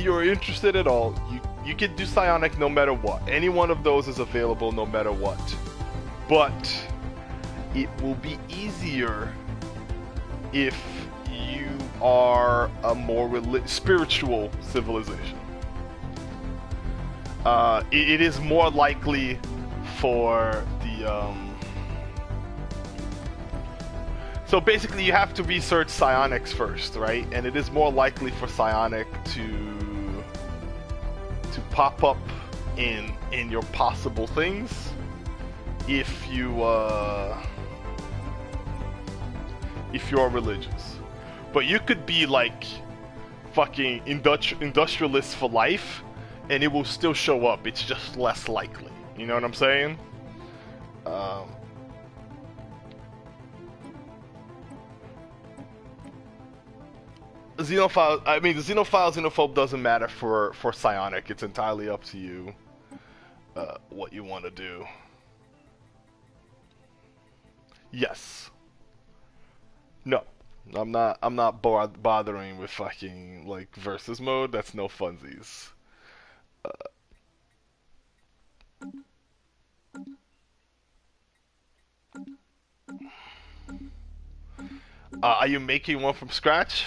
you're interested at all, you can do psionic no matter what. Any one of those is available no matter what. But it will be easier if you are a more spiritual civilization. It is more likely for the so basically you have to research psionics first, right? And it is more likely for psionic to pop up in your possible things if you're religious. But you could be like fucking industrialist for life and it will still show up. It's just less likely. You know what I'm saying? Xenophile, I mean, the xenophobe doesn't matter for psionic. It's entirely up to you what you want to do. Yes. No. I'm not bothering with fucking like versus mode. That's no funsies. Are you making one from scratch?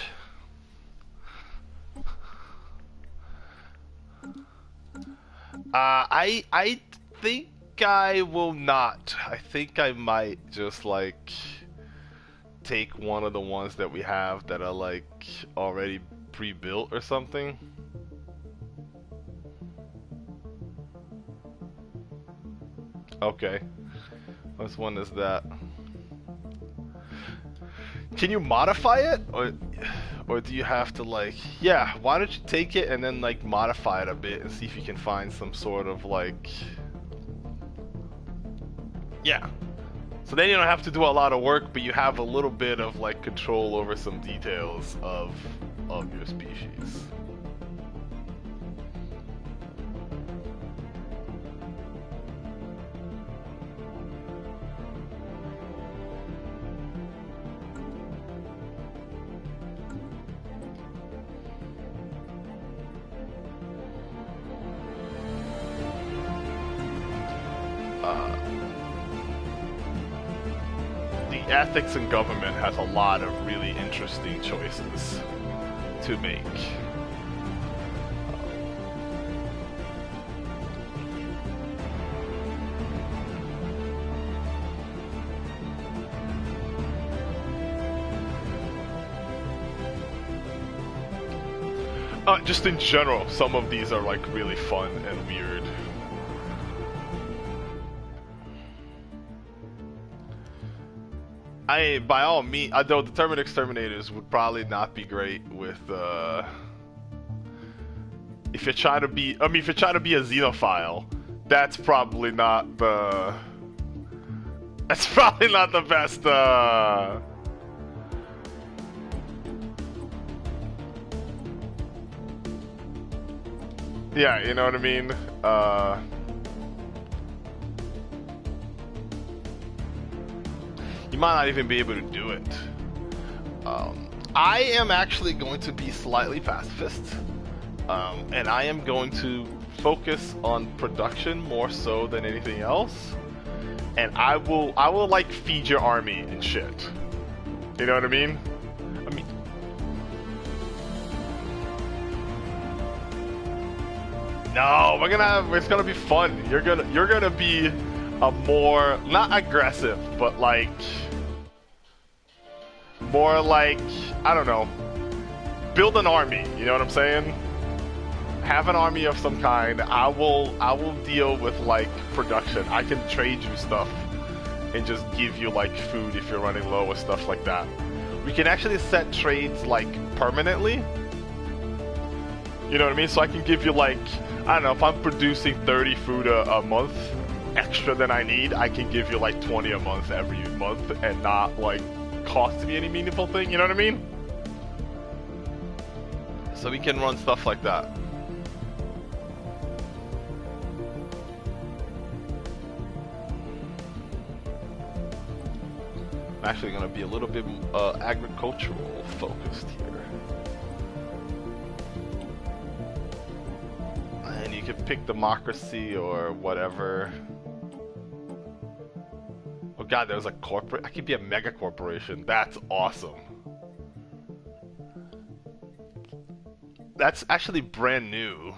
I think I will not. I think I might just like take one of the ones that we have that are like already pre-built or something. Okay. Which one is that? Can you modify it? Or do you have to like... Yeah, why don't you take it and then like modify it a bit and see if you can find some sort of like... Yeah. So then you don't have to do a lot of work, but you have a little bit of like control over some details of your species. Ethics in government has a lot of really interesting choices to make. Just in general, some of these are like really fun and weird. By all means, though determined exterminators would probably not be great with, if you're trying to be, if you're trying to be a xenophile, that's probably not the best, yeah, you know what I mean? You might not even be able to do it. I am actually going to be slightly pacifist, and I am going to focus on production more so than anything else. And I will like feed your army and shit. You know what I mean? No, it's gonna be fun. You're gonna be a more, not aggressive, but like more like, I don't know, build an army, you know what I'm saying? Have an army of some kind. I will deal with like production. I can trade you stuff and just give you like food if you're running low or stuff like that. We can actually set trades like permanently. You know what I mean? So I can give you like, I don't know, if I'm producing 30 food a month extra than I need, I can give you like 20 a month every month and not like cost me any meaningful thing, you know what I mean? So we can run stuff like that. I'm actually going to be a little bit agricultural focused here. can pick democracy or whatever. Oh god, there's a corporate. I could be a mega corporation. That's awesome. That's actually brand new.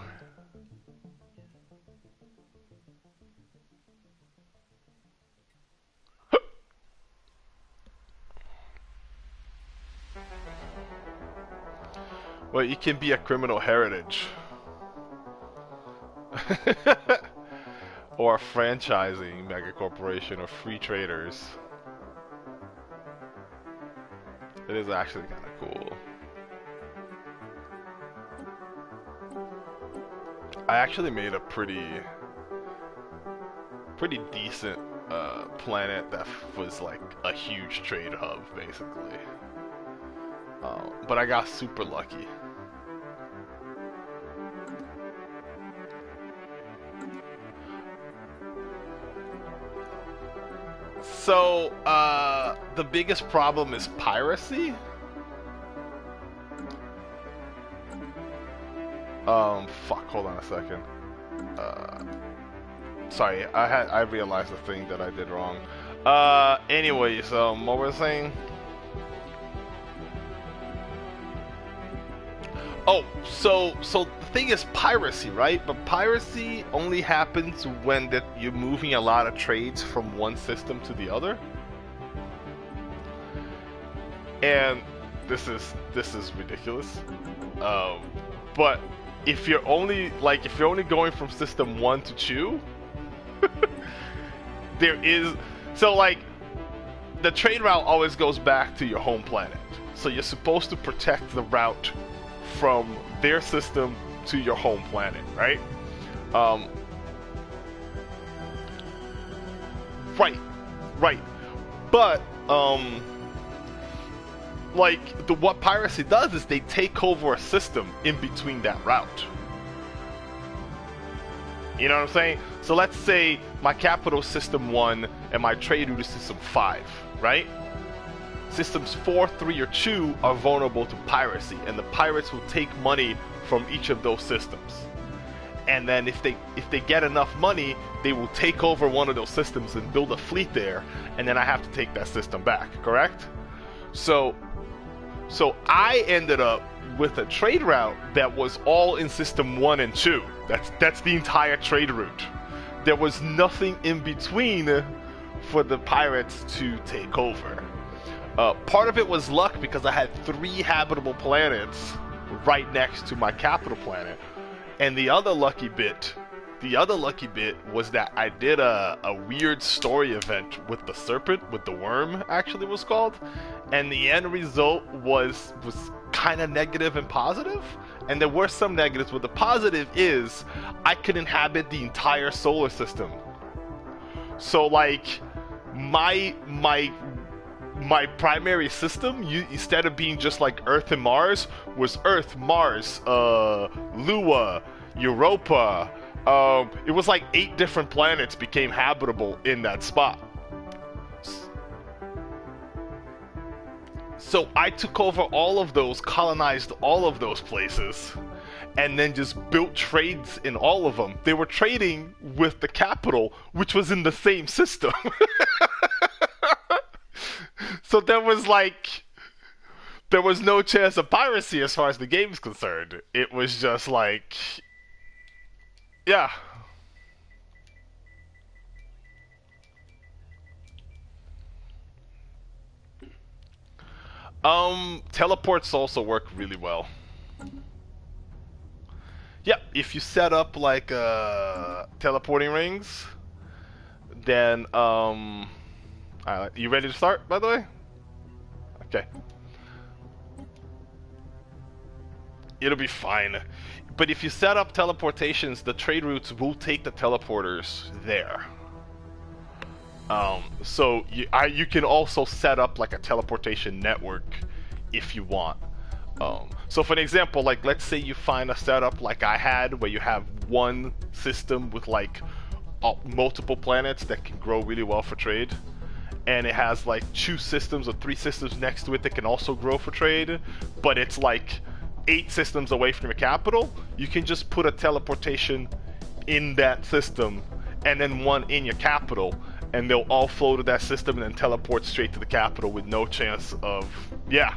Well, you can be a criminal heritage. Or a franchising mega corporation or free traders. It is actually kind of cool. I actually made a pretty decent planet that was like a huge trade hub, basically. But I got super lucky. So, the biggest problem is piracy. Fuck, hold on a second. Sorry, I realized the thing that I did wrong. Anyways, what was I saying? Oh, so the thing is piracy, right? But piracy only happens when you're moving a lot of trades from one system to the other. And this is ridiculous. But if you're only going from system 1 to 2, the trade route always goes back to your home planet. So you're supposed to protect the route from their system to your home planet, right? Right. But what piracy does is they take over a system in between that route. You know what I'm saying? So let's say my capital is system 1 and my trade route is system 5, right? Systems 4, 3, or 2 are vulnerable to piracy, and the pirates will take money from each of those systems. And then if they get enough money, they will take over one of those systems and build a fleet there, and then I have to take that system back, correct? So I ended up with a trade route that was all in system 1 and 2. That's the entire trade route. There was nothing in between for the pirates to take over. Part of it was luck because I had 3 habitable planets right next to my capital planet, and the other lucky bit was that I did a weird story event with the serpent, with the worm actually was called, and the end result was kind of negative and positive, and there were some negatives, but the positive is I could inhabit the entire solar system. So like my primary system, instead of being just like Earth and Mars, was Earth, Mars, Lua, Europa. It was like 8 different planets became habitable in that spot. So I took over all of those, colonized all of those places, and then just built trades in all of them. They were trading with the capital, which was in the same system. So there was no chance of piracy as far as the game's concerned. It was just like, yeah. Teleports also work really well. Yeah, if you set up like teleporting rings, then you ready to start, by the way? Okay. It'll be fine. But if you set up teleportations, the trade routes will take the teleporters there. So you can also set up like a teleportation network if you want. So for an example, like let's say you find a setup like I had where you have one system with like multiple planets that can grow really well for trade, and it has like 2 systems or 3 systems next to it that can also grow for trade, but it's like 8 systems away from your capital. You can just put a teleportation in that system, and then one in your capital, and they'll all flow to that system and then teleport straight to the capital with no chance of, yeah.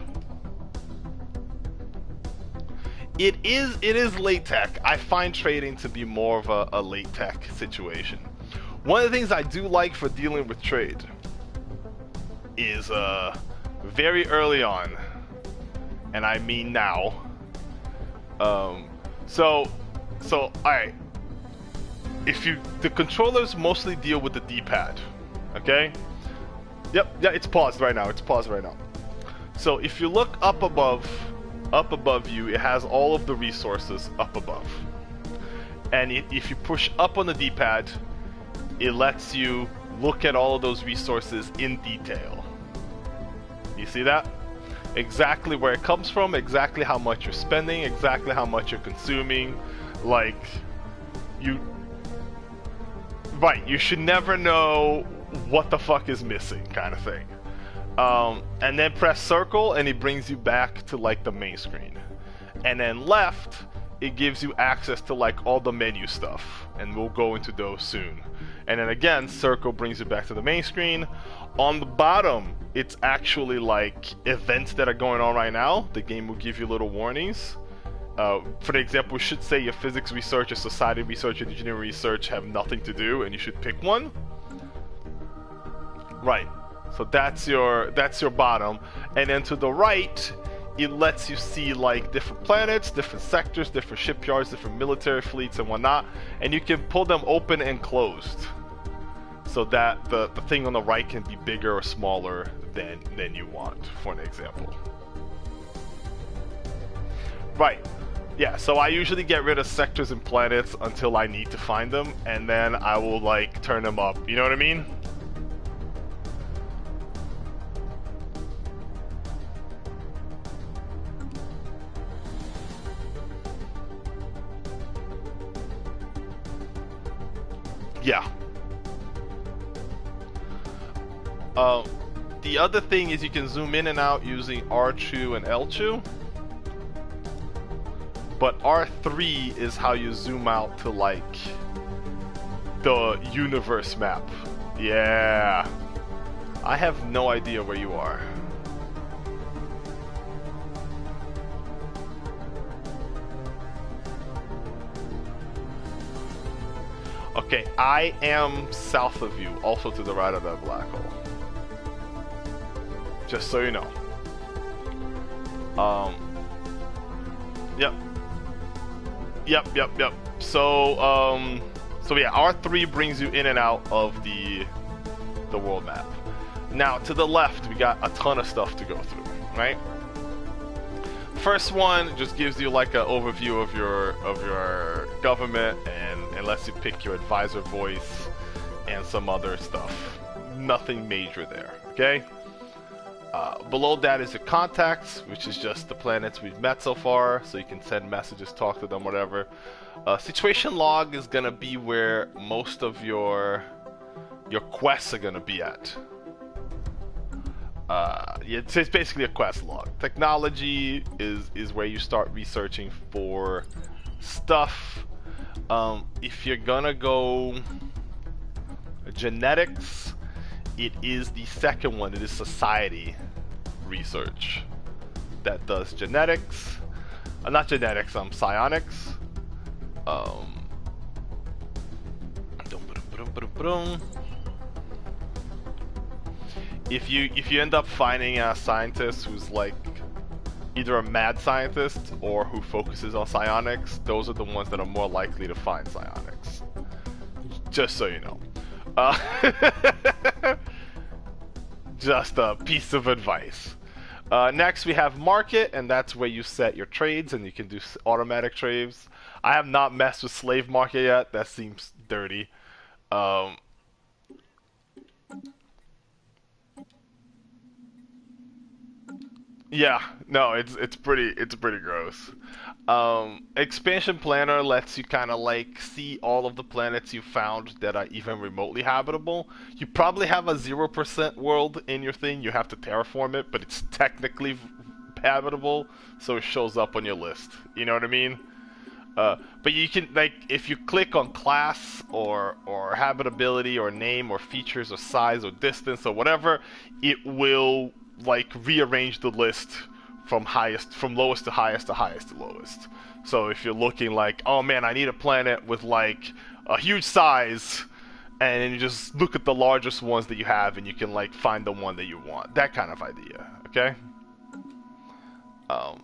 It is late tech. I find trading to be more of a late tech situation. One of the things I do like for dealing with trade is very early on, and I mean now. So all right. The controllers mostly deal with the D-pad, okay? Yep, yeah, it's paused right now. It's paused right now. So if you look up above you, it has all of the resources up above. And if you push up on the D-pad, it lets you look at all of those resources in detail. You see that? Exactly where it comes from, exactly how much you're spending, exactly how much you're consuming. Like, right, you should never know what the fuck is missing, kind of thing. And then press circle and it brings you back to like the main screen. And then left, it gives you access to like all the menu stuff, and we'll go into those soon. And then again, circle brings you back to the main screen. On the bottom, it's actually like events that are going on right now. The game will give you little warnings. For the example, should say your physics research, your society research, your engineering research have nothing to do, and you should pick one. Right. So that's your bottom, and then to the right, it lets you see like different planets, different sectors, different shipyards, different military fleets, and whatnot, and you can pull them open and closed, so that the thing on the right can be bigger or smaller than you want, for an example. Right. Yeah, so I usually get rid of sectors and planets until I need to find them, and then I will like turn them up. You know what I mean? Yeah. The other thing is you can zoom in and out using R2 and L2. But R3 is how you zoom out to like the universe map. Yeah. I have no idea where you are. Okay, I am south of you, also to the right of that black hole. Just so you know. Yep. So yeah, R3 brings you in and out of the world map. Now to the left, we got a ton of stuff to go through, right? First one just gives you like an overview of your government and lets you pick your advisor voice and some other stuff. Nothing major there, okay? Below that is your contacts, which is just the planets we've met so far, so you can send messages, talk to them, whatever. Situation log is gonna be where most of your quests are gonna be at. It's basically a quest log. Technology is where you start researching for stuff. If you're gonna go genetics, it is the second one. It is society research that does genetics. Not genetics, psionics. If you end up finding a scientist who's like either a mad scientist or who focuses on psionics, those are the ones that are more likely to find psionics. Just so you know. Just a piece of advice. Next we have market, and that's where you set your trades and you can do automatic trades. I have not messed with slave market yet. That seems dirty. Yeah, no, it's pretty gross. Expansion Planner lets you kind of like see all of the planets you found that are even remotely habitable. You probably have a 0% world in your thing. You have to terraform it, but it's technically habitable, so it shows up on your list. You know what I mean? But you can, like, if you click on class or habitability or name or features or size or distance or whatever, it will like rearrange the list from lowest to highest to highest to lowest. So if you're looking like, oh man, I need a planet with like a huge size, and then you just look at the largest ones that you have, and you can like find the one that you want. That kind of idea. Okay. Um,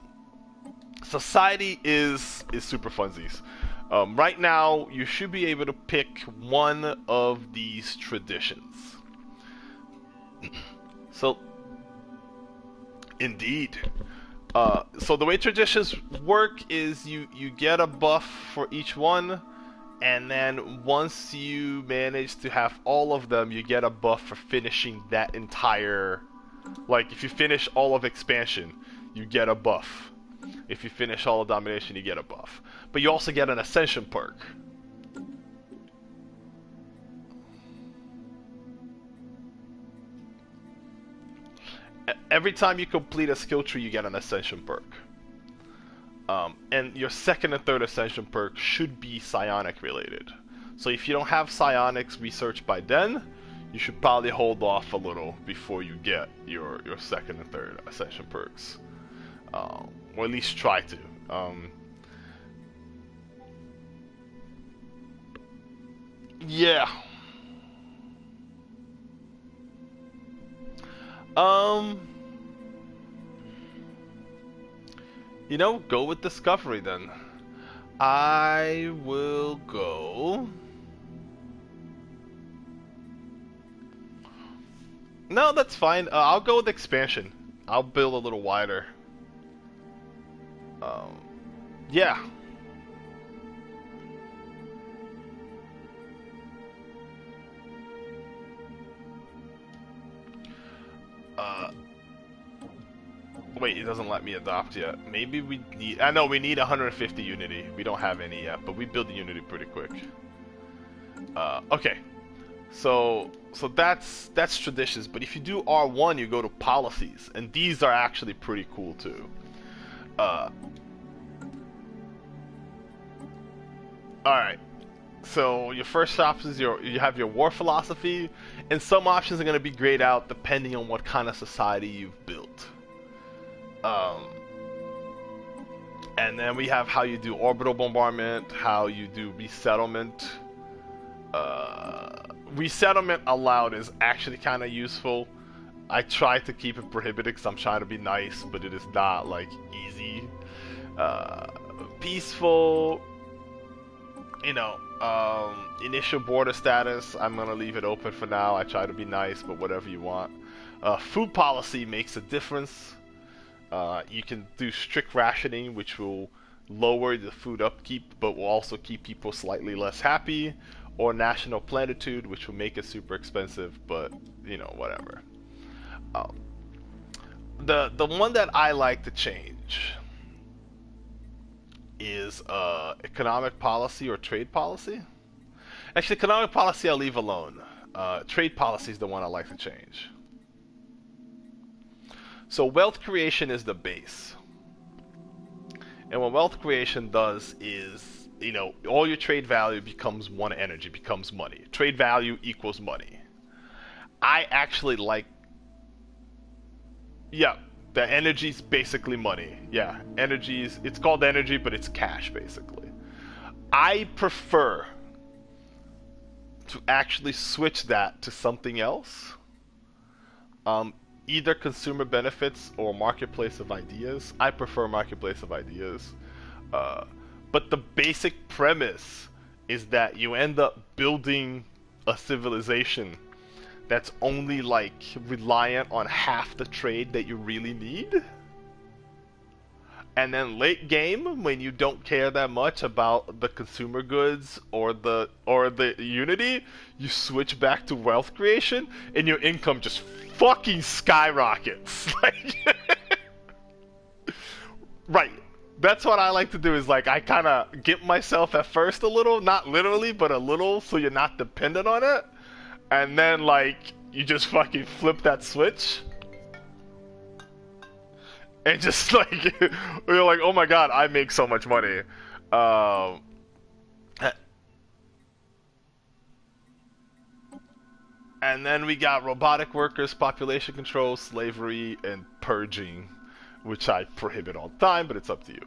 Society is super funsies. Right now, you should be able to pick one of these traditions. So, indeed. So the way traditions work is you get a buff for each one, and then once you manage to have all of them, you get a buff for finishing that entire. Like if you finish all of expansion, you get a buff. If you finish all of domination, you get a buff. But you also get an ascension perk. Every time you complete a skill tree, you get an ascension perk. And your second and third ascension perk should be psionic related. So if you don't have psionics researched by then, you should probably hold off a little before you get your second and third ascension perks. Or at least try to. Yeah. You know, go with Discovery then. I will go. No, that's fine. I'll go with Expansion. I'll build a little wider. Yeah. Wait, it doesn't let me adopt yet. Maybe we need... I know, we need 150 Unity. We don't have any yet, but we build the Unity pretty quick. Okay. So that's traditions, but if you do R1, you go to policies, and these are actually pretty cool too. Alright. So your first option is you have your war philosophy, and some options are going to be grayed out depending on what kind of society you've built. And then we have how you do orbital bombardment, how you do resettlement. Resettlement allowed is actually kind of useful. I try to keep it prohibited because I'm trying to be nice, but it is not like easy. Peaceful, you know, initial border status, I'm gonna leave it open for now. I try to be nice, but whatever you want. Food policy makes a difference. You can do strict rationing, which will lower the food upkeep, but will also keep people slightly less happy. Or national plenitude, which will make it super expensive, but you know, whatever. The one that I like to change is economic policy or trade policy. Actually, economic policy I'll leave alone. Trade policy is the one I like to change. So wealth creation is the base. And what wealth creation does is, you know, all your trade value becomes one energy, becomes money. Trade value equals money. I actually like... Yeah, the energy's basically money. Yeah, energy's... It's called energy, but it's cash, basically. I prefer to actually switch that to something else. Either consumer benefits or marketplace of ideas. I prefer marketplace of ideas. But the basic premise is that you end up building a civilization that's only like reliant on half the trade that you really need. And then late game, when you don't care that much about the consumer goods or the unity, you switch back to wealth creation, and your income just fucking skyrockets. Like, right. That's what I like to do. Is like I kind of get myself at first a little, not literally, but a little, so you're not dependent on it, and then like you just fucking flip that switch. And just like, you're like, oh my god, I make so much money. Um, and then we got robotic workers, population control, slavery, and purging, which I prohibit all the time, but it's up to you.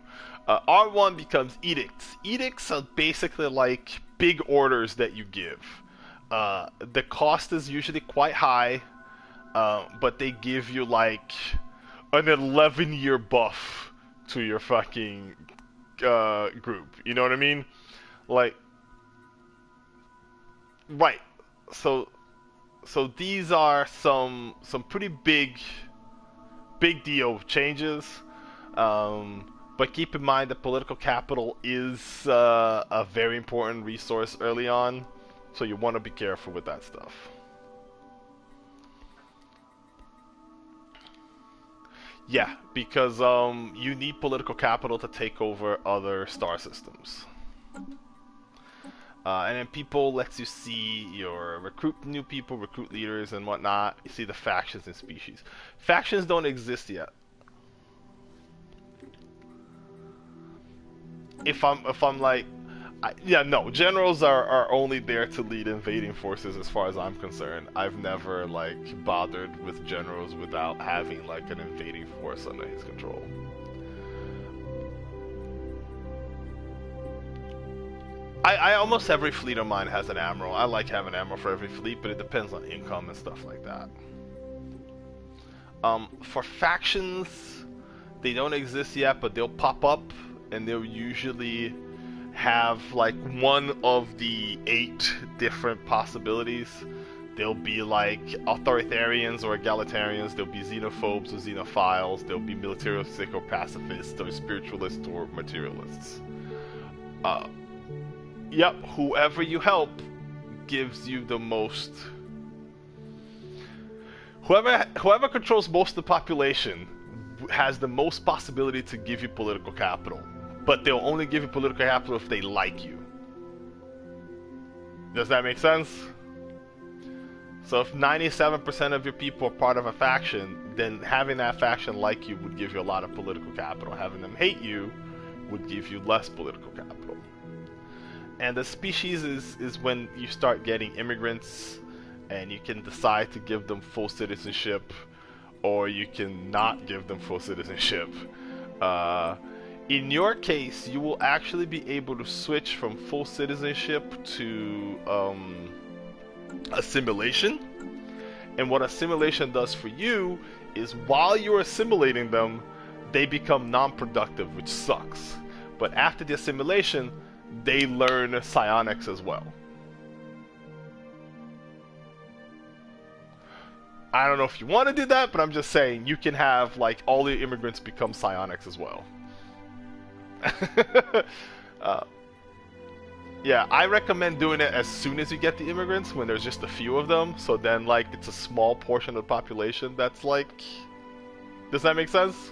R1 becomes edicts. Edicts are basically like big orders that you give. The cost is usually quite high, but they give you like an 11-year buff to your fucking group. You know what I mean? Like, right. So, so these are some pretty big deal changes. But keep in mind that political capital is a very important resource early on, so you want to be careful with that stuff. Yeah, because you need political capital to take over other star systems. And then people lets you see your recruit new people, recruit leaders and whatnot. You see the factions and species. Factions don't exist yet. If I'm like, yeah, no, generals are only there to lead invading forces as far as I'm concerned. I've never like bothered with generals without having like an invading force under his control. I almost every fleet of mine has an admiral. I like having ammo for every fleet, but it depends on income and stuff like that. For factions, they don't exist yet, but they'll pop up, and they'll usually have like one of the 8 different possibilities. There'll be like authoritarians or egalitarians, there'll be xenophobes or xenophiles, there'll be militaristic or pacifists, or spiritualists or materialists. Uh, yep, whoever you help gives you the most. Whoever controls most of the population has the most possibility to give you political capital, but they'll only give you political capital if they like you. Does that make sense? So if 97% of your people are part of a faction, then having that faction like you would give you a lot of political capital. Having them hate you would give you less political capital. And the species is when you start getting immigrants, and you can decide to give them full citizenship, or you can not give them full citizenship. In your case, you will actually be able to switch from full citizenship to assimilation. And what assimilation does for you is while you're assimilating them, they become non-productive, which sucks. But after the assimilation, they learn psionics as well. I don't know if you want to do that, but I'm just saying you can have like all the immigrants become psionics as well. uh, yeah, I recommend doing it as soon as you get the immigrants, when there's just a few of them, so then like it's a small portion of the population that's like... Does that make sense?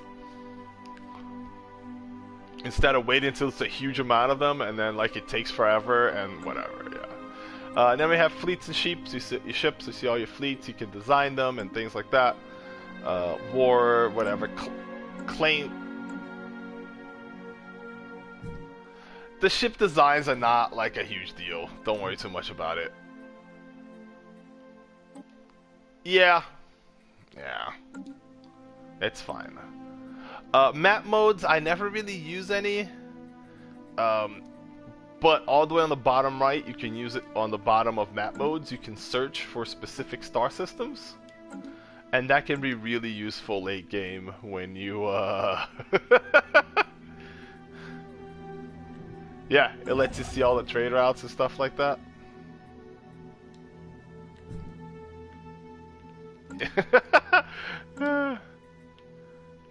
Instead of waiting until it's a huge amount of them, and then like it takes forever and whatever, yeah. And then we have fleets and ships. You see your ships, you see all your fleets, you can design them and things like that. War, whatever. Claim. The ship designs are not like a huge deal. Don't worry too much about it. Yeah. Yeah. It's fine. Map modes, I never really use any. But all the way on the bottom right, you can use it on the bottom of map modes. You can search for specific star systems. And that can be really useful late game when you, Yeah, it lets you see all the trade routes and stuff like that.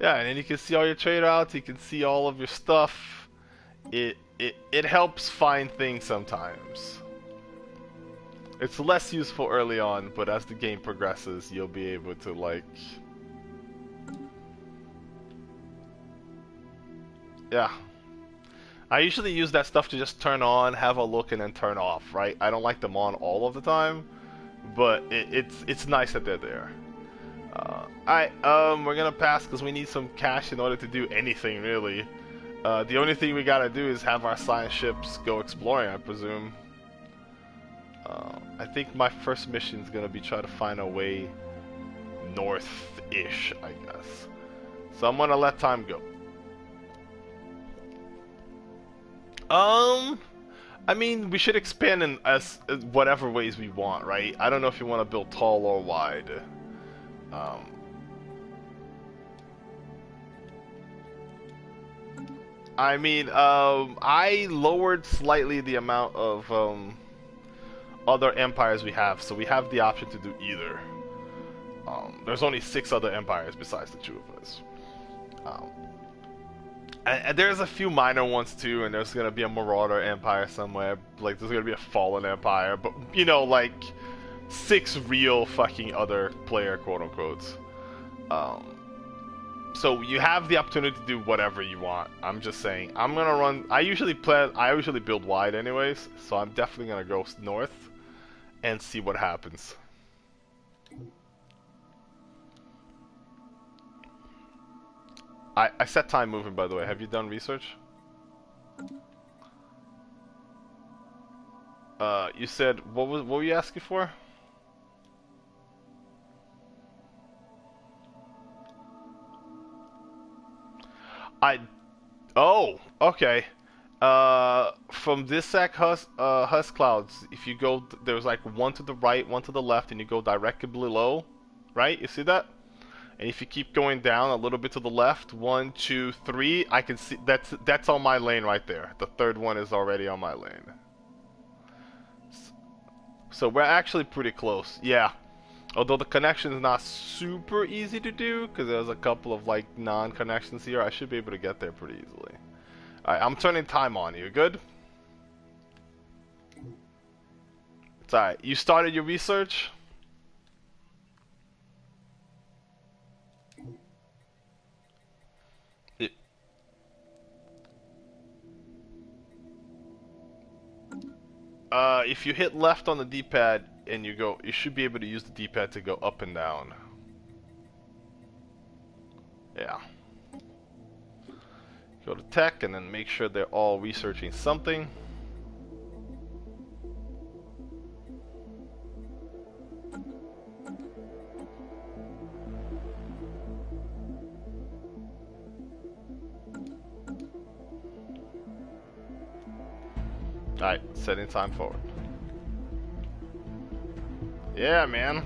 Yeah, and then you can see all your trade routes, you can see all of your stuff. It helps find things sometimes. It's less useful early on, but as the game progresses, you'll be able to like... Yeah. I usually use that stuff to just turn on, have a look, and then turn off, right? I don't like them on all of the time, but it's nice that they're there. Alright, we're gonna pass because we need some cash in order to do anything, really. The only thing we gotta do is have our science ships go exploring, I presume. I think my first mission is gonna be try to find a way north-ish, I guess. So I'm gonna let time go. I mean, we should expand in as whatever ways we want, right? I don't know if you want to build tall or wide. I mean, I lowered slightly the amount of other empires we have, so we have the option to do either. There's only 6 other empires besides the 2 of us. And there's a few minor ones too, and there's gonna be a Marauder Empire somewhere. Like, there's gonna be a Fallen Empire, but you know, like 6 real fucking other player, quote unquote. So you have the opportunity to do whatever you want. I'm just saying, I'm gonna run. I usually build wide anyways, so I'm definitely gonna go north and see what happens. I set time moving, by the way. Have you done research? You said, what were you asking for? Oh, okay. From this sack Husk Clouds, if you go, there's like one to the right, one to the left, and you go directly below, right? You see that? And if you keep going down a little bit to the left, 1, 2, 3, I can see that's on my lane right there. The third one is already on my lane. So we're actually pretty close. Yeah. Although the connection is not super easy to do, because there's a couple of like non-connections here, I should be able to get there pretty easily. Alright, I'm turning time on. You good? It's alright. You started your research? If you hit left on the D-pad and you should be able to use the D-pad to go up and down. Yeah. Go to tech and then make sure they're all researching something. Alright, setting time forward. Yeah, man.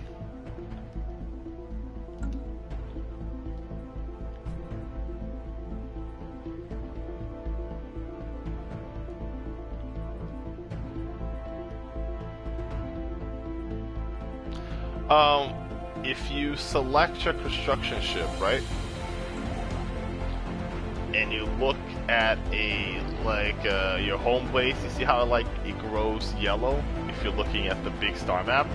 If you select your construction ship, right? And you look at your home base, you see how like it grows yellow if you're looking at the big star map?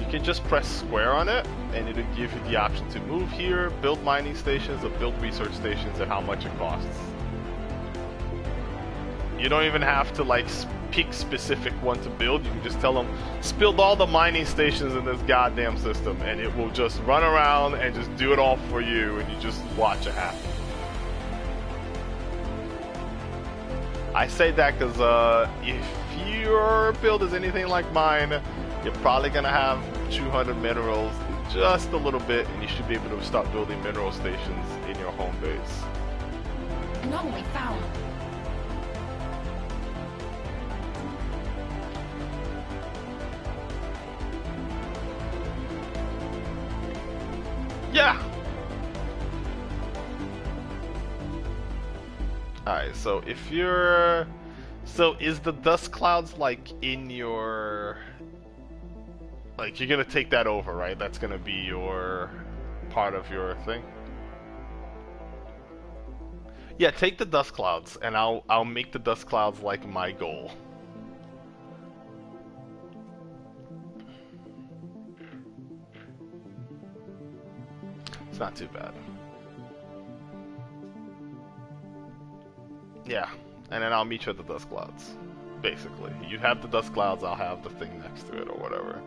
You can just press square on it and it'll give you the option to move here, build mining stations, or build research stations, and how much it costs. You don't even have to like pick specific one to build. You can just tell them, build all the mining stations in this goddamn system, and it will just run around and just do it all for you, and you just watch it happen. I say that because if your build is anything like mine, you're probably gonna have 200 minerals, just a little bit, and you should be able to start building mineral stations in your home base. Anomaly found. Yeah. Alright, so if you're... So is the dust clouds like in your... Like you're gonna take that over, right? That's gonna be your... part of your thing? Yeah, take the dust clouds and I'll make the dust clouds like my goal. It's not too bad. Yeah, and then I'll meet you at the dust clouds. Basically, you have the dust clouds, I'll have the thing next to it or whatever.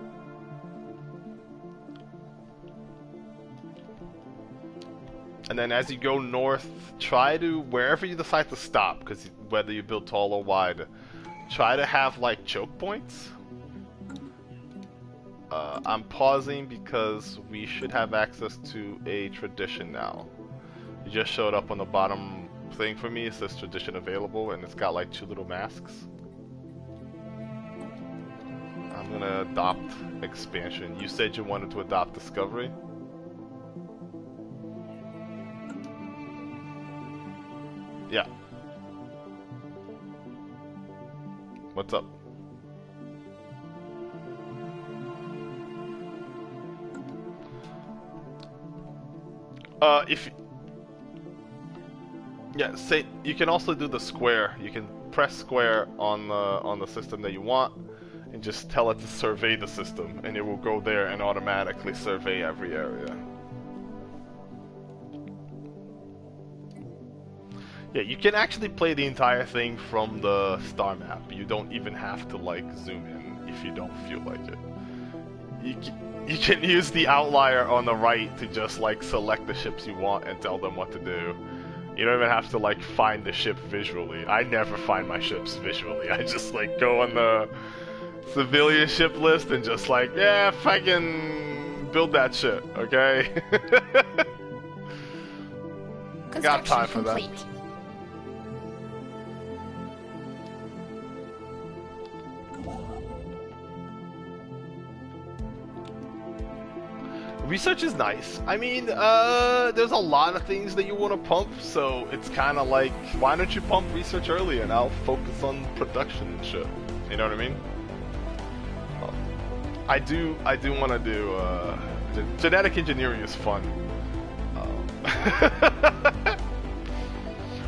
And then as you go north, try to, wherever you decide to stop, because whether you build tall or wide, try to have like choke points. I'm pausing because we should have access to a tradition now. It just showed up on the bottom thing for me. It says tradition available, and it's got like 2 little masks. I'm gonna adopt expansion. You said you wanted to adopt discovery. Yeah. What's up? Yeah, say you can also do the square. You can press square on the system that you want, and just tell it to survey the system, and it will go there and automatically survey every area. Yeah, you can actually play the entire thing from the star map. You don't even have to like zoom in if you don't feel like it. You can use the outlier on the right to just like select the ships you want and tell them what to do. You don't even have to like find the ship visually. I never find my ships visually. I just like go on the civilian ship list and just like, yeah, fucking build that shit, okay? Got time for that. Research is nice. I mean, there's a lot of things that you want to pump, so it's kind of like, why don't you pump research early and I'll focus on production and shit. You know what I mean? I do want to do, genetic engineering is fun.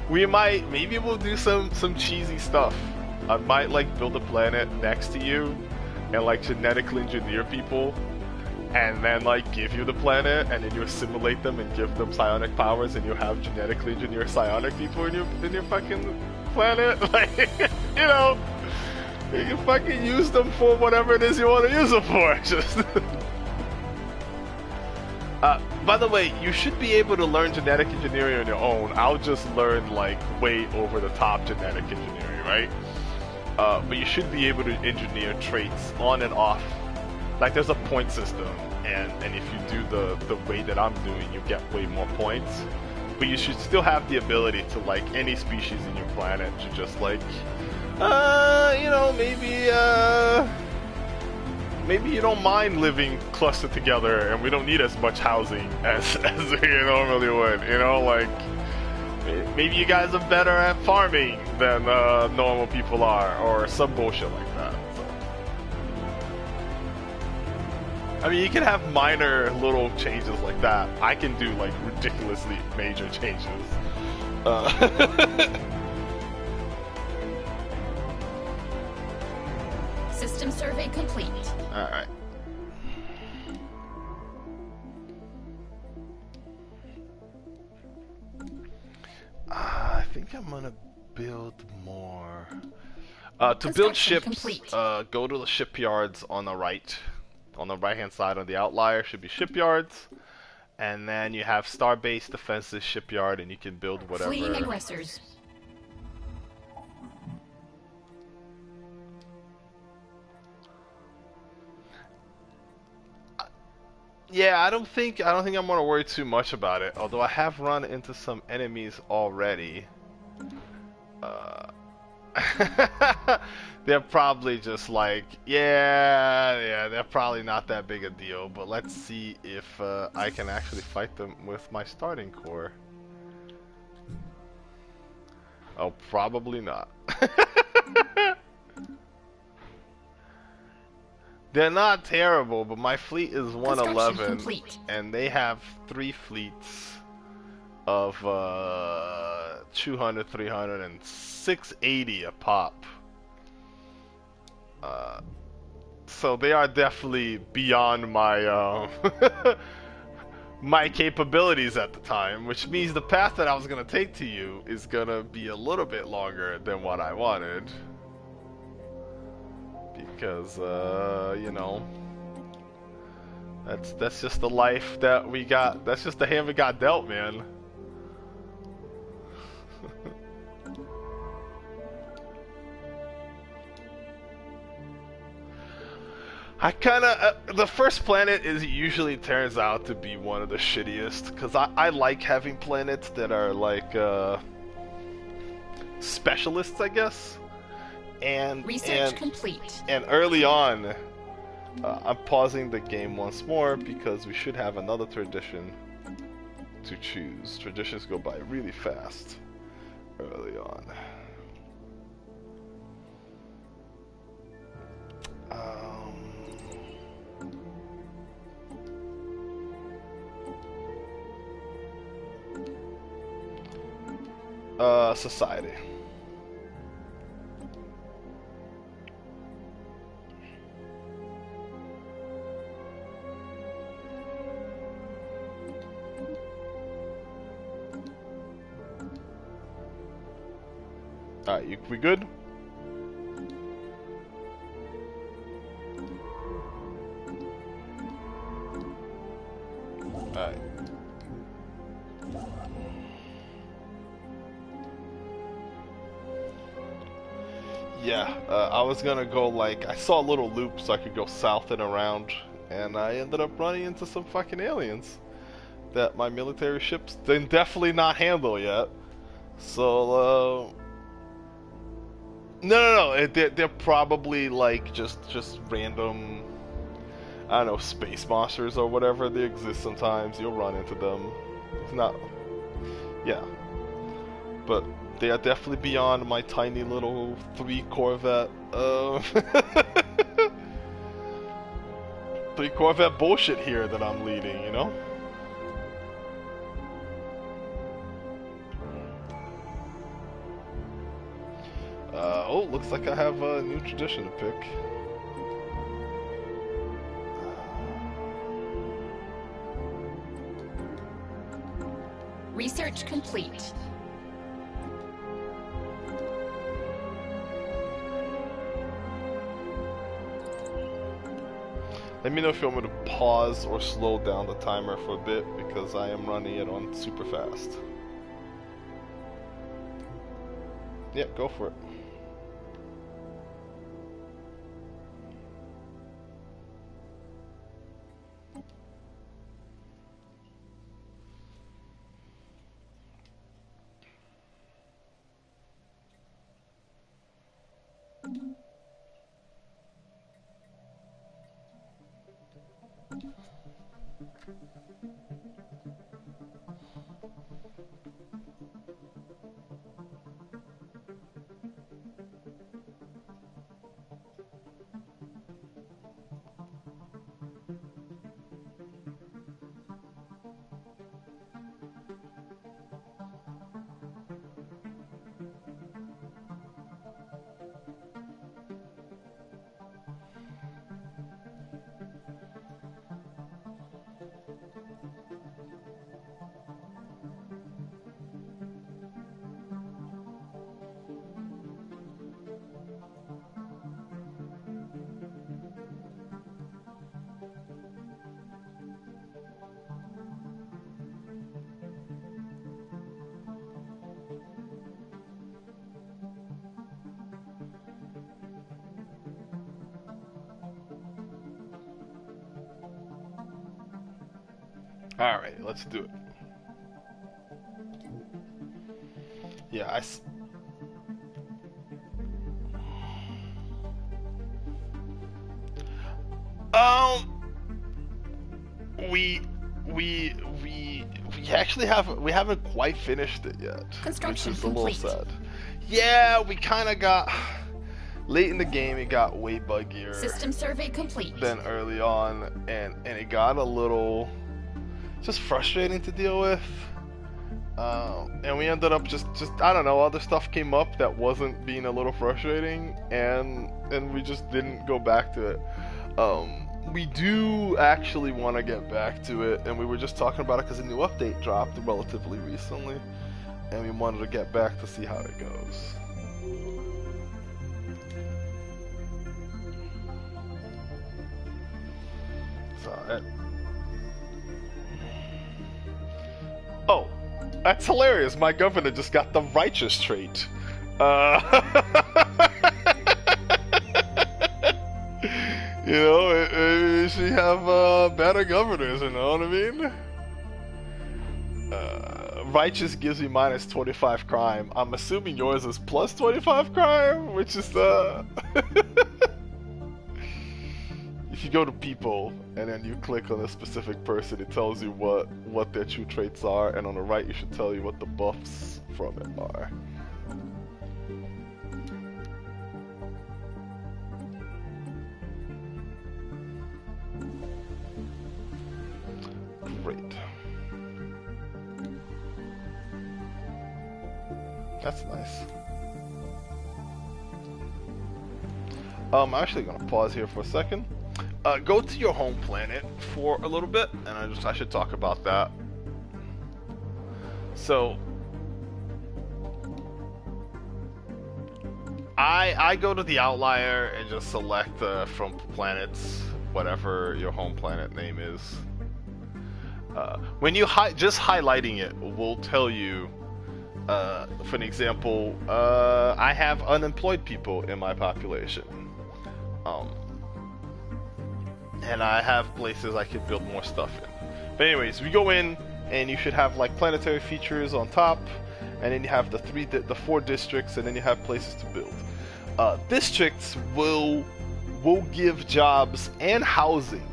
Maybe we'll do some cheesy stuff. I might like build a planet next to you and like genetically engineer people, and then like give you the planet, and then you assimilate them and give them psionic powers, and you have genetically engineered psionic people in your fucking planet. Like, you know, you can fucking use them for whatever it is you want to use them for. Just by the way, you should be able to learn genetic engineering on your own. I'll just learn like way over the top genetic engineering, right? But you should be able to engineer traits on and off. Like there's a point system, and if you do the way that I'm doing, you get way more points. But you should still have the ability to, like, any species in your planet to just like, you know, maybe you don't mind living clustered together, and we don't need as much housing as we normally would. You know, like maybe you guys are better at farming than normal people are, or some bullshit like that. I mean, you can have minor little changes like that. I can do like ridiculously major changes. System survey complete. Alright. I think I'm gonna build more. To build ships, go to the shipyards on the right. On the right hand side on the outlier should be shipyards, and then you have star-based defenses shipyard, and you can build whatever. Fleeing aggressors. Yeah, I don't think I'm gonna worry too much about it. Although I have run into some enemies already. They're probably just like, yeah, they're probably not that big a deal, but let's see if I can actually fight them with my starting core. Oh, probably not. They're not terrible, but my fleet is 111, and they have 3 fleets of 200, 300, and 680 a pop. So they are definitely beyond my my capabilities at the time, which means the path that I was gonna take to you is gonna be a little bit longer than what I wanted, because you know, that's just the life that we got. That's just the hand we got dealt, man. I kind of the first planet is usually turns out to be one of the shittiest because I like having planets that are like specialists, I guess. And Research complete. And early on, I'm pausing the game once more because we should have another tradition to choose. Traditions go by really fast early on. Society. Alright, we good? Alright. Yeah, I was gonna go like, I saw a little loop so I could go south and around, and I ended up running into some fucking aliens that my military ships did definitely not handle yet. So, no, they're probably like just random, I don't know, space monsters or whatever. They exist sometimes. You'll run into them. It's not, yeah, but they are definitely beyond my tiny little 3 Corvette, 3 Corvette bullshit here that I'm leading, you know? Oh, looks like I have a new tradition to pick. Research complete. Let me know if you want me to pause or slow down the timer for a bit because I am running it on super fast. Yep, go for it. Alright, let's do it. Yeah, we actually haven't quite finished it yet. Construction which is complete. A little sad. Yeah, we kind of got late in the game. It got way buggier. System survey complete. Than early on, and it got a little just frustrating to deal with. And we ended up just I don't know, other stuff came up that wasn't being a little frustrating, and we just didn't go back to it. We do actually want to get back to it, and we were just talking about it because a new update dropped relatively recently, and we wanted to get back to see how it goes. So, oh, that's hilarious. My governor just got the righteous trait. You know, it should have better governors, you know what I mean? Righteous gives me minus 25 crime. I'm assuming yours is plus 25 crime, which is if you go to people and then you click on a specific person, it tells you what their true traits are, and on the right it should tell you what the buffs from it are. Great. That's nice. I'm actually gonna pause here for a second. Go to your home planet for a little bit, and I should talk about that. So, I go to the outlier and just select from planets whatever your home planet name is. When you just highlighting it will tell you. For an example, I have unemployed people in my population. And I have places I can build more stuff in. But anyways, we go in and you should have like planetary features on top, and then you have the 4 districts, and then you have places to build. Districts will give jobs and housing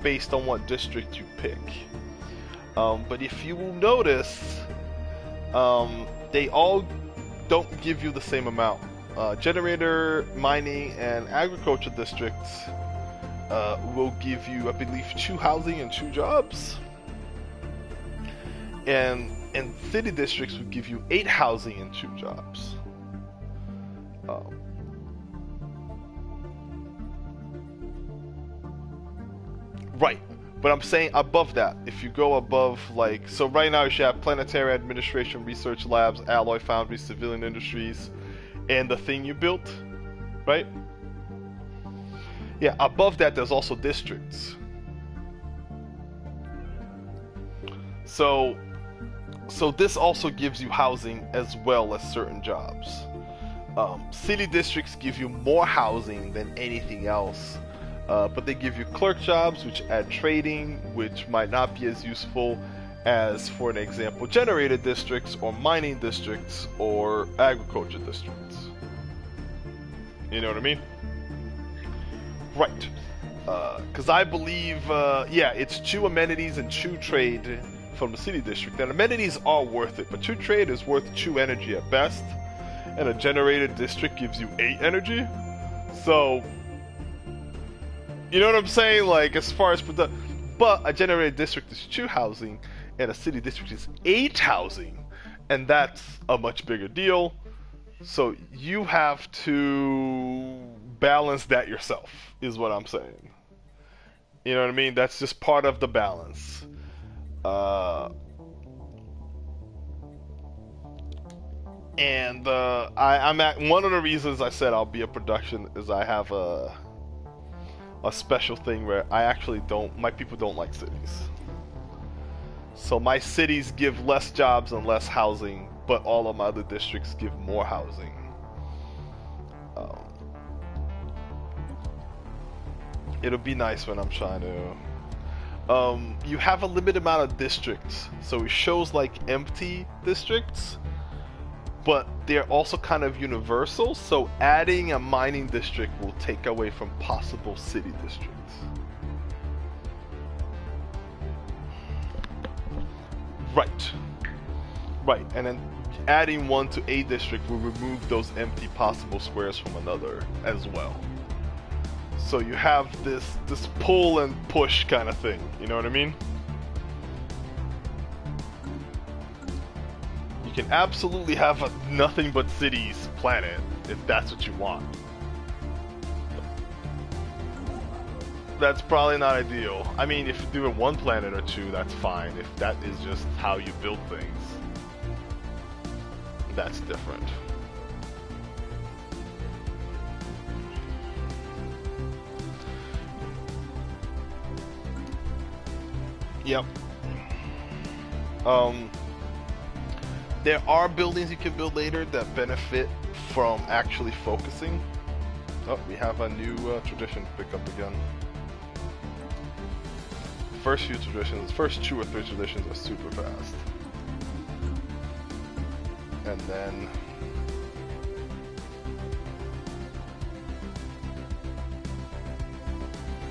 based on what district you pick. But if you will notice, they all don't give you the same amount. Generator, mining, and agriculture districts will give you, I believe, 2 housing and 2 jobs. And city districts will give you 8 housing and 2 jobs. Right. But I'm saying above that, if you go above, like, so right now you should have planetary administration, research labs, alloy foundries, civilian industries, and the thing you built, right? Yeah, above that there's also districts. So this also gives you housing as well as certain jobs. City districts give you more housing than anything else. But they give you clerk jobs, which add trading, which might not be as useful as, for an example, generated districts or mining districts or agriculture districts. You know what I mean? Right. Because I believe, yeah, it's 2 amenities and 2 trade from the city district. And amenities are worth it, but 2 trade is worth 2 energy at best. And a generated district gives you 8 energy. So, you know what I'm saying? Like, as far as but a generated district is 2 housing, and a city district is 8 housing, and that's a much bigger deal. So you have to balance that yourself, is what I'm saying. You know what I mean? That's just part of the balance. I'm at one of the reasons I said I'll be a production is I have a special thing where I actually my people don't like cities. So my cities give less jobs and less housing, but all of my other districts give more housing. It'll be nice when I'm trying to... you have a limited amount of districts, so it shows like empty districts, but they're also kind of universal, so adding a mining district will take away from possible city districts. Right, and then adding one to a district will remove those empty possible squares from another as well. So you have this pull and push kind of thing, you know what I mean? You can absolutely have a nothing but cities planet if that's what you want. That's probably not ideal. I mean, if you're doing 1 planet or 2, that's fine. If that is just how you build things, that's different. Yep. There are buildings you can build later that benefit from actually focusing. Oh, we have a new tradition to pick up again. First few traditions, first 2 or 3 traditions are super fast. And then...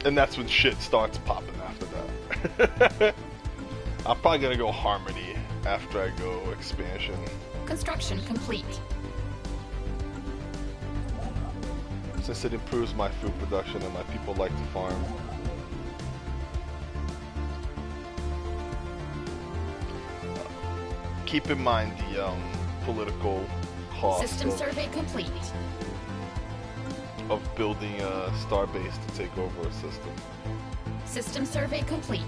and that's when shit starts popping after that. I'm probably gonna go Harmony after I go Expansion. Construction complete. Since it improves my food production and my people like to farm. Keep in mind the political cost System survey complete. of building a star base to take over a system. System survey complete.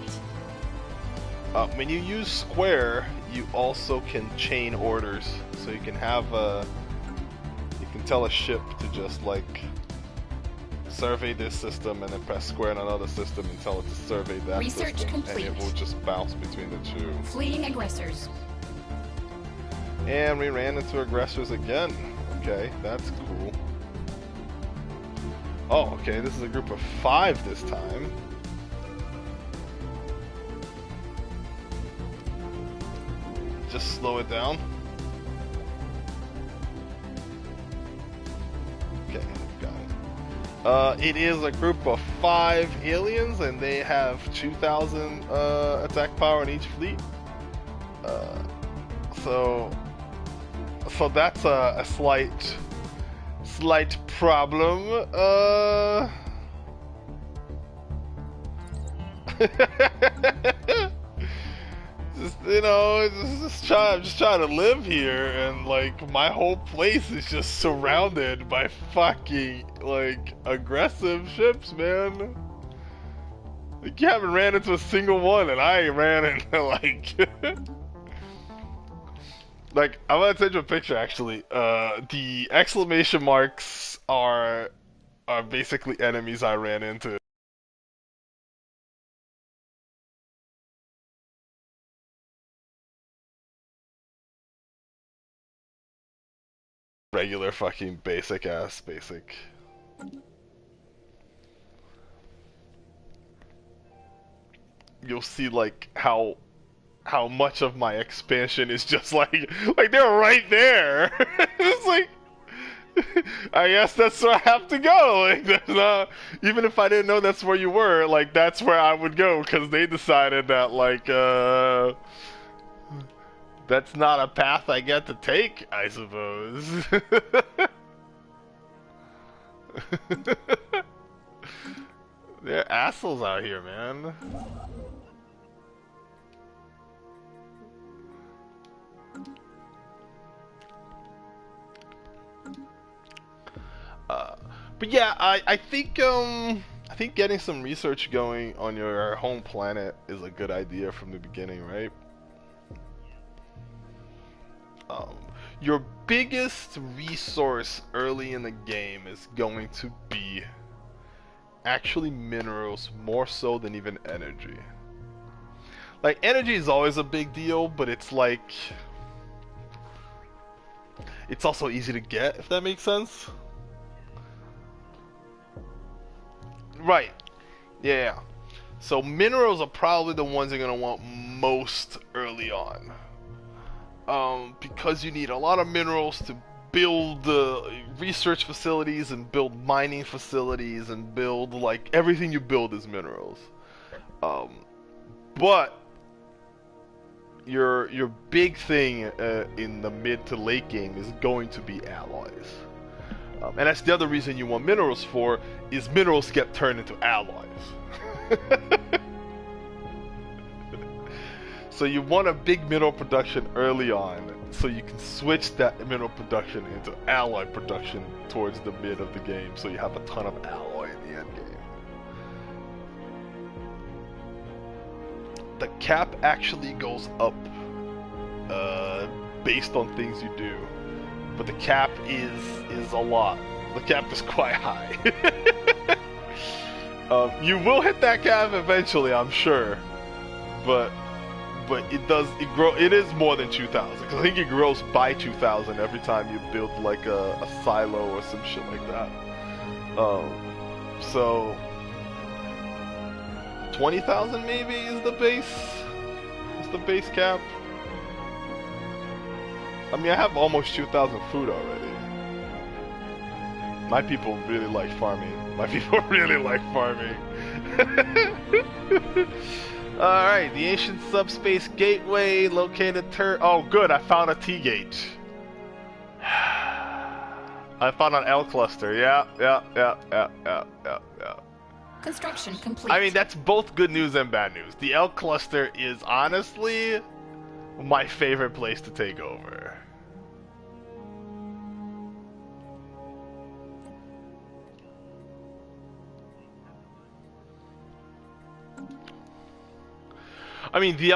When you use Square, you also can chain orders, so you can have you can tell a ship to just like survey this system and then press Square on another system and tell it to survey that Research system, complete. and it will just bounce between the 2. Fleeing aggressors. And we ran into aggressors again. Okay, that's cool. Oh, okay, this is a group of 5 this time. Just slow it down. Okay, got it. It is a group of 5 aliens, and they have 2,000 attack power in each fleet. So that's a slight problem. Just, you know, I'm just trying to live here, and like my whole place is just surrounded by fucking like aggressive ships, man. Like you haven't ran into a single one, and I ran into like. Like, I'm gonna send you a picture actually. The exclamation marks are basically enemies I ran into. Regular fucking basic. You'll see like how much of my expansion is just like they're right there. It's like I guess that's where I have to go. Like there's not, even if I didn't know that's where you were, like that's where I would go because they decided that like that's not a path I get to take, I suppose. They're assholes out here, man. But yeah, I think getting some research going on your home planet is a good idea from the beginning, right? Your biggest resource early in the game is going to be actually minerals, more so than even energy. Like energy is always a big deal, but it's like it's also easy to get, if that makes sense. Right. Yeah. So minerals are probably the ones you're gonna want most early on. Because you need a lot of minerals to build research facilities and build mining facilities and build like everything you build is minerals. But your big thing in the mid to late game is going to be alloys. And that's the other reason you want minerals for, is minerals get turned into alloys. So you want a big mineral production early on, so you can switch that mineral production into alloy production towards the mid of the game, so you have a ton of alloy in the end game. The cap actually goes up based on things you do. But the cap is a lot. The cap is quite high. You will hit that cap eventually, I'm sure. But it is more than 2,000. Because I think it grows by 2,000 every time you build like a silo or some shit like that. Um, so 20,000 maybe is the base. Is the base cap. I mean, I have almost 2,000 food already. My people really like farming. My people really like farming. Alright, the ancient subspace gateway located oh good, I found a T-gate. I found an L cluster, yeah. Construction complete. I mean, that's both good news and bad news. The L cluster is honestly my favorite place to take over. I mean, the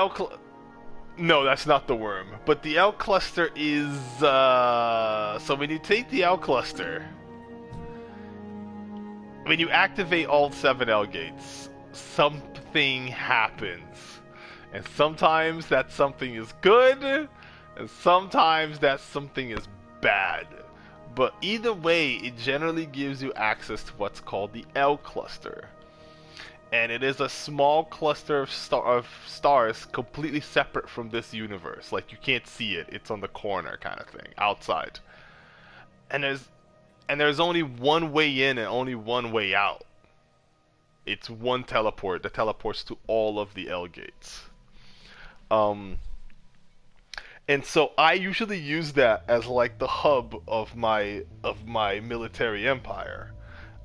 no, that's not the worm. But the L cluster is, so when you take the L cluster, when you activate all 7 L gates, something happens. And sometimes that something is good, and sometimes that something is bad. But either way, it generally gives you access to what's called the L cluster. And it is a small cluster of stars completely separate from this universe. Like, you can't see it. It's on the corner kind of thing, outside. And there's only one way in and only one way out. It's one teleport that teleports to all of the L gates. And so I usually use that as like the hub of my military empire.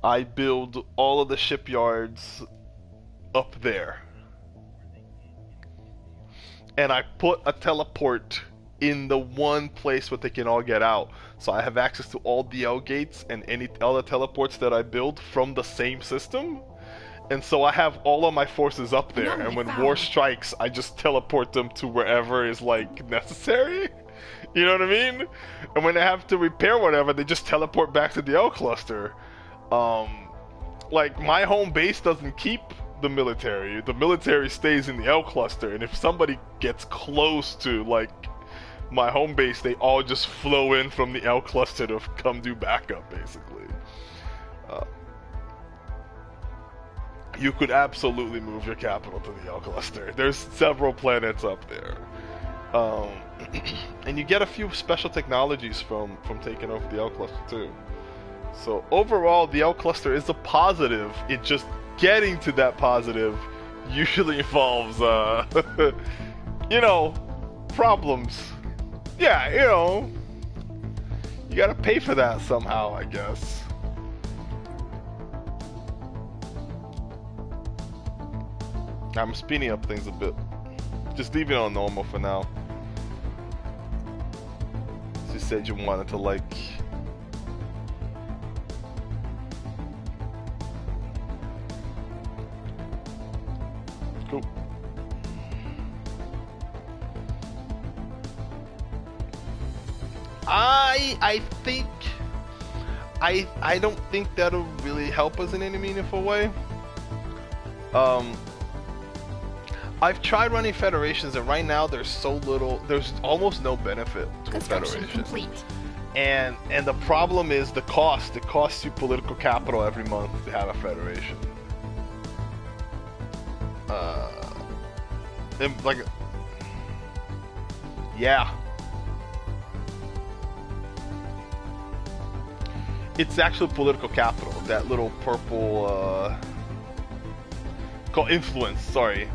I build all of the shipyards up there, and I put a teleport in the one place where they can all get out, so I have access to all DL gates and any other teleports that I build from the same system. And so I have all of my forces up there, and when war strikes, I just teleport them to wherever is like necessary. You know what I mean? And when they have to repair whatever, they just teleport back to the L cluster. Like, my home base doesn't keep the military stays in the L cluster, and if somebody gets close to like my home base, they all just flow in from the L cluster to come do backup, basically. You could absolutely move your capital to the L cluster. There's several planets up there, and you get a few special technologies from taking over the L cluster too. So overall, the L cluster is a positive. It just getting to that positive usually involves, you know, problems. Yeah, you know, you gotta pay for that somehow, I guess. I'm speeding up things a bit. Just leave it on normal for now. You said you wanted to, like... Cool. I think I don't think that'll really help us in any meaningful way. I've tried running federations, and right now there's almost no benefit to a federation. Complete. And the problem is the cost. It costs you political capital every month to have a federation. Like, yeah. It's actually political capital. That little purple, called influence. Sorry.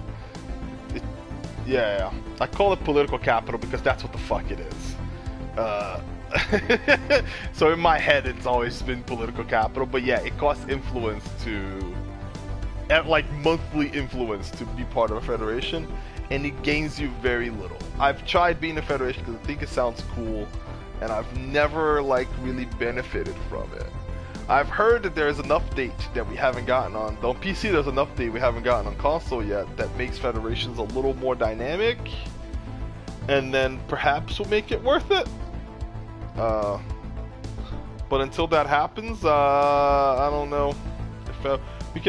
Yeah, I call it political capital because that's what the fuck it is. So in my head, it's always been political capital, but yeah, it costs influence like monthly influence to be part of a federation, and it gains you very little. I've tried being a federation because I think it sounds cool, and I've never like really benefited from it. I've heard that there's an update that we haven't gotten on PC. There's an update we haven't gotten on console yet that makes federations a little more dynamic, and then perhaps will make it worth it. But until that happens, I don't know. We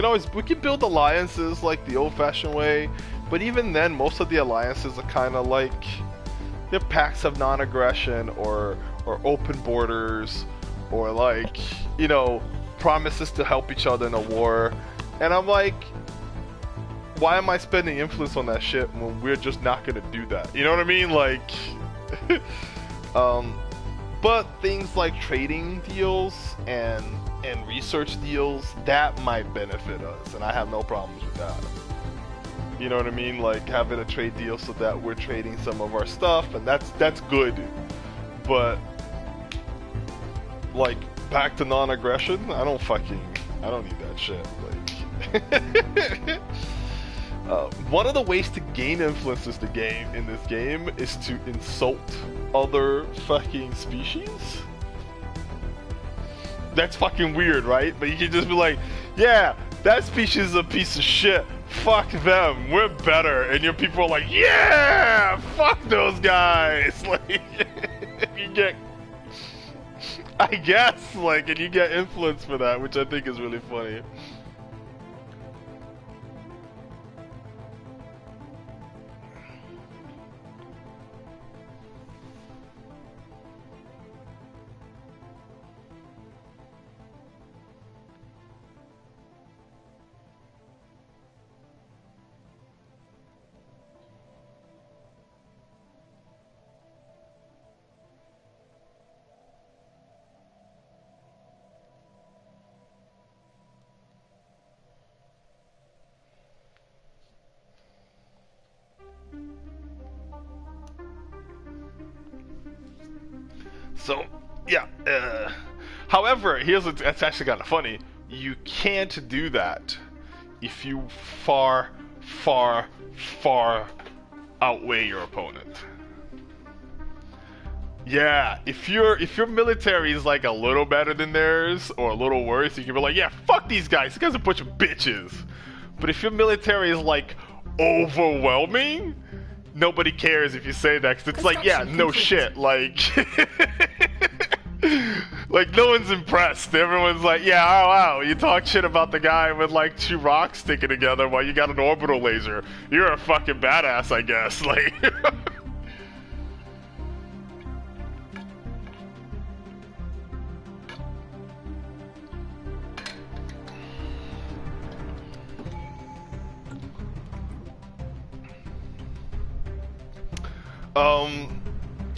can build alliances like the old-fashioned way, but even then, most of the alliances are kind of like they're pacts of non-aggression or open borders. Or like, you know, promises to help each other in a war, and I'm like, why am I spending influence on that shit when we're just not gonna do that? You know what I mean? Like, but things like trading deals and research deals, that might benefit us, and I have no problems with that. You know what I mean? Like having a trade deal so that we're trading some of our stuff, and that's good. But like back to non-aggression, I don't need that shit. Like one of the ways to gain influence in this game is to insult other fucking species. That's fucking weird, right? But you can just be like, yeah, that species is a piece of shit. Fuck them, we're better. And your people are like, yeah, fuck those guys. Like, you get, I guess, like, and you get influence for that, which I think is really funny. So, yeah, however, that's actually kind of funny. You can't do that if you far outweigh your opponent. Yeah, if your military is like a little better than theirs or a little worse, you can be like, yeah, fuck these guys. These guys are a bunch of bitches. But if your military is like overwhelming, nobody cares if you say that, because it's like, yeah, no shit, like, like, no one's impressed. Everyone's like, yeah, oh wow, you talk shit about the guy with like 2 rocks sticking together while you got an orbital laser. You're a fucking badass, I guess, like.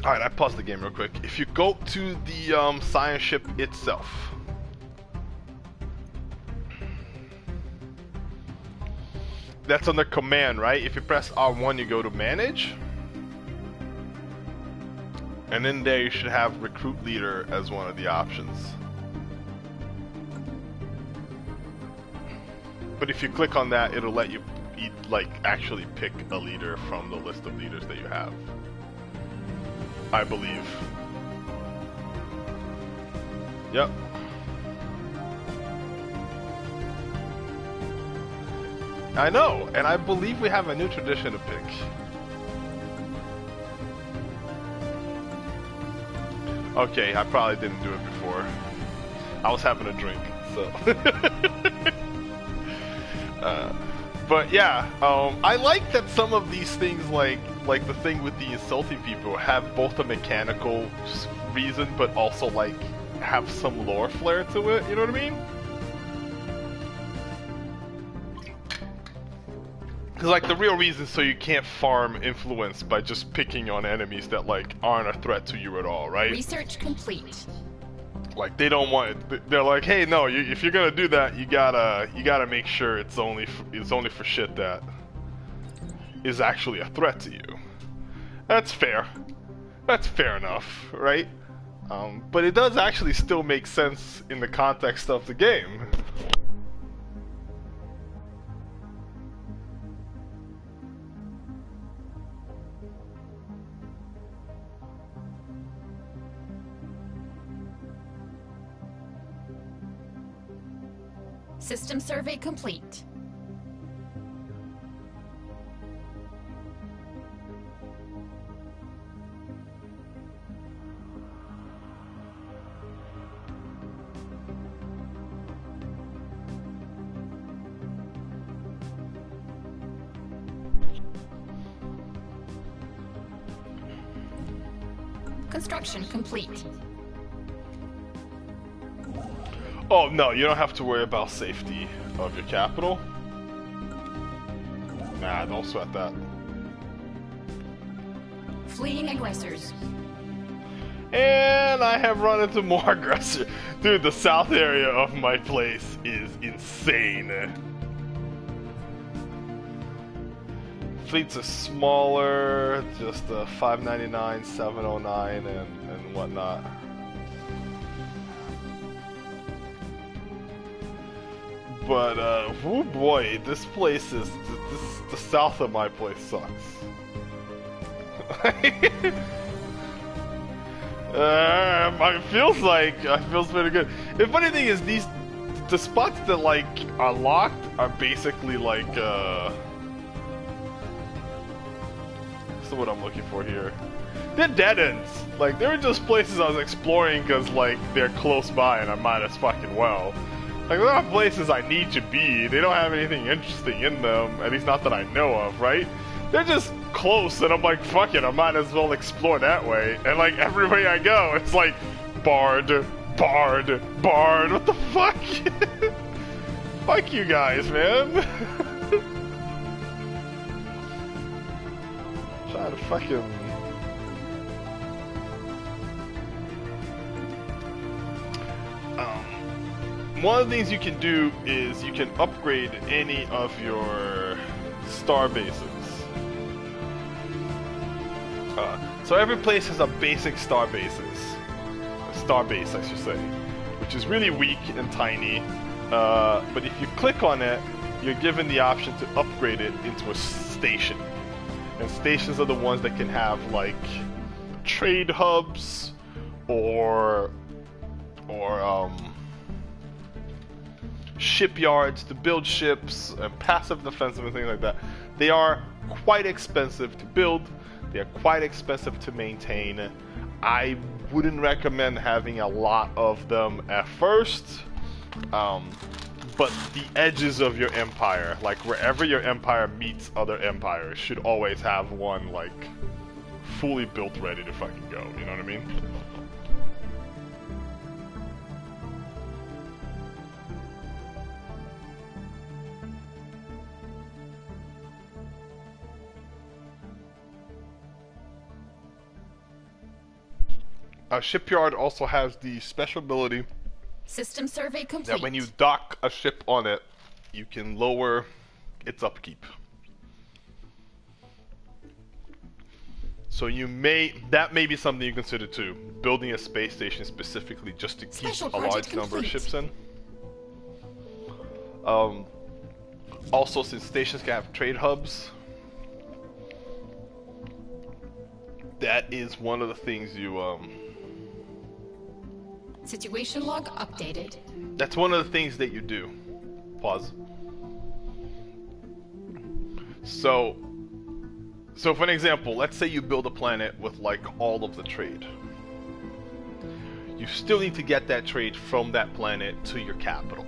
Alright, I paused the game real quick. If you go to the science ship itself, that's under command, right? If you press R1, you go to manage, and then there you should have recruit leader as one of the options. But if you click on that, it'll let you like actually pick a leader from the list of leaders that you have, I believe. Yep. I know, and I believe we have a new tradition to pick. Okay, I probably didn't do it before. I was having a drink, so. But yeah, I like that some of these things, like the thing with the insulting people, have both a mechanical reason, but also like have some lore flair to it. You know what I mean? Because like the real reason, so you can't farm influence by just picking on enemies that like aren't a threat to you at all, right? Research complete. Like they don't want it. They're like, hey, no, if you're gonna do that, you gotta make sure it's only for shit that is actually a threat to you. That's fair. That's fair enough, right? But it does actually still make sense in the context of the game. System survey complete. Construction complete. Oh no, you don't have to worry about safety of your capital. Nah, don't sweat that. Fleeing aggressors. And I have run into more aggressors. Dude, the south area of my place is insane. Fleets are smaller, just 599, 709, and whatnot. But, oh boy, this place is, the south of my place sucks. It feels pretty good. The funny thing is, the spots that, like, are locked are basically, like, what's the word I'm looking for here? They're dead ends. Like, they were just places I was exploring because, like, they're close by and I might as fucking well. Like, they're not places I need to be. They don't have anything interesting in them, at least not that I know of, right? They're just close, and I'm like, fuck it, I might as well explore that way. And, like, every way I go, it's like, barred, barred, barred. What the fuck? Fuck you guys, man. Try to fucking... one of the things you can do is you can upgrade any of your star bases. So every place has a basic star base, I should say, which is really weak and tiny. But if you click on it, you're given the option to upgrade it into a station. And stations are the ones that can have like trade hubs or shipyards to build ships and passive defensive and things like that. They are quite expensive to build. They are quite expensive to maintain. I wouldn't recommend having a lot of them at first. But the edges of your empire, like wherever your empire meets other empires, should always have one like fully built ready to fucking go, you know what I mean? A shipyard also has the special ability System survey complete. that when you dock a ship on it, you can lower its upkeep. So that may be something you consider too, building a space station specifically just to keep a large number of ships in. Also, since stations can have trade hubs, that is one of the things you Situation log updated. That's one of the things that you do. Pause. So for an example, let's say you build a planet with like all of the trade. You still need to get that trade from that planet to your capital.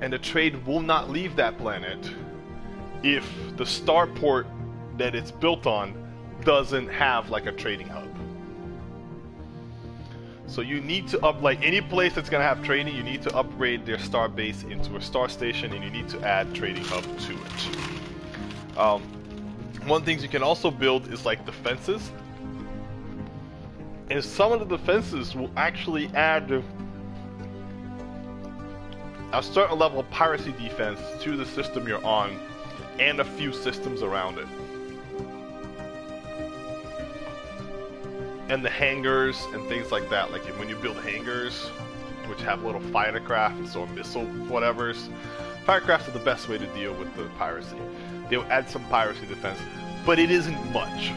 And the trade will not leave that planet if the starport that it's built on doesn't have like a trading hub. So you need to like any place that's gonna have trading, you need to upgrade their star base into a star station, and you need to add trading hub to it. One of the things you can also build is like defenses, and some of the defenses will actually add a certain level of piracy defense to the system you're on, and a few systems around it. And the hangars and things like that, like when you build hangars, which have little fighter crafts or missile whatevers, fighter crafts are the best way to deal with the piracy. They'll add some piracy defense, but it isn't much.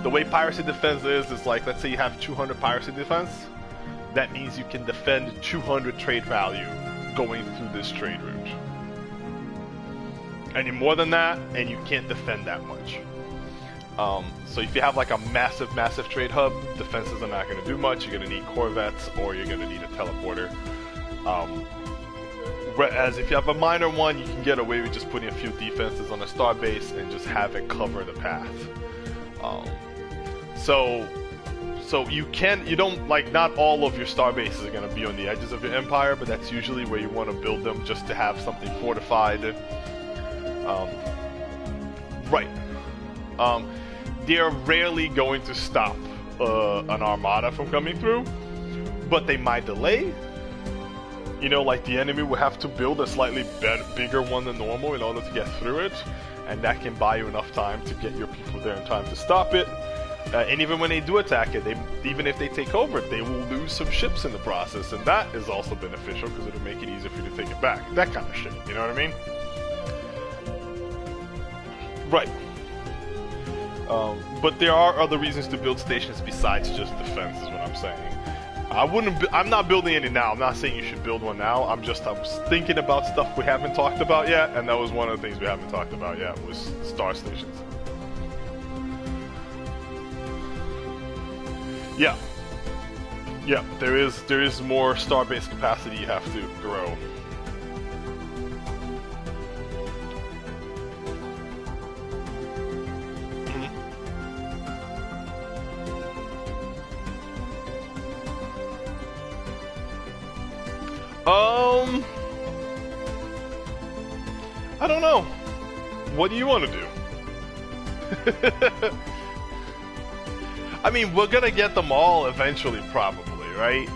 The way piracy defense is like, let's say you have 200 piracy defense, that means you can defend 200 trade value going through this trade route. Any more than that, and you can't defend that much. So if you have like a massive trade hub, defenses are not going to do much. You're going to need corvettes or you're going to need a teleporter. Whereas if you have a minor one, you can get away with just putting a few defenses on a star base and just have it cover the path. So So you don't, like, not all of your star bases are going to be on the edges of your empire, but that's usually where you want to build them just to have something fortified. Right. They're rarely going to stop an armada from coming through, but they might delay. You know, like the enemy will have to build a slightly bigger one than normal in order to get through it, and that can buy you enough time to get your people there in time to stop it. And even when they do attack it, even if they take over it, they will lose some ships in the process, and that is also beneficial because it'll make it easier for you to take it back. That kind of shit, you know what I mean? Right. But there are other reasons to build stations besides just defense, is what I'm saying. I'm not building any now. I'm not saying you should build one now. I'm thinking about stuff we haven't talked about yet, and that was one of the things we haven't talked about yet, was star stations. Yeah. Yeah, there is more star-based capacity you have to grow. I don't know. What do you want to do? I mean, we're gonna get them all eventually, probably, right?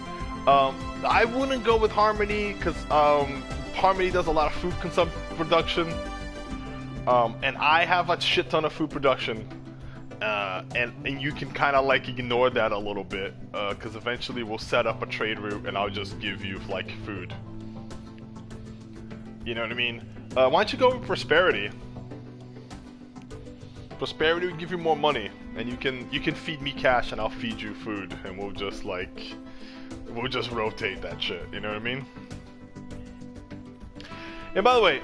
I wouldn't go with Harmony, because Harmony does a lot of food production. And I have a shit ton of food production. And you can kind of like ignore that a little bit, because eventually we'll set up a trade route and I'll just give you like food. You know what I mean? Why don't you go with Prosperity? Prosperity will give you more money, and you can feed me cash and I'll feed you food, and we'll just rotate that shit. You know what I mean? And by the way,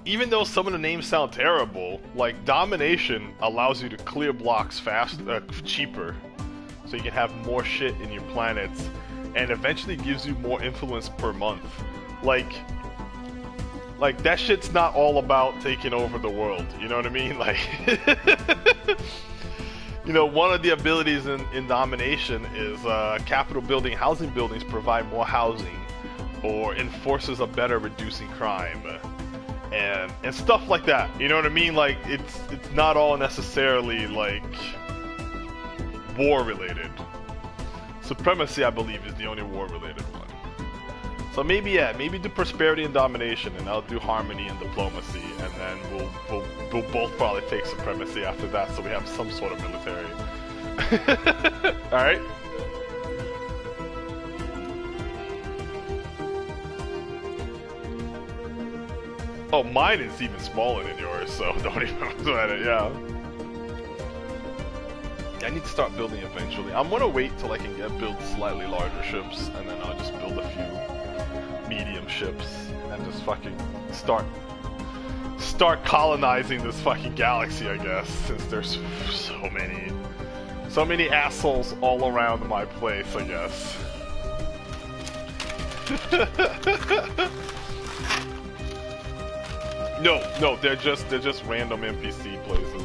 even though some of the names sound terrible, like Domination allows you to clear blocks cheaper, so you can have more shit in your planets, and eventually gives you more influence per month. Like that shit's not all about taking over the world. You know what I mean? Like, you know, one of the abilities in Domination is capital building, housing buildings provide more housing, or enforces a better reducing crime. And stuff like that, you know what I mean? Like, it's not all necessarily like war related. Supremacy, I believe, is the only war related one. So maybe do Prosperity and Domination, and I'll do Harmony and Diplomacy, and then we'll both probably take Supremacy after that, so we have some sort of military. All right. Oh, mine is even smaller than yours, so don't even sweat it, yeah. I need to start building eventually. I'm gonna wait till I can build slightly larger ships, and then I'll just build a few medium ships, and just fucking start colonizing this fucking galaxy, I guess, since there's so many assholes all around my place, I guess. No, they're just random NPC places.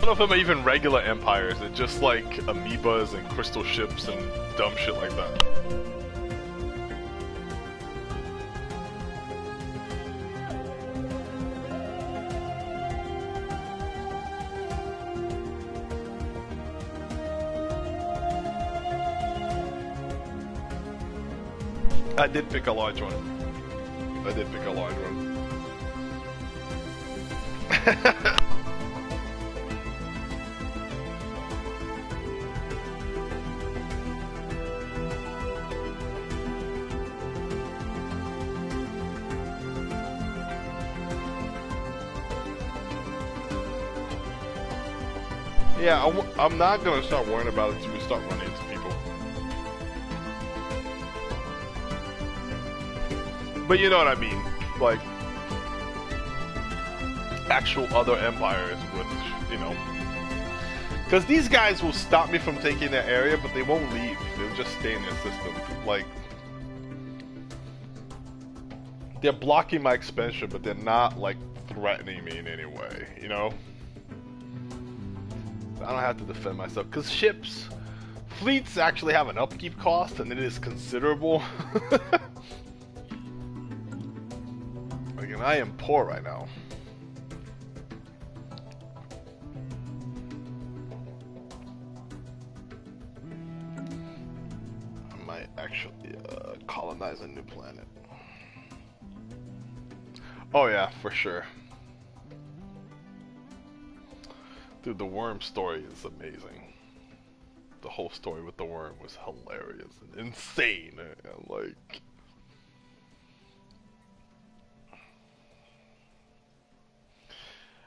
I don't know if them are even regular empires. They're just like amoebas and crystal ships and dumb shit like that. I did pick a large one. Yeah, I'm not gonna start worrying about it until we start running into people. But you know what I mean, like actual other empires with, you know, because these guys will stop me from taking their area, but they won't leave. They'll just stay in their system. Like, they're blocking my expansion, but they're not like threatening me in any way, you know. I don't have to defend myself, because fleets actually have an upkeep cost, and it is considerable. Like, and I am poor right now. I might actually colonize a new planet. Oh yeah, for sure. Dude, the worm story is amazing. The whole story with the worm was hilarious and insane. And like,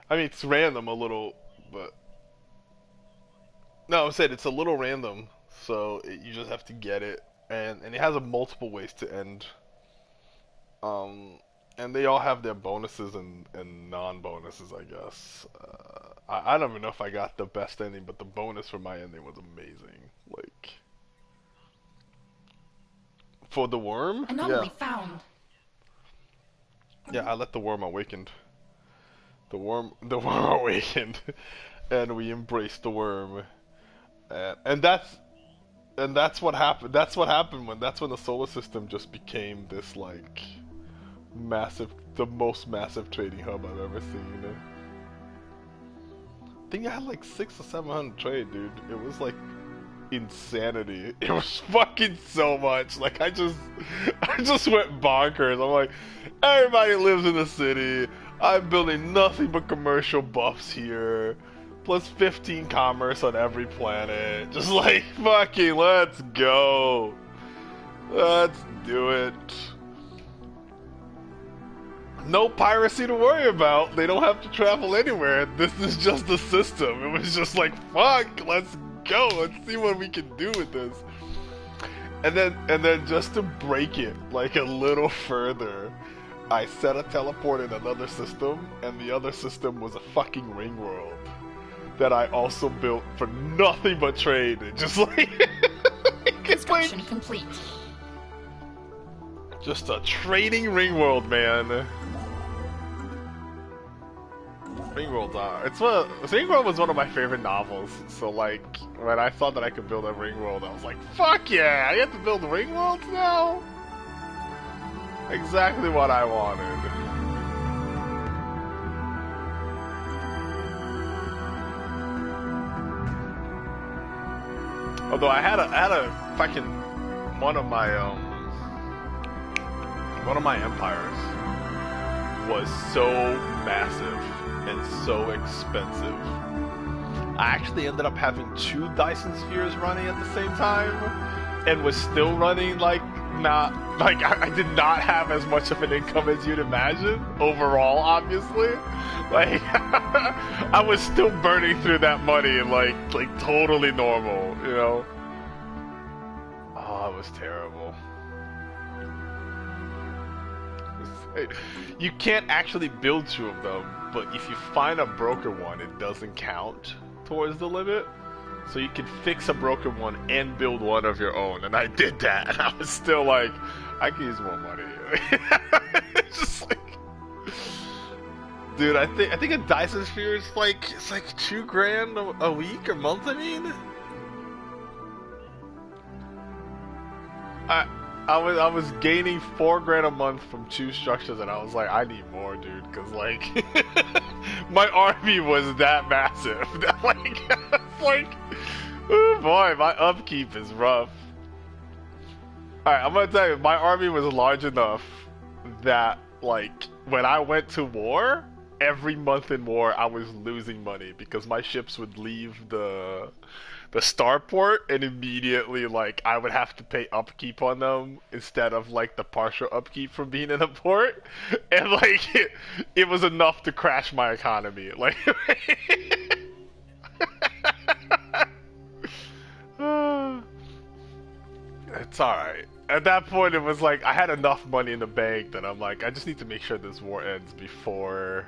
I mean, it's random a little, but no, I said it's a little random. So you just have to get it, and it has a multiple ways to end. And they all have their bonuses and non-bonuses, I guess. I don't even know if I got the best ending, but the bonus for my ending was amazing. Like, for the worm? Anomaly found. Yeah, I let the worm awakened. The worm awakened, and we embraced the worm, and that's what happened. That's when the solar system just became this like the most massive trading hub I've ever seen. I think I had like 600 or 700 trade, dude. It was like insanity. It was fucking so much. Like I just went bonkers. I'm like, everybody lives in the city. I'm building nothing but commercial buffs here. Plus 15 commerce on every planet. Just like, fucking let's go. Let's do it. No piracy to worry about. They don't have to travel anywhere. This is just the system. It was just like, fuck, let's go. Let's see what we can do with this. And then just to break it like a little further, I set a teleport in another system, and the other system was a fucking ring world that I also built for nothing but trade. Just like Construction complete. Just a trading ring world, man. Ringworld, Ringworld was one of my favorite novels. So like, when I thought that I could build a Ringworld, I was like, fuck yeah! I get to build Ringworlds now. Exactly what I wanted. Although I had a fucking one of my empires was so massive and so expensive. I actually ended up having 2 Dyson spheres running at the same time, and was still running like I did not have as much of an income as you'd imagine overall, obviously. Like I was still burning through that money like totally normal, you know. Oh, it was terrible. You can't actually build 2 of them, but if you find a broken one, it doesn't count towards the limit. So you can fix a broken one and build one of your own, and I did that, and I was still like, I can use more money. It's just like, dude, I think a Dyson sphere is it's like $2,000 a week or month. I mean, I was gaining $4,000 a month from 2 structures, and I was like, I need more, dude, because like my army was that massive. That like, oh boy, my upkeep is rough. All right, I'm gonna tell you, my army was large enough that like when I went to war, every month in war, I was losing money because my ships would leave the starport, and immediately like I would have to pay upkeep on them instead of like the partial upkeep from being in a port, and like it was enough to crash my economy. Like it's alright. At that point it was like I had enough money in the bank that I'm like, I just need to make sure this war ends before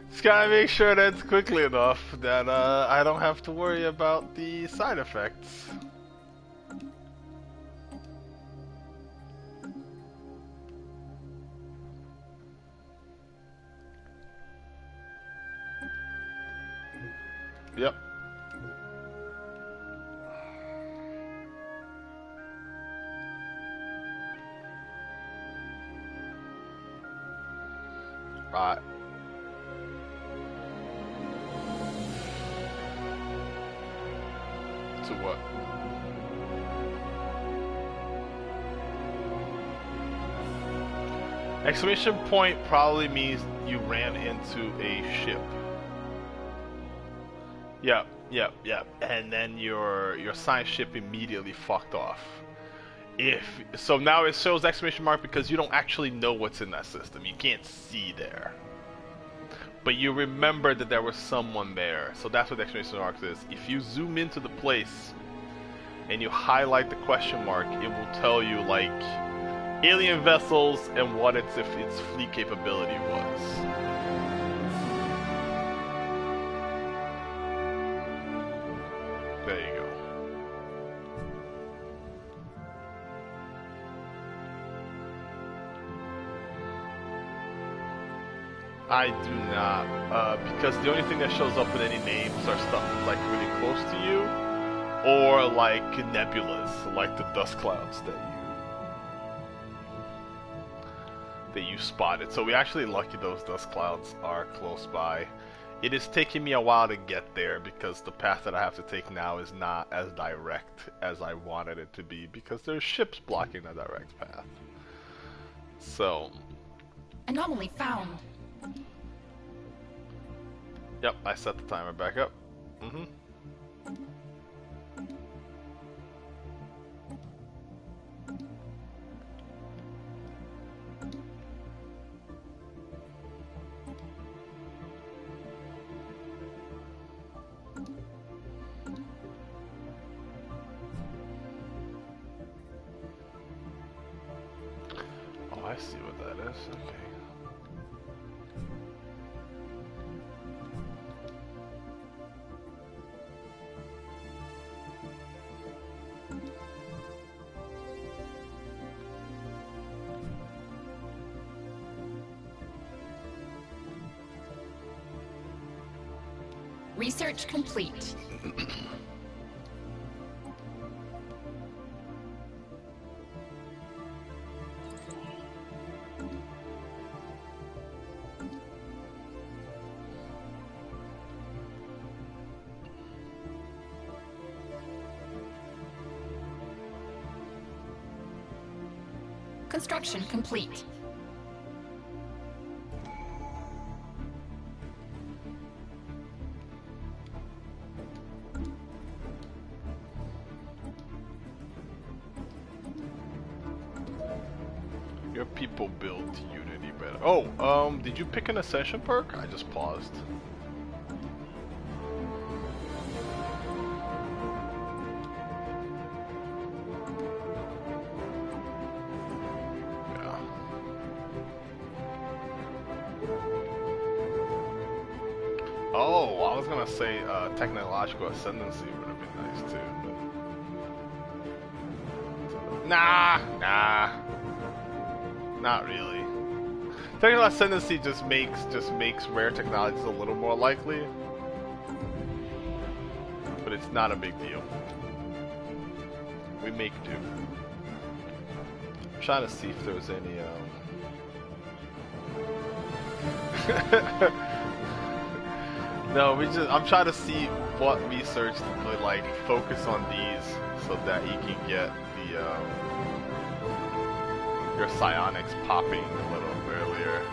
just gotta make sure it ends quickly enough that I don't have to worry about the side effects. Yep. Right. To what? Exclamation point probably means you ran into a ship. Yep, yep, yep. And then your science ship immediately fucked off. If so, now it shows exclamation mark because you don't actually know what's in that system. You can't see there, but you remember that there was someone there. So that's what the exclamation mark is. If you zoom into the place and you highlight the question mark, it will tell you like alien vessels and what its fleet capability was. There you go. I do not, because the only thing that shows up with any names are stuff that's like really close to you, or like nebulas, like the dust clouds that you spotted. So we actually lucky those dust clouds are close by. It is taking me a while to get there because the path that I have to take now is not as direct as I wanted it to be because there's ships blocking the direct path. So. Anomaly found. Yep, I set the timer back up. Mm-hmm. Oh, I see what that is. Okay. Research complete. Construction complete. Your people built Unity better. Oh, did you pick an Ascension perk? I just paused. Yeah. Oh, I was gonna say technological ascendancy would have been nice too, but nah. Not really. Technical ascendancy just makes rare technologies a little more likely, but it's not a big deal. We make do. I'm trying to see if there's any No, I'm trying to see what research to like focus on these so that he can get the your psionics popping a little earlier.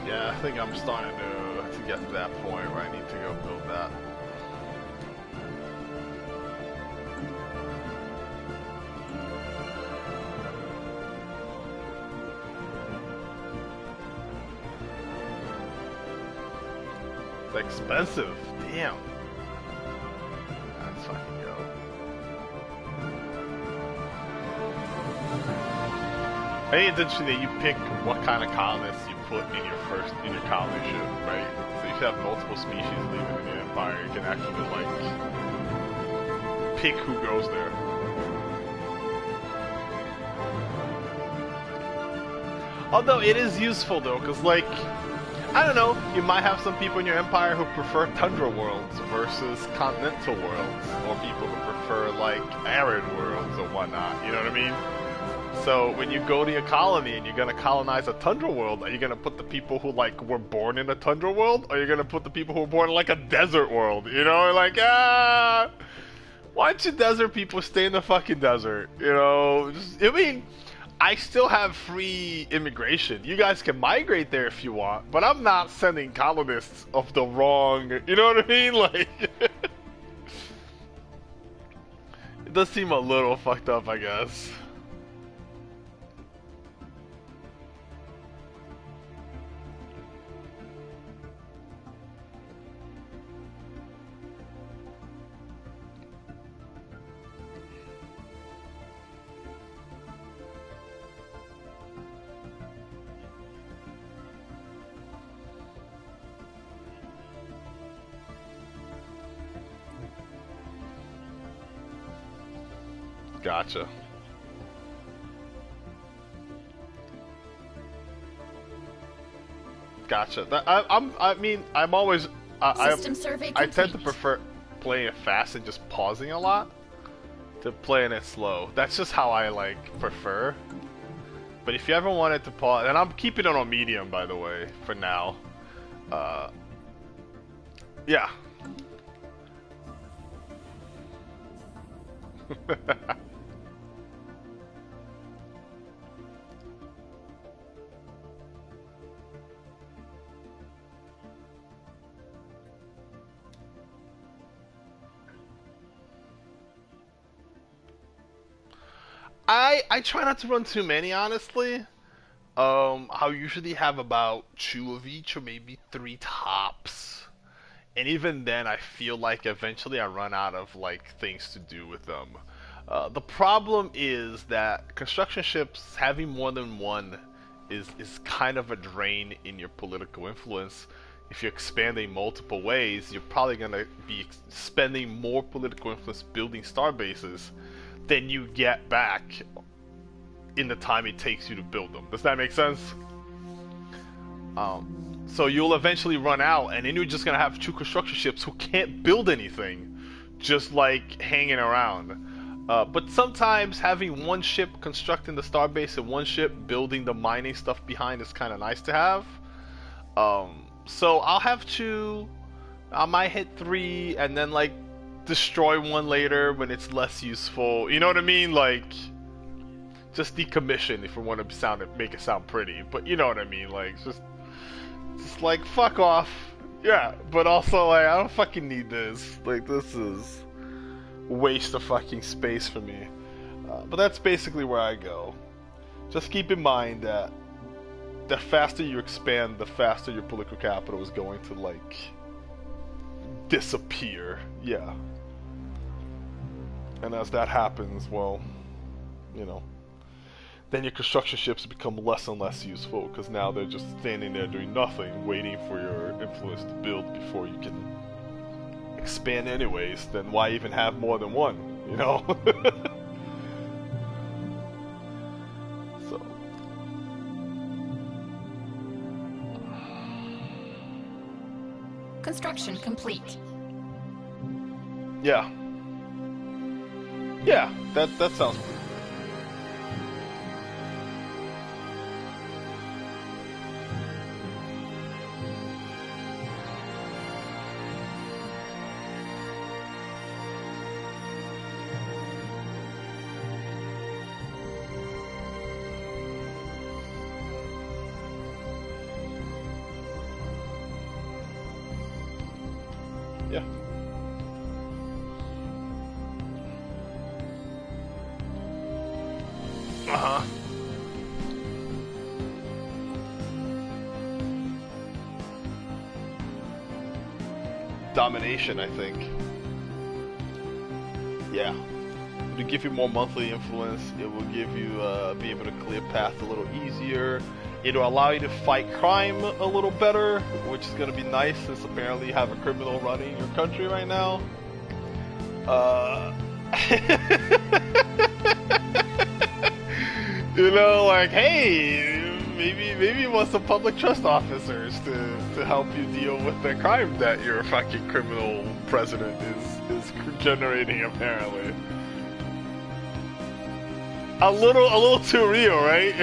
Yeah, I think I'm starting to get to that point where I need to go build that. It's expensive. Damn. Let's fucking go. I think it's interesting that you pick what kind of colonists you put in your colony ship, right? So if you have multiple species leaving in the Empire, you can actually like pick who goes there. Although it is useful though, because like, I don't know, you might have some people in your empire who prefer tundra worlds versus continental worlds, or people who prefer like arid worlds or whatnot, you know what I mean? So when you go to your colony and you're gonna colonize a tundra world, are you gonna put the people who like were born in a tundra world, or are you gonna put the people who were born in like a desert world? You know, like why don't you desert people stay in the fucking desert? You know, I mean, I still have free immigration. You guys can migrate there if you want, but I'm not sending colonists of the wrong. You know what I mean? Like, it does seem a little fucked up, I guess. Gotcha. Gotcha. I mean, I'm always. System survey I tend to complete. prefer playing it fast and just pausing a lot to playing it slow. That's just how I like prefer. But if you ever wanted to pause, and I'm keeping it on medium, by the way, for now. Yeah. I try not to run too many, honestly. I usually have about 2 of each, or maybe 3 tops. And even then, I feel like eventually I run out of like things to do with them. The problem is that construction ships having more than one is kind of a drain in your political influence. If you're expanding multiple ways, you're probably gonna be spending more political influence building star bases than you get back in the time it takes you to build them. Does that make sense? So you'll eventually run out, and then you're just gonna have 2 construction ships who can't build anything, just like hanging around. But sometimes having one ship constructing the starbase and one ship building the mining stuff behind is kind of nice to have. So I'll have 2. I might hit 3, and then like destroy one later when it's less useful. You know what I mean? Like, just decommission if we want to make it sound pretty. But you know what I mean? Like, just like fuck off. Yeah, but also like I don't fucking need this. Like, this is a waste of fucking space for me. But that's basically where I go. Just keep in mind that the faster you expand, the faster your political capital is going to like disappear. Yeah. And as that happens, well, you know, then your construction ships become less and less useful, because now they're just standing there doing nothing, waiting for your influence to build before you can expand anyways. Then why even have more than one, you know? So. Construction complete. Yeah. Yeah, that sounds good. Yeah. Uh-huh. domination, I think. Yeah. It'll give you more monthly influence. It will give you be able to clear path a little easier. It'll allow you to fight crime a little better, which is going to be nice since apparently you have a criminal running your country right now. You know, like, hey, maybe you want some public trust officers to help you deal with the crime that your fucking criminal president is generating, apparently. A little too real, right?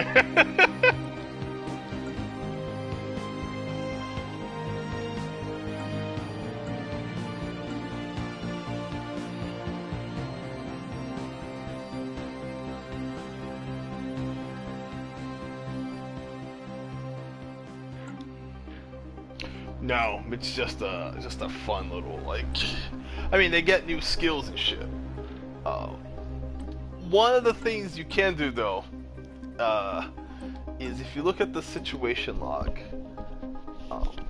No, it's just a fun little, like, I mean, they get new skills and shit. One of the things you can do though, is if you look at the situation log,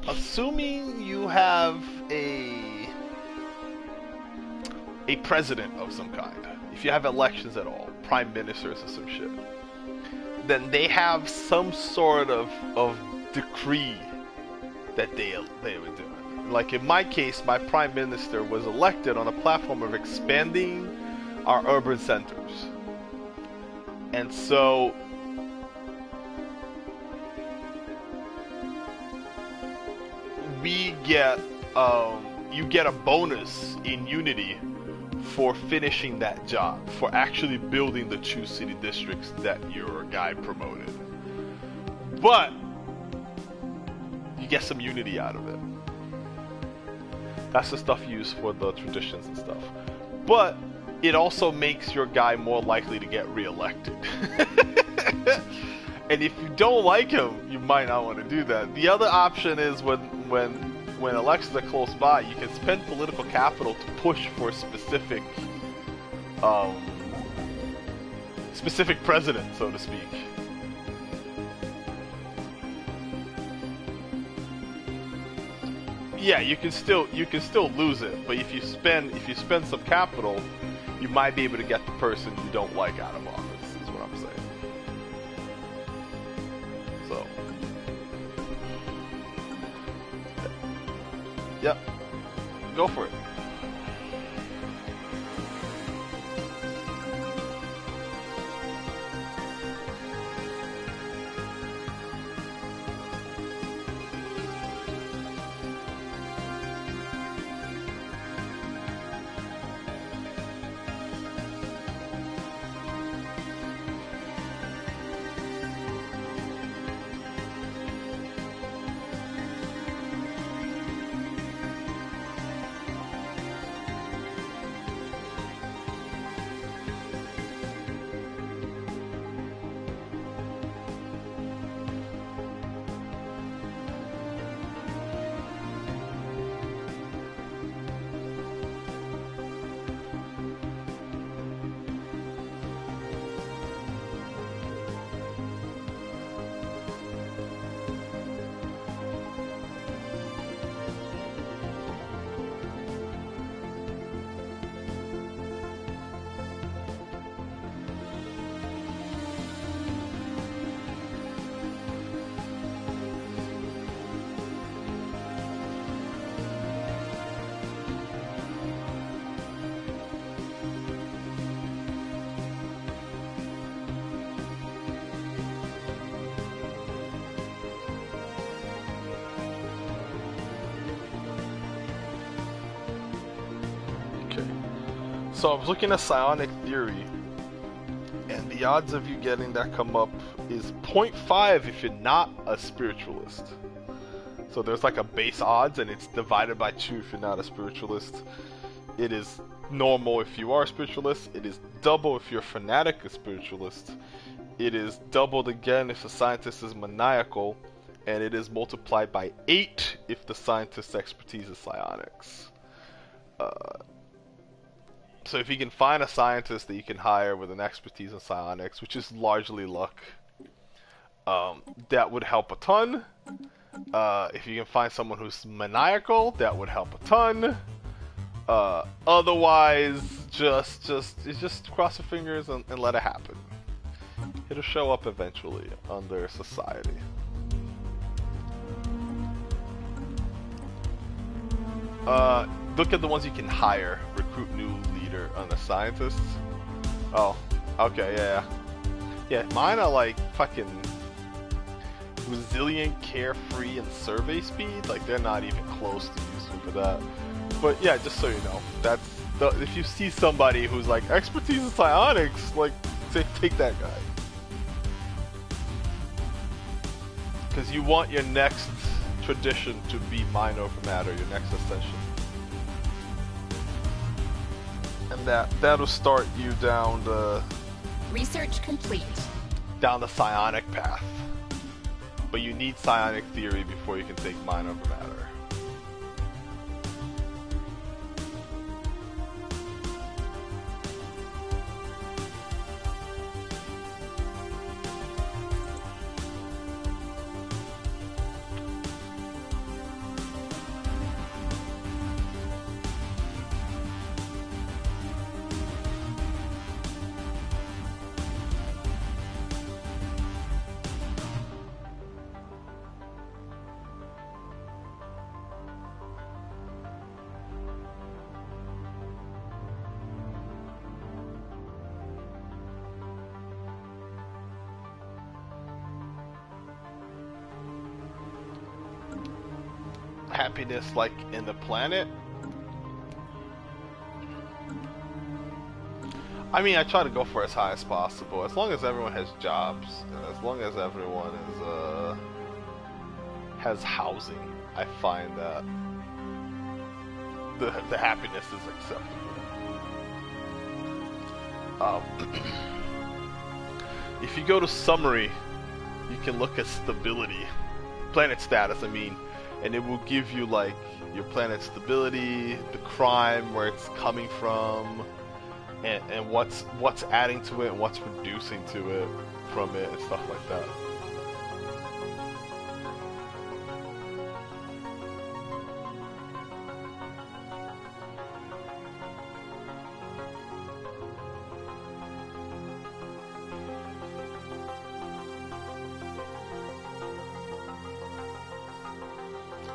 assuming you have a president of some kind, if you have elections at all, prime ministers or some shit, then they have some sort of decree that they would do. Like in my case, my prime minister was elected on a platform of expanding our urban centers. And so we get you get a bonus in Unity for finishing that job, for actually building the 2 city districts that your guy promoted. But you get some Unity out of it. That's the stuff used for the traditions and stuff. But it also makes your guy more likely to get reelected. And if you don't like him, you might not want to do that. The other option is when elections are close by, you can spend political capital to push for specific president, so to speak. Yeah, you can still lose it, but if you spend some capital, you might be able to get the person you don't like out of office, is what I'm saying. So, yep, go for it. So I was looking at psionic theory, and the odds of you getting that come up is 0.5 if you're not a spiritualist. So there's like a base odds, and it's divided by 2 if you're not a spiritualist. It is normal if you are a spiritualist. It is double if you're a fanatic a spiritualist. It is doubled again if the scientist is maniacal, and it is multiplied by 8 if the scientist's expertise is psionics. So if you can find a scientist that you can hire with an expertise in psionics, which is largely luck, that would help a ton. If you can find someone who's maniacal, that would help a ton. Otherwise, just cross your fingers and let it happen. It'll show up eventually under society. Look at the ones you can hire. Recruit new leader on the scientists. Oh, okay, yeah. Yeah, mine are like fucking resilient, carefree, and survey speed. Like, they're not even close to useful for that. But yeah, just so you know, that's if you see somebody who's like expertise in psionics, like take that guy, because you want your next tradition to be mind over matter, your next ascension, and that'll start you down the research complete. Down the psionic path. But you need psionic theory before you can take mind over matter. Happiness like in the planet. I mean, I try to go for as high as possible, as long as everyone has jobs, and as long as everyone is has housing. I find that the happiness is acceptable. If you go to summary, you can look at stability, planet status, I mean, and it will give you like your planet's stability, the crime, where it's coming from, and what's adding to it and what's reducing to it from it and stuff like that.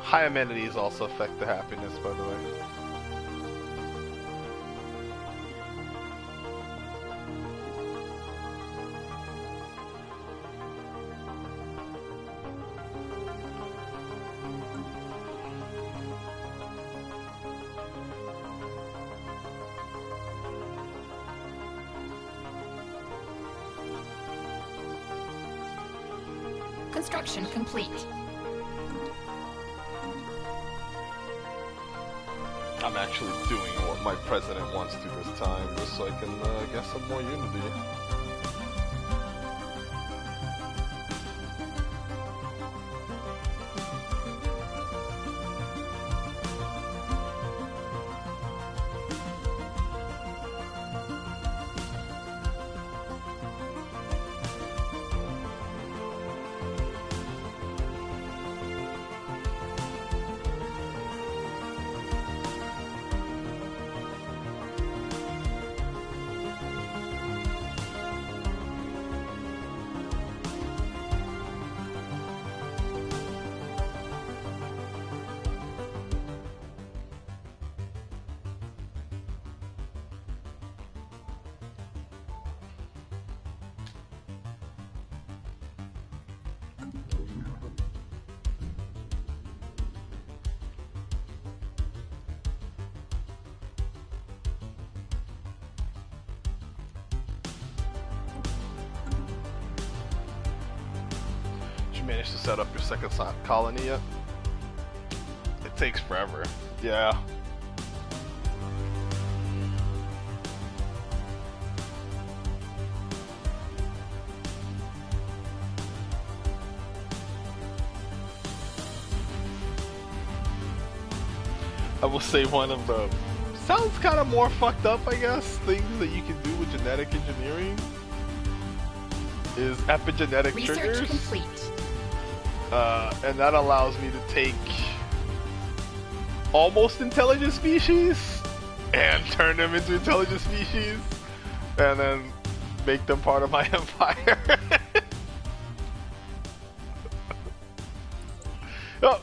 High amenities also affect the happiness, by the way. Construction complete. I'm actually doing what my president wants to this time, just so I can get some more unity. Managed to set up your second colony yet? It takes forever. Yeah. I will say one of the sounds kind of more fucked up, I guess, things that you can do with genetic engineering is epigenetic Research triggers. complete. And that allows me to take almost intelligent species and turn them into intelligent species, and then make them part of my empire. Oh,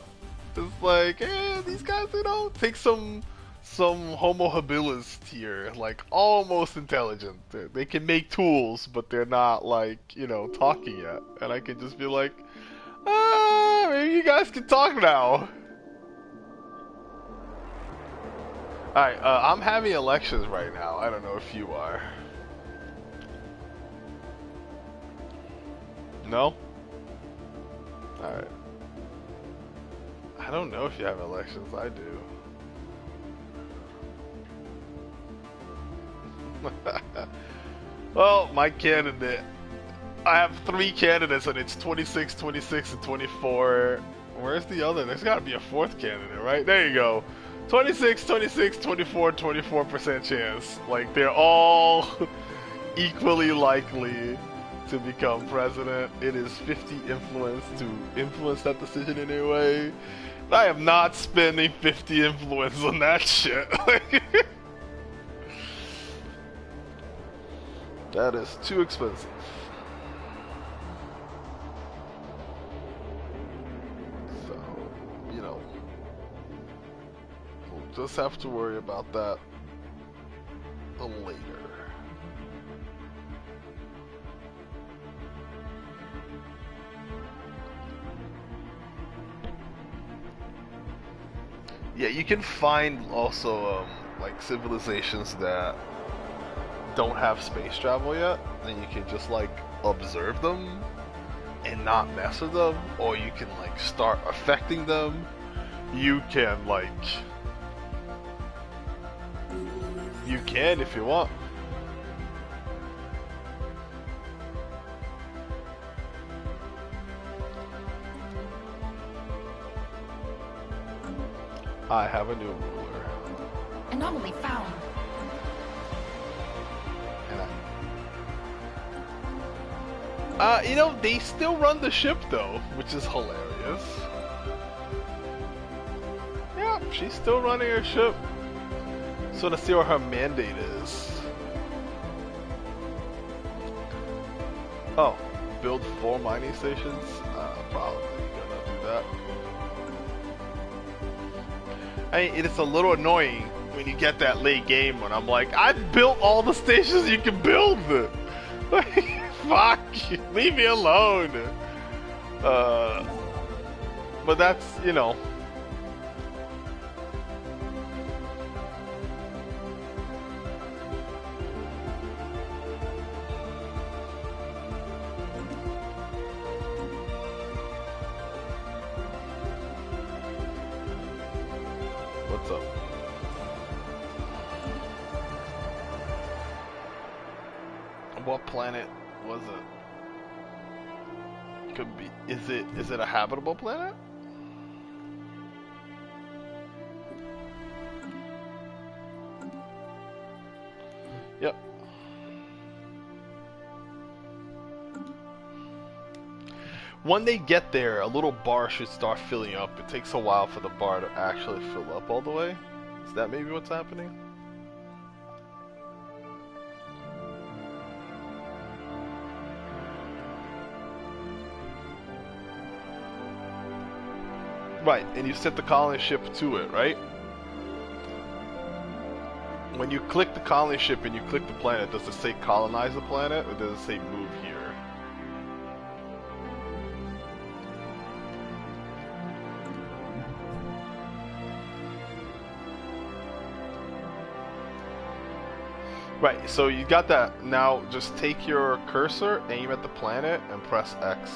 it's like, these guys, you know, take some Homo habilis tier, like almost intelligent. They can make tools, but they're not like, you know, talking yet. And I can just be like, maybe you guys can talk now. Alright, I'm having elections right now. I don't know if you are. No? Alright. I don't know if you have elections. I do. Well, my candidate. I have 3 candidates and it's 26, 26, and 24. Where's the other? There's gotta be a 4th candidate, right? There you go. 26, 26, 24, 24% chance. Like, they're all equally likely to become president. It is 50 influence to influence that decision in any way. I am not spending 50 influence on that shit. That is too expensive. So, you know, we'll just have to worry about that later. Yeah, you can find also like civilizations that don't have space travel yet, and you can just like observe them and not mess with them, or you can like start affecting them. You can like, you can if you want. I have a new ruler. Anomaly found. You know, they still run the ship though, which is hilarious. Yeah, she's still running her ship. So to see what her mandate is. Oh, build 4 mining stations? Probably gonna do that. I mean, it's a little annoying when you get that late game when I'm like, I've built all the stations you can build! Like, fuck! Leave me alone! But that's, you know... What's up? What planet was it? Could be. Is it a habitable planet? Yep. When they get there, a little bar should start filling up. It takes a while for the bar to actually fill up all the way. Is that maybe what's happening? Right, and you set the colony ship to it, right? When you click the colony ship and you click the planet, does it say colonize the planet, or does it say move here? Right, so you got that. Now just take your cursor, aim at the planet, and press X.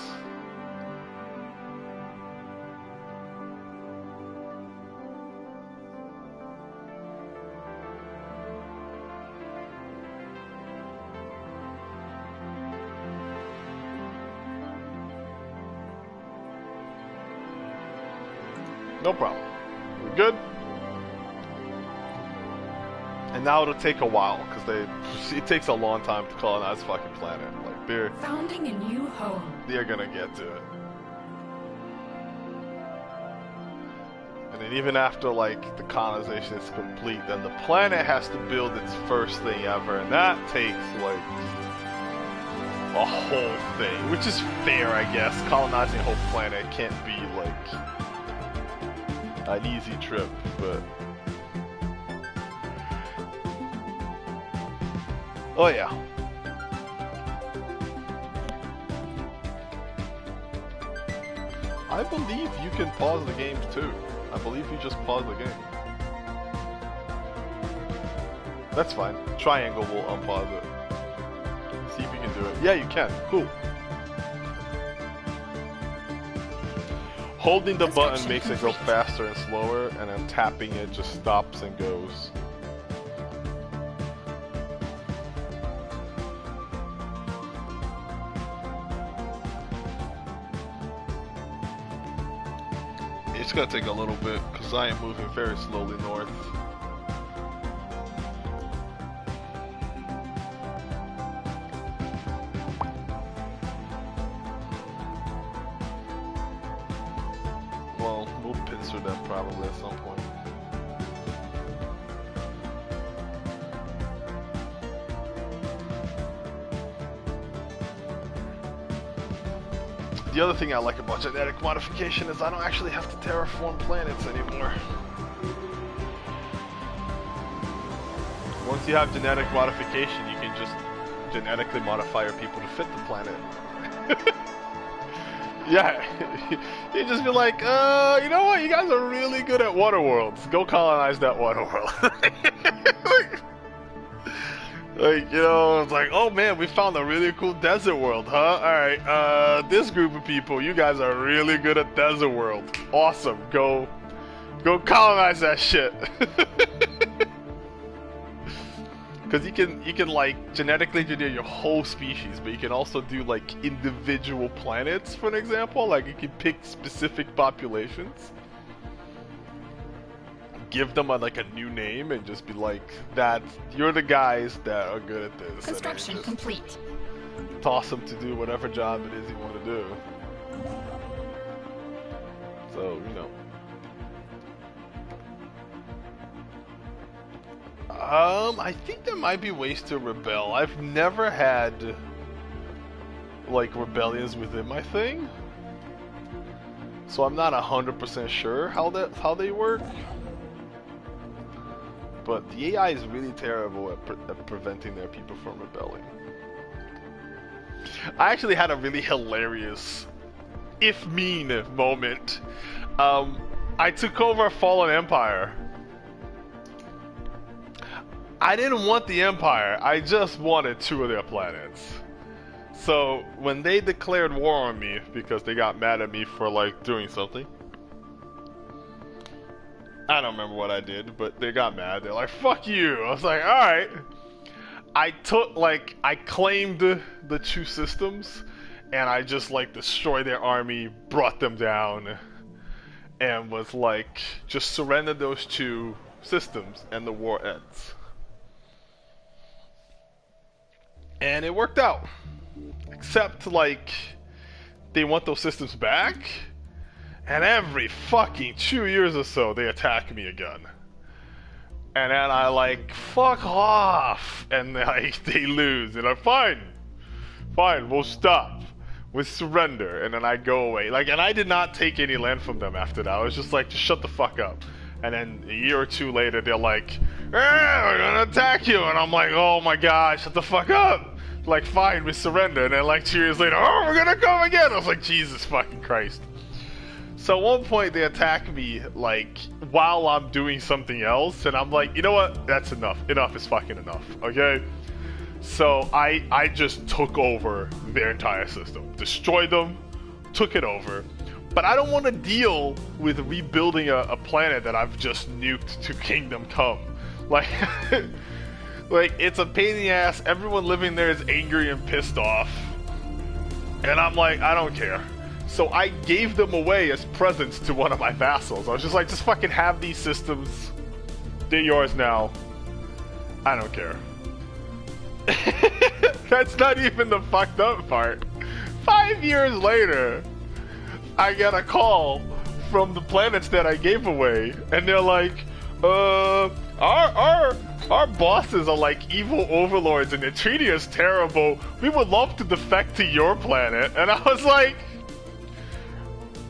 No problem. We're good? And now it'll take a while, because it takes a long time to colonize fucking planet. Like, Founding a new home. they're gonna get to it. And then even after like the colonization is complete, then the planet has to build its first thing ever, and that takes like a whole thing, which is fair, I guess. Colonizing a whole planet can't be like an easy trip, but oh yeah. I believe you can pause the games too. I believe you just pause the game. That's fine. Triangle will unpause it. See if you can do it. Yeah, you can. Cool. Holding the button makes it go faster and slower, and then tapping it just stops and goes. It's gonna take a little bit because I am moving very slowly north. Well, we'll pincer them probably at some point. The other thing I like about genetic modification is I don't actually have to terraform planets anymore. Once you have genetic modification, you can just genetically modify your people to fit the planet. Yeah, you just be like, you know what, you guys are really good at water worlds. Go colonize that water world. Like, you know, it's like, oh man, we found a really cool desert world, huh? Alright, this group of people, you guys are really good at desert world. Awesome, go colonize that shit. Because you can like genetically engineer your whole species, but you can also do like individual planets, for an example. Like you can pick specific populations, give them like a new name, and just be like, that you're the guys that are good at this. Construction complete. Toss them to do whatever job it is you want to do. So, you know. I think there might be ways to rebel. I've never had like rebellions within my thing, so I'm not 100% sure how they work. But the AI is really terrible at preventing their people from rebelling. I actually had a really hilarious, if mean, moment. I took over a fallen empire. I didn't want the empire, I just wanted 2 of their planets. So when they declared war on me because they got mad at me for like doing something, I don't remember what I did, but they got mad. They're like, fuck you. I was like, alright. I claimed the 2 systems, and I just like destroyed their army, brought them down, and was like, just surrender those 2 systems and the war ends. And it worked out. Except like, they want those systems back, and every fucking 2 years or so, they attack me again. And then I like, fuck off! And like, they lose. And I'm fine, we'll stop. We surrender. And then I go away. Like, and I did not take any land from them after that. I was just like, just shut the fuck up. And then a year or 2 later, they're like, we're gonna attack you. And I'm like, oh my god, shut the fuck up. Like, fine, we surrender. And then like 2 years later, oh, we're gonna come again. I was like, Jesus fucking Christ. So at one point they attack me like while I'm doing something else, and I'm like, you know what? That's enough. Enough is fucking enough. Okay? So I just took over their entire system, destroyed them, took it over. But I don't want to deal with rebuilding a planet that I've just nuked to Kingdom Come. Like, like it's a pain in the ass. Everyone living there is angry and pissed off, and I'm like, I don't care. So I gave them away as presents to one of my vassals. I was just like, just fucking have these systems. They're yours now. I don't care. That's not even the fucked up part. 5 years later, I get a call from the planets that I gave away, and they're like, our bosses are like evil overlords and they're treating us terrible. We would love to defect to your planet. And I was like,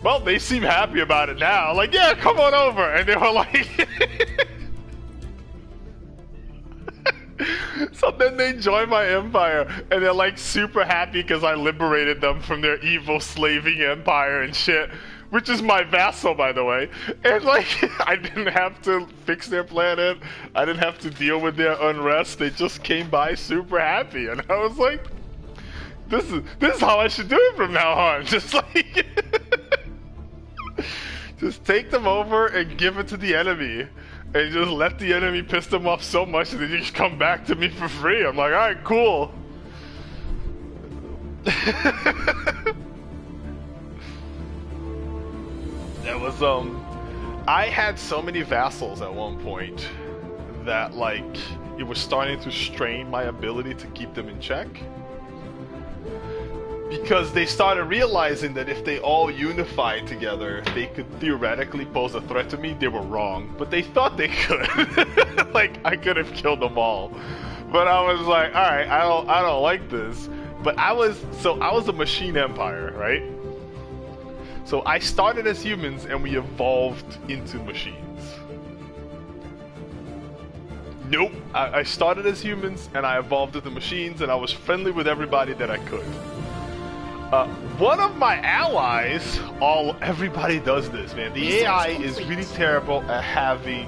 well, they seem happy about it now. Like, yeah, come on over. And they were like, so then they join my empire and they're like super happy because I liberated them from their evil slaving empire and shit. Which is my vassal, by the way. And like, I didn't have to fix their planet. I didn't have to deal with their unrest. They just came by super happy. And I was like, this is how I should do it from now on. Just like, just take them over and give it to the enemy. And just let the enemy piss them off so much that they just come back to me for free. I'm like, alright, cool. There was, I had so many vassals at one point that, like, it was starting to strain my ability to keep them in check. Because they started realizing that if they all unified together, they could theoretically pose a threat to me. They were wrong, but they thought they could. Like, I could have killed them all. But I was like, alright, I don't like this. But I was a machine empire, right? So I started as humans and we evolved into machines. Nope, I started as humans and I evolved into machines and I was friendly with everybody that I could. One of my allies, everybody does this, man. The AI is really terrible at having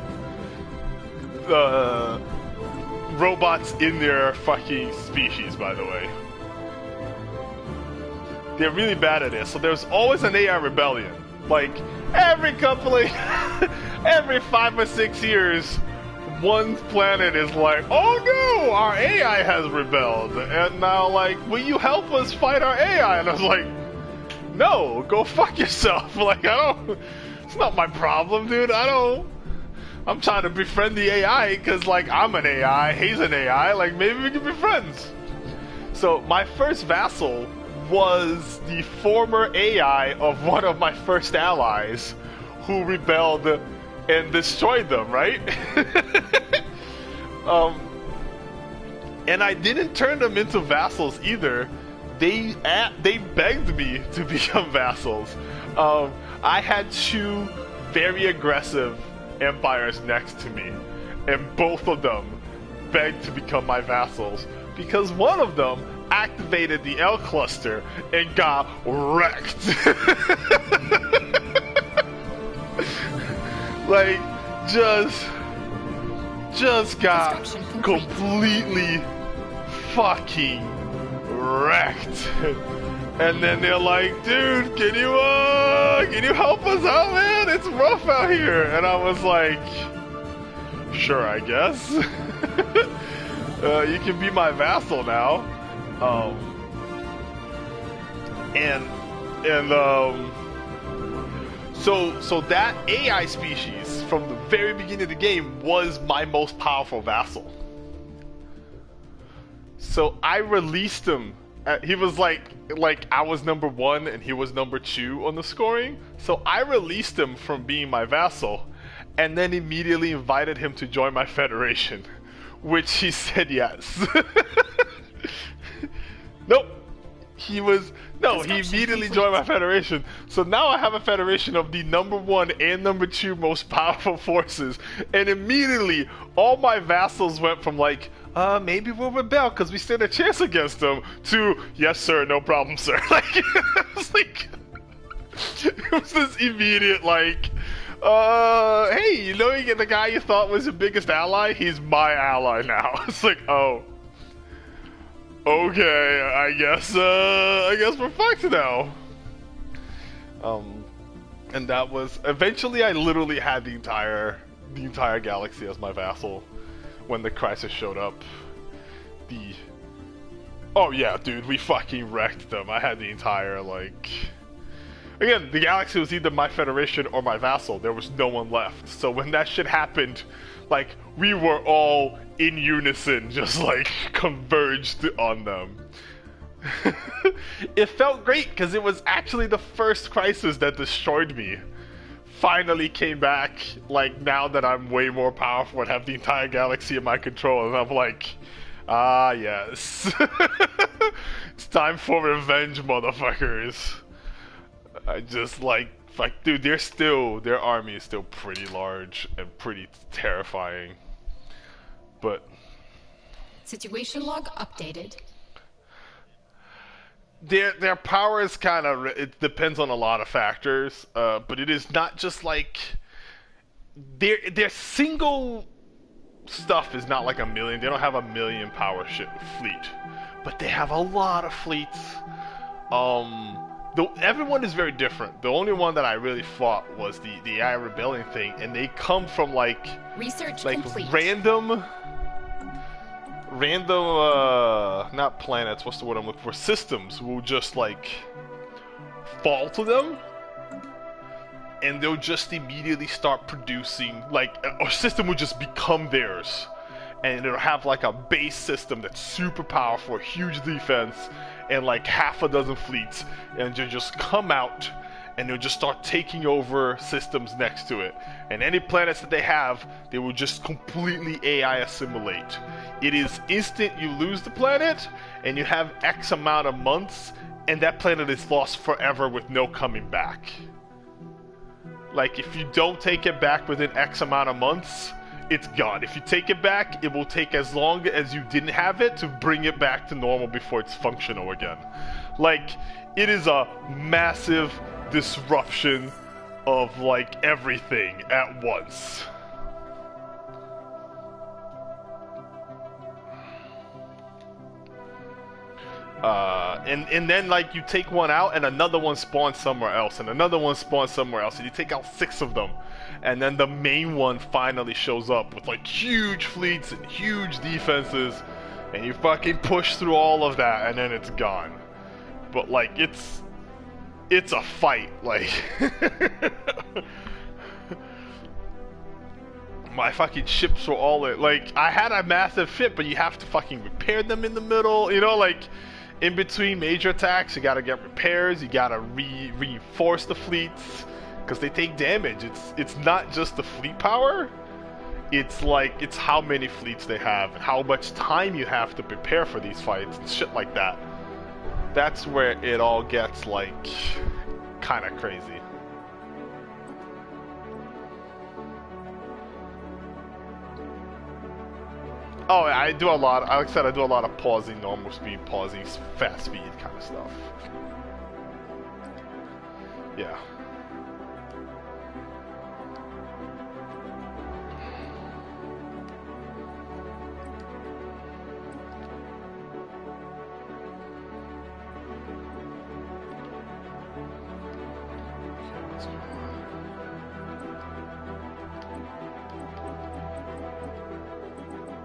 robots in their fucking species, by the way. They're really bad at it, so there's always an AI rebellion. Like, every 5 or 6 years, one planet is like, oh no, our AI has rebelled. And now, like, will you help us fight our AI? And I was like, no, go fuck yourself. Like, it's not my problem, dude. I'm trying to befriend the AI because, like, I'm an AI, he's an AI, like, maybe we can be friends. So, my first vassal was the former AI of one of my first allies who rebelled and destroyed them, right? And I didn't turn them into vassals either. They begged me to become vassals. I had 2 very aggressive empires next to me, and both of them begged to become my vassals because one of them activated the L cluster and got wrecked. Like, just got completely fucking wrecked. And then they're like, dude, can you help us out, man? It's rough out here. And I was like, sure, I guess. You can be my vassal now. So that AI species from the very beginning of the game was my most powerful vassal. So I released him. He was like I was number 1 and he was number 2 on the scoring. So I released him from being my vassal, and then immediately invited him to join my federation, which he said yes. Nope. He immediately joined my federation. So now I have a federation of the number 1 and number 2 most powerful forces. And immediately, all my vassals went from like, maybe we'll rebel because we stand a chance against them, to, yes sir, no problem sir. Like, it was this immediate like, hey, you know, you get the guy you thought was your biggest ally? He's my ally now. It's like, oh. Okay, I guess we're fucked now. And that was, eventually I literally had the entire galaxy as my vassal when the crisis showed up. Oh yeah, dude, we fucking wrecked them. I had the entire, like, again, the galaxy was either my federation or my vassal. There was no one left. So when that shit happened, like, we were all in unison, just like converged on them. It felt great because it was actually the first crisis that destroyed me finally came back, like, now that I'm way more powerful and have the entire galaxy in my control, and I'm like, ah, yes. It's time for revenge, motherfuckers. I just, like, dude, their army is still pretty large and pretty terrifying. But... Situation log updated. Their power is kind of, it depends on a lot of factors, but it is not just like their single stuff is not like a million. They don't have a million power fleet, but they have a lot of fleets. Everyone is very different. The only one that I really fought was the AI rebellion thing, and they come from like Research like complete. random not planets, what's the word I'm looking for, systems will just like fall to them, and they'll just immediately start producing, like, a system will just become theirs, and it'll have like a base system that's super powerful, huge defense, and like half a dozen fleets, and they'll just come out and they'll just start taking over systems next to it. And any planets that they have, they will just completely AI assimilate. It is instant, you lose the planet, and you have X amount of months, and that planet is lost forever with no coming back. Like, if you don't take it back within X amount of months, it's gone. If you take it back, it will take as long as you didn't have it to bring it back to normal before it's functional again. Like, it is a massive disruption of, like, everything at once. And then, like, you take one out and another one spawns somewhere else, and another one spawns somewhere else, and you take out 6 of them, and then the main one finally shows up with like huge fleets and huge defenses, and you fucking push through all of that, and then it's gone. But like, it's a fight, like. My fucking ships were all like, I had a massive ship, but you have to fucking repair them in the middle, you know, like, in between major attacks, you gotta get repairs, you gotta reinforce the fleets, because they take damage. It's not just the fleet power, it's like, it's how many fleets they have, and how much time you have to prepare for these fights, and shit like that. That's where it all gets, like, kinda crazy. Oh, I do a lot, like I said, I do a lot of pausing normal speed, pausing fast speed kind of stuff. Yeah.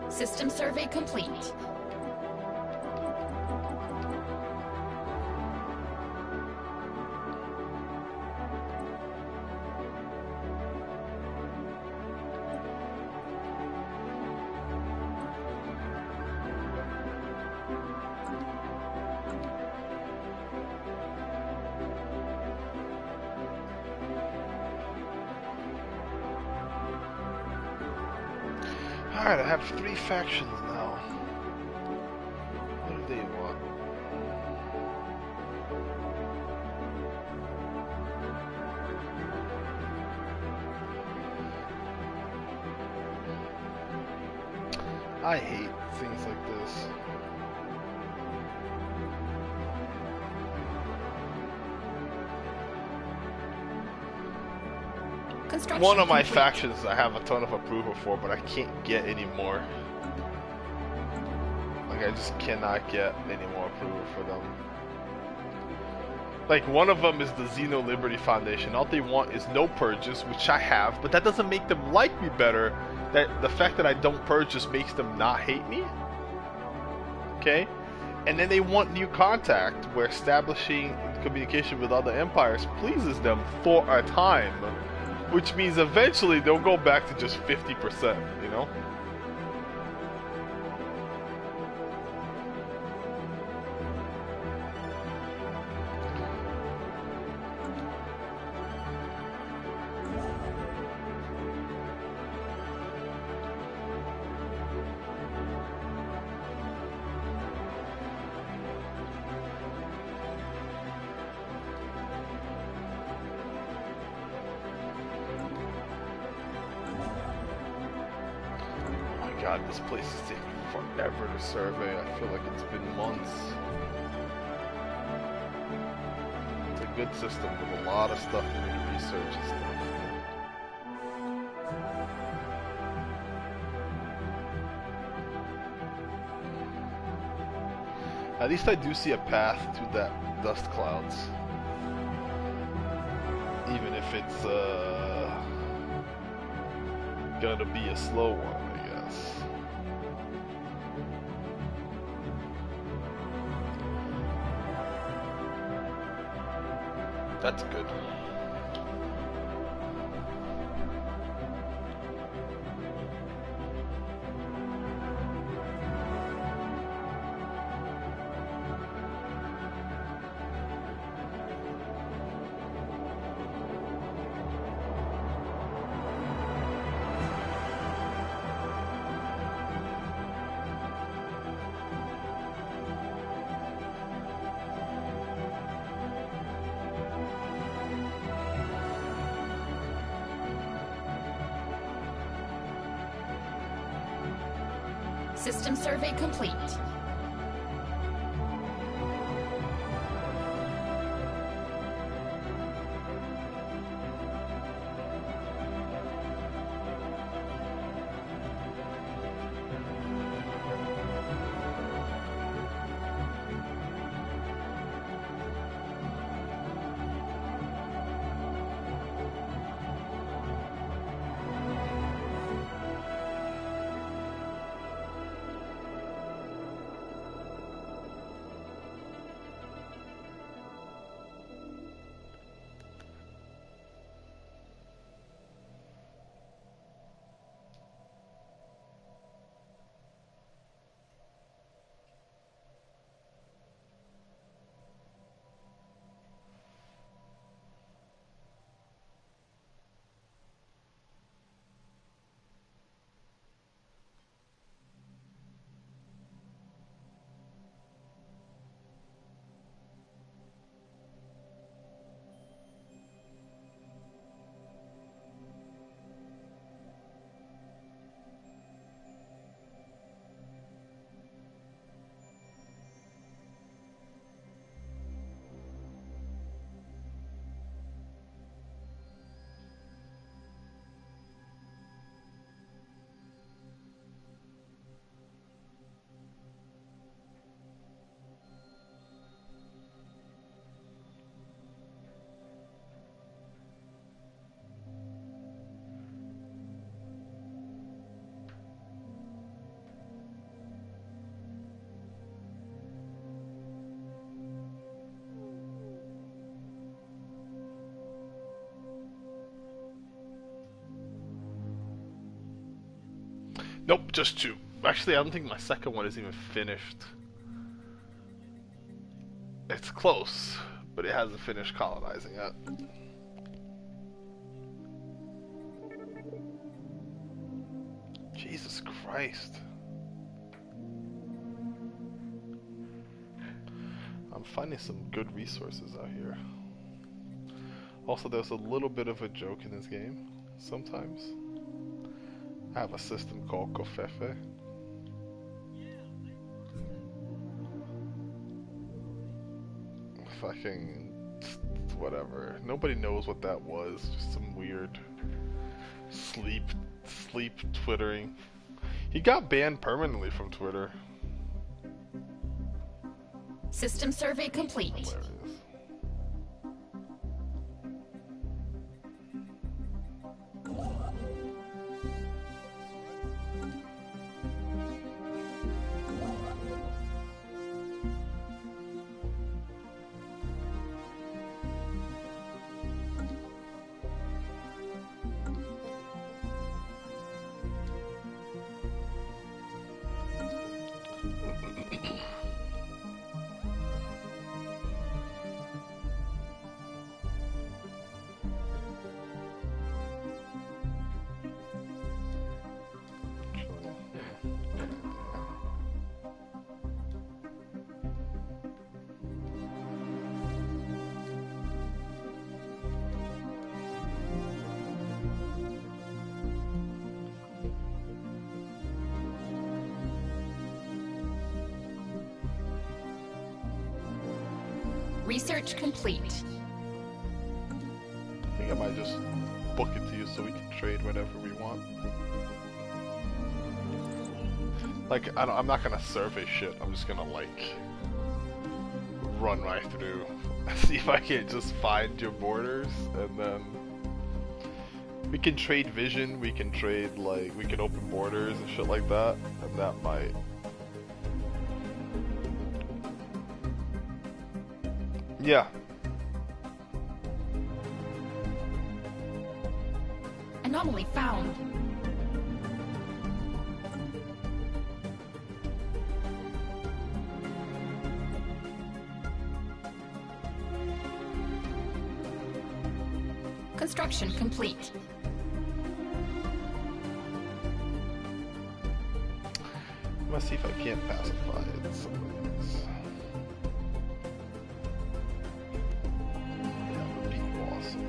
System survey complete. Alright, I have 3 factions now. What do they want? I hate things like this. One of my factions I have a ton of approval for, but I can't get any more. Like, I just cannot get any more approval for them. Like, one of them is the Xeno Liberty Foundation. All they want is no purges, which I have, but that doesn't make them like me better. That the fact that I don't purge just makes them not hate me. Okay? And then they want new contact, where establishing communication with other empires pleases them for a time. Which means eventually they'll go back to just 50%, you know? God, this place is taking forever to survey. I feel like it's been months. It's a good system with a lot of stuff for me to research and stuff. At least I do see a path to that dust clouds. Even if it's gonna be a slow one, I guess. That's good. System survey complete. Nope, just two. Actually, I don't think my second one is even finished. It's close, but it hasn't finished colonizing yet. Jesus Christ. I'm finding some good resources out here. Also, there's a little bit of a joke in this game, sometimes. I have a system called Covfefe. Fucking whatever. Nobody knows what that was. Just some weird sleep twittering. He got banned permanently from Twitter. System survey complete. Hilarious. Research complete. I think I might just book it to you so we can trade whenever we want. Like, I'm not gonna survey shit. I'm just gonna like run right through, see if I can just find your borders, and then we can trade vision. We can trade like we can open borders and shit like that, and that might. Yeah. Anomaly found. Construction complete. Let's see if I can't pacify it. That would be awesome.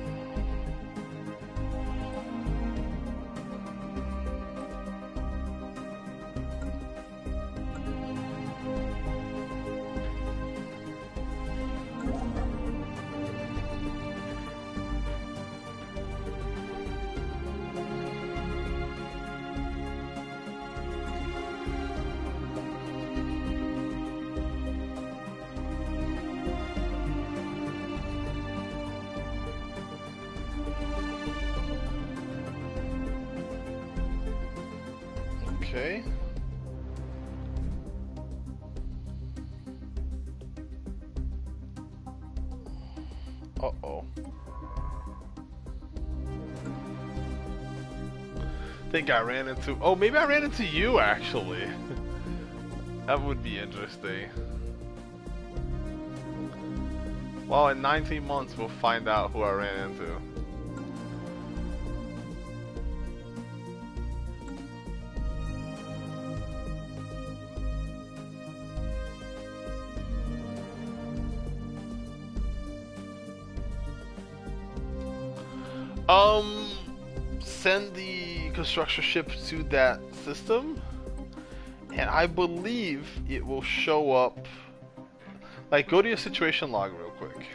Okay. Uh-oh. Think I ran into... Oh, maybe I ran into you, actually. That would be interesting. Well, in 19 months, we'll find out who I ran into. Send the construction ship to that system, and I believe it will show up. Like, go to your situation log real quick.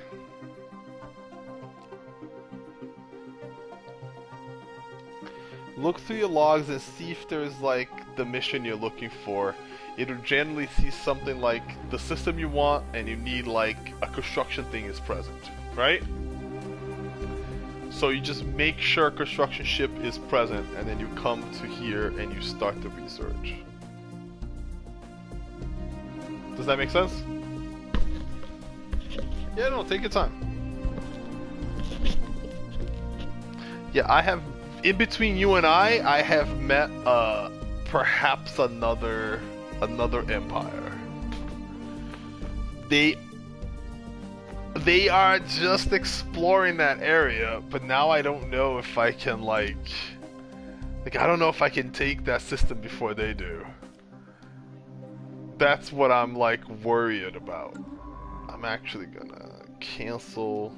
Look through your logs and see if there's like the mission you're looking for. It'll generally see something like the system you want, and you need like a construction thing is present, right? So you just make sure construction ship is present, and then you come to here and you start the research. Does that make sense? Yeah, no, take your time. Yeah, I have, in between you and I have met perhaps another empire. They are just exploring that area, but now I don't know if I can like I don't know if I can take that system before they do. That's what I'm like worried about. I'm actually gonna cancel.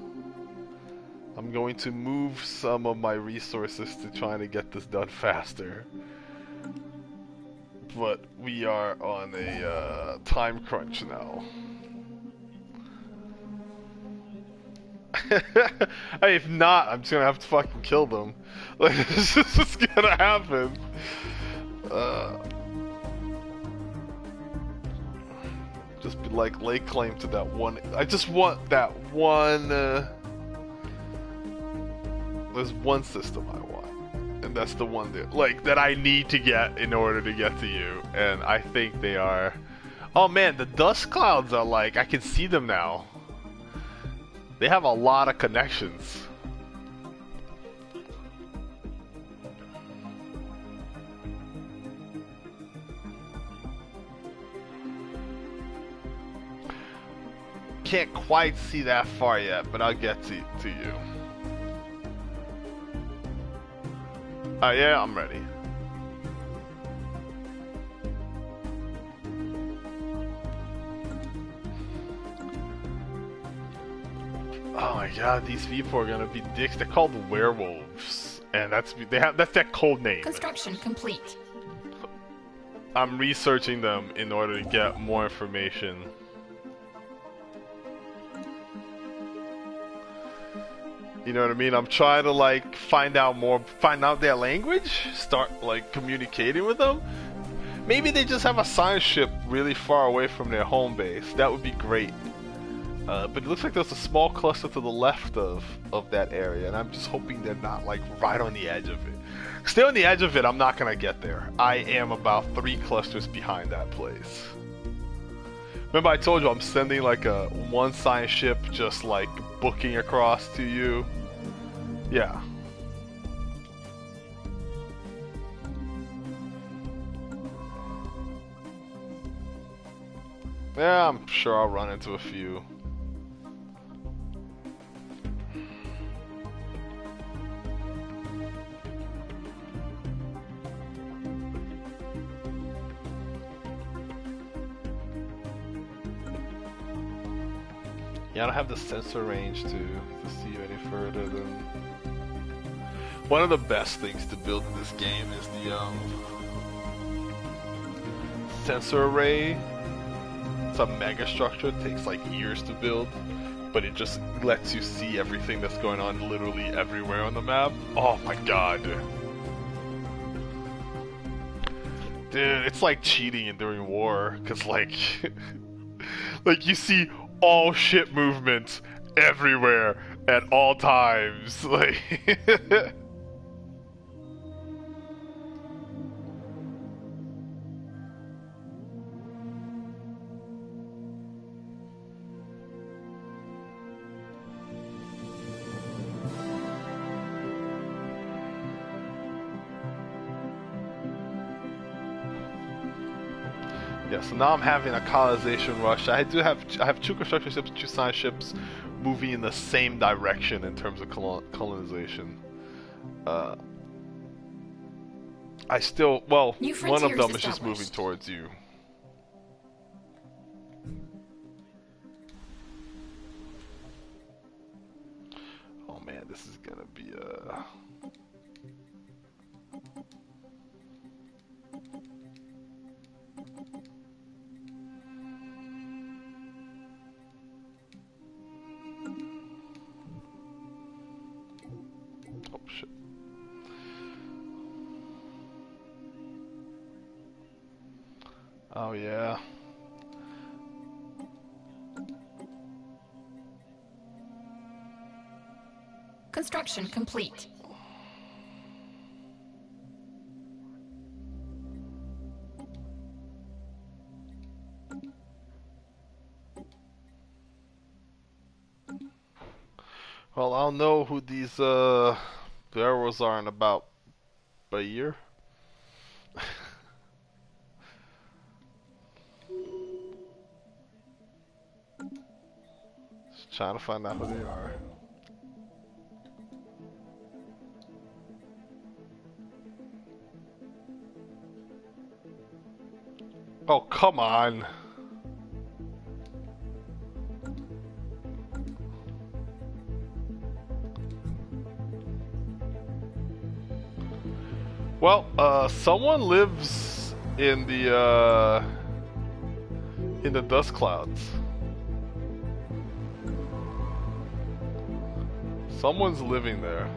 I'm going to move some of my resources to trying to get this done faster. But we are on a time crunch now. If not, I'm just gonna have to fucking kill them. Like, this is just gonna happen. Just be like, lay claim to that one. I just want that one. There's one system I want, and that's the one that, like, that I need to get in order to get to you. And I think they are. Oh man, the dust clouds are like, I can see them now. They have a lot of connections. Can't quite see that far yet, but I'll get to you. Yeah, I'm ready. Oh my god, these people are gonna be dicks. They're called werewolves, and that's their code name. Construction complete. I'm researching them in order to get more information. You know what I mean? I'm trying to like find out their language, start like communicating with them. Maybe they just have a science ship really far away from their home base. That would be great. But it looks like there's a small cluster to the left of that area, and I'm just hoping they're not like right on the edge of it. Stay on the edge of it, I'm not gonna get there. I am about 3 clusters behind that place. Remember I told you I'm sending like a one science ship just like booking across to you? Yeah. Yeah, I'm sure I'll run into a few. Yeah, I don't have the sensor range to see you any further than... One of the best things to build in this game is the sensor array. It's a mega structure, it takes like years to build, but it just lets you see everything that's going on literally everywhere on the map. Oh my god. Dude, it's like cheating during war, cause like, like you see all ship movements everywhere at all times. Like, yeah, so now I'm having a colonization rush. I have 2 construction ships, 2 science ships moving in the same direction in terms of colonization. I still, well, one of them is just moving towards you. Oh man, this is gonna be oh shit. Oh yeah. Construction complete. Well, I'll know who these arrows are in about a year. Just trying to find out who they are. Oh, come on. Well, someone lives in the dust clouds. Someone's living there.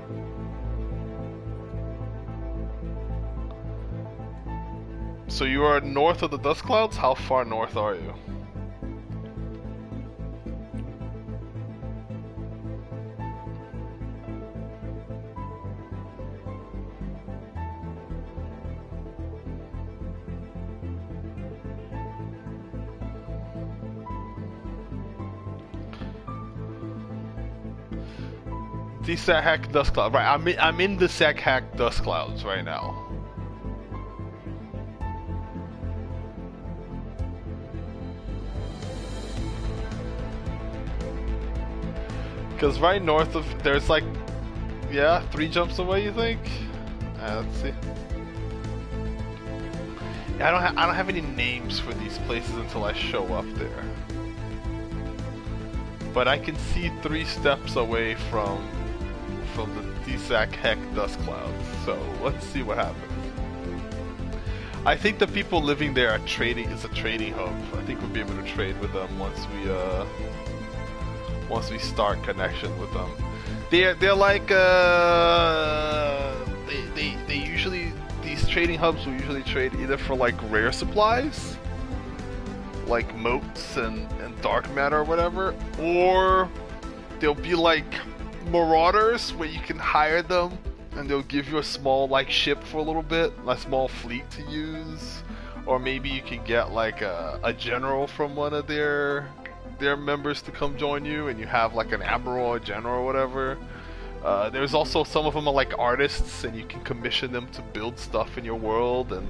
So you are north of the dust clouds? How far north are you? The Sack dust cloud. Right, I'm in the Sack dust clouds right now. Because right north of there's like, yeah, 3 jumps away. You think? Let's see. Yeah, I don't have any names for these places until I show up there. But I can see 3 steps away from the Desac Heck dust clouds. So let's see what happens. I think the people living there are trading. It's a trading hub. I think we'll be able to trade with them once we start connection with them. They're like they usually, these trading hubs will usually trade either for like rare supplies, like motes and dark matter or whatever, or they'll be like marauders where you can hire them and they'll give you a small like ship for a little bit, a small fleet to use, or maybe you can get like a general from one of their members to come join you, and you have like an admiral or general or whatever. There's also some of them are like artists, and you can commission them to build stuff in your world, and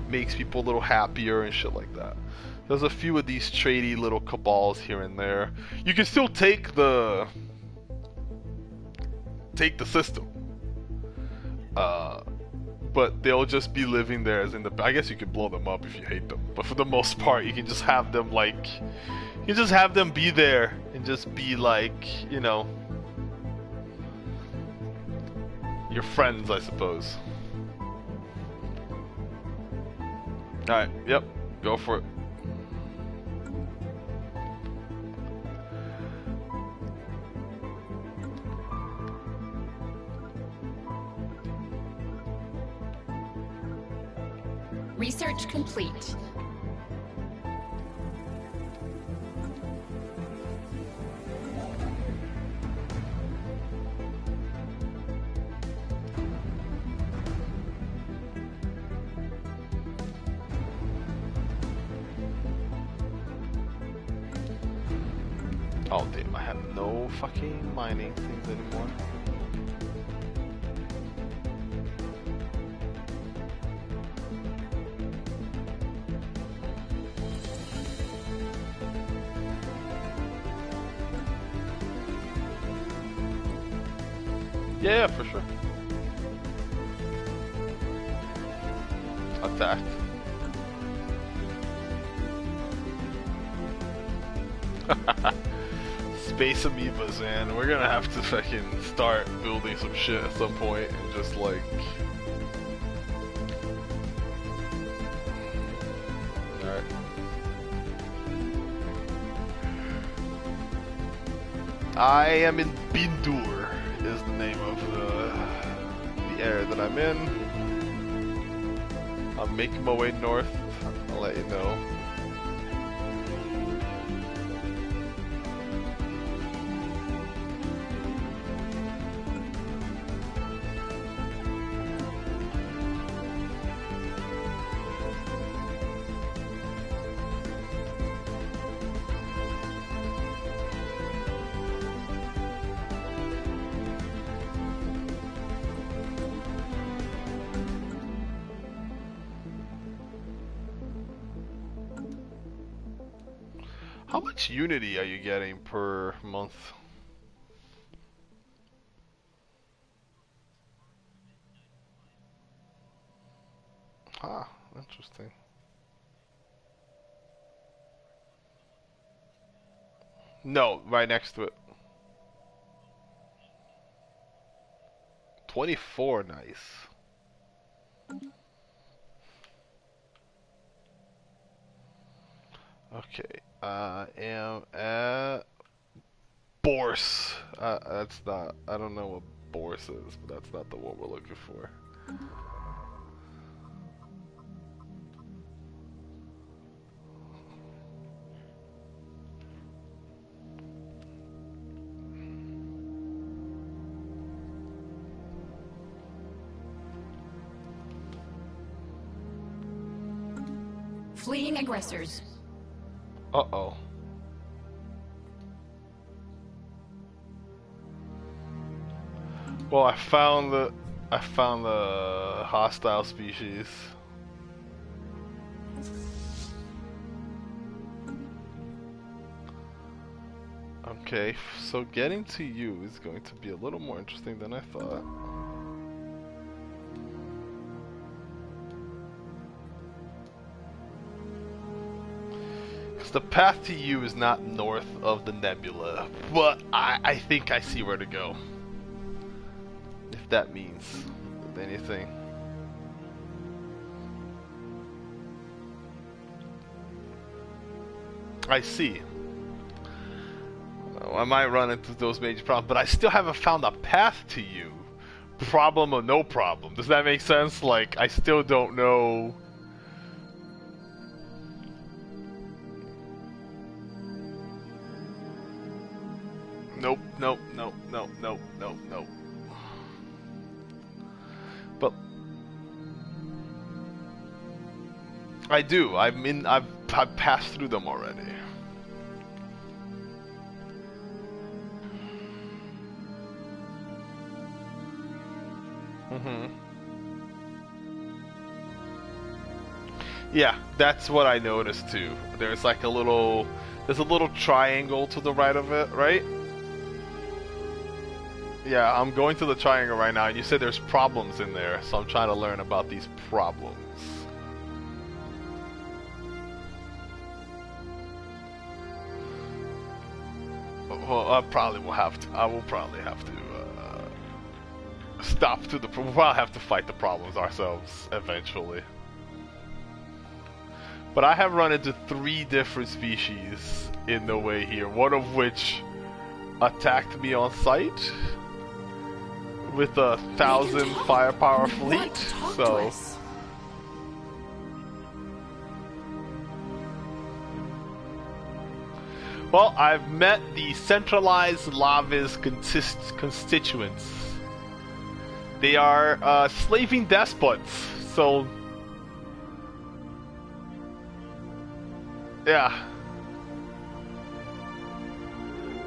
makes people a little happier and shit like that. There's a few of these tradey little cabals here and there. You can still take the system, but they'll just be living there as in the. I guess you can blow them up if you hate them, but for the most part, you can just have them like. You just have them be there and just be like, you know, your friends, I suppose. Alright, yep, go for it. Research complete. Oh damn, I have no fucking mining things anymore. Yeah, for sure. Attacked. Space amoebas, man. We're gonna have to fucking start building some shit at some point and just like. Alright. I am in Bindur, is the name of the area that I'm in. I'm making my way north. I'll let you know. How much Unity are you getting per month? Ah, interesting. No, right next to it. 24, nice. Okay, I am at Bourse. That's not. I don't know what Bourse is, but that's not the one we're looking for. Fleeing aggressors. Uh-oh. Well, I found the hostile species. Okay, so getting to you is going to be a little more interesting than I thought. The path to you is not north of the nebula, but I think I see where to go. If that means anything. I see. I might run into those major problems, but I still haven't found a path to you. Problem or no problem. Does that make sense? Like, I still don't know. Nope, nope, nope, nope, nope, nope, nope. But I do. I've passed through them already. Yeah, that's what I noticed too. There's like a little triangle to the right of it, right? Yeah, I'm going to the triangle right now, and you said there's problems in there, so I'm trying to learn about these problems. Well, I will probably have to stop to the. We'll probably have to fight the problems ourselves eventually. But I have run into 3 different species in the way here, one of which attacked me on sight with a 1,000 firepower fleet. So well, I've met the centralized Lavis constituents. They are slaving despots, so yeah.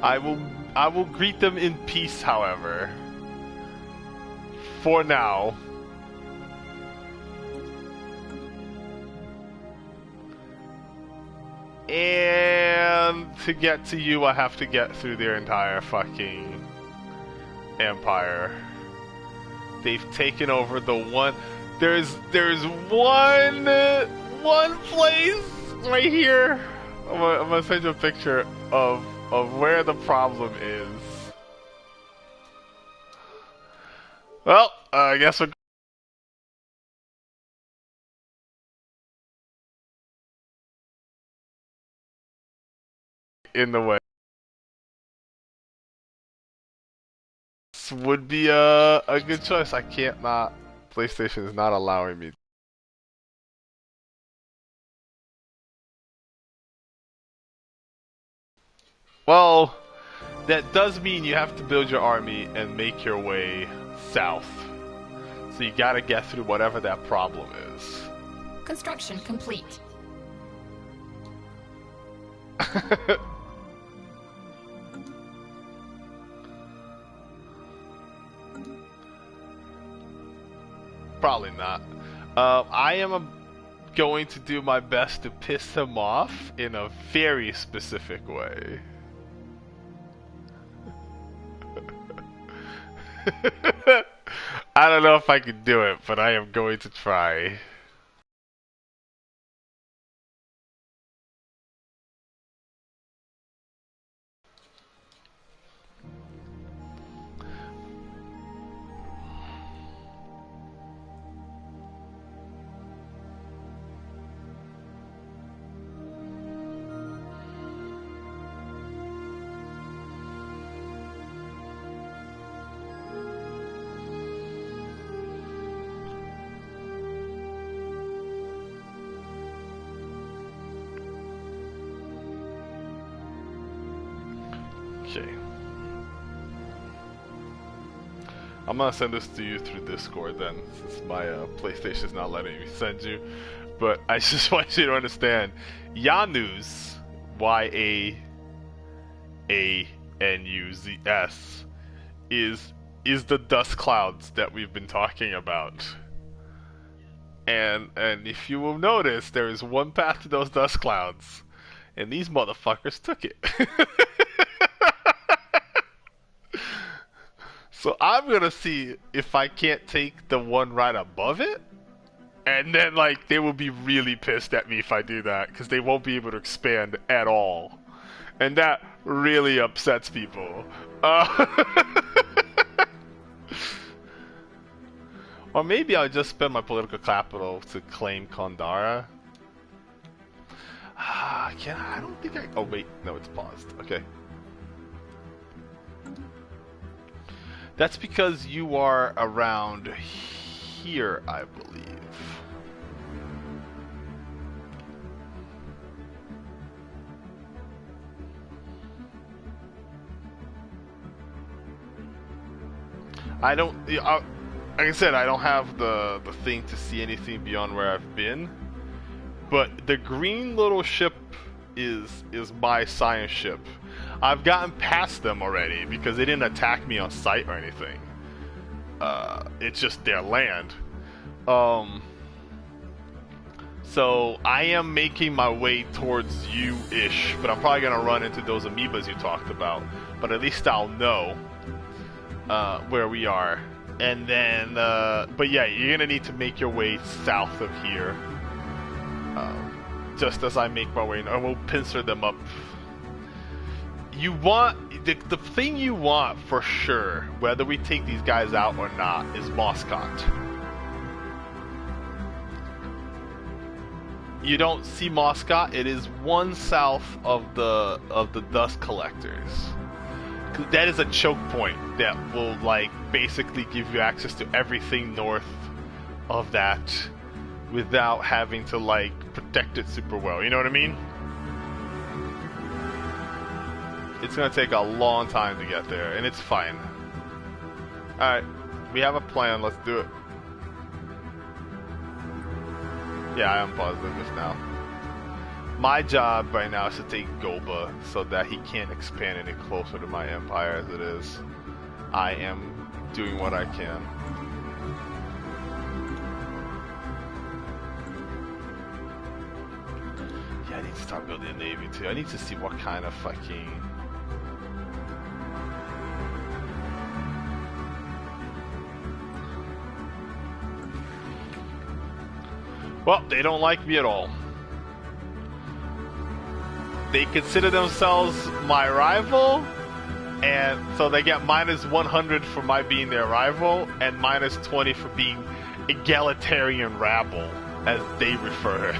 I will greet them in peace, however. For now. And to get to you, I have to get through their entire fucking empire. They've taken over the one. There's one place right here. I'm gonna send you a picture of where the problem is. Well, I guess we're in the way. This would be a good choice. I can't not. PlayStation is not allowing me. Well, that does mean you have to build your army and make your way south. So you gotta get through whatever that problem is. Construction complete. Probably not. I am going to do my best to piss him off in a very specific way. I don't know if I can do it, but I am going to try. Okay. I'm gonna send this to you through Discord then, since my PlayStation's not letting me send you. But I just want you to understand, Yanuz, Yanuz, is the dust clouds that we've been talking about. And if you will notice, there is one path to those dust clouds, and these motherfuckers took it. So I'm gonna see if I can't take the one right above it, and then like they will be really pissed at me if I do that, because they won't be able to expand at all, and that really upsets people. Or maybe I'll just spend my political capital to claim Kandara. I don't think I. Oh wait, no, it's paused. Okay. That's because you are around here, I believe. I don't. Like I said, I don't have the thing to see anything beyond where I've been. But the green little ship is my science ship. I've gotten past them already because they didn't attack me on sight or anything. It's just their land. So I am making my way towards you-ish, but I'm probably gonna run into those amoebas you talked about. But at least I'll know where we are. And then, but yeah, you're gonna need to make your way south of here. Just as I make my way, and we'll pincer them up. You want the thing you want for sure, whether we take these guys out or not, is Moscot. You don't see Moscot. It is one south of the dust collectors. That is a choke point that will like basically give you access to everything north of that without having to like protect it super well. You know what I mean? It's gonna take a long time to get there, and it's fine. Alright, we have a plan, let's do it. Yeah, I unpaused it just now. My job right now is to take Goba so that he can't expand any closer to my empire as it is. I am doing what I can. Yeah, I need to start building a navy too. I need to see what kind of fucking... Well, they don't like me at all. They consider themselves my rival, and so they get minus 100 for my being their rival, and minus 20 for being egalitarian rabble, as they refer.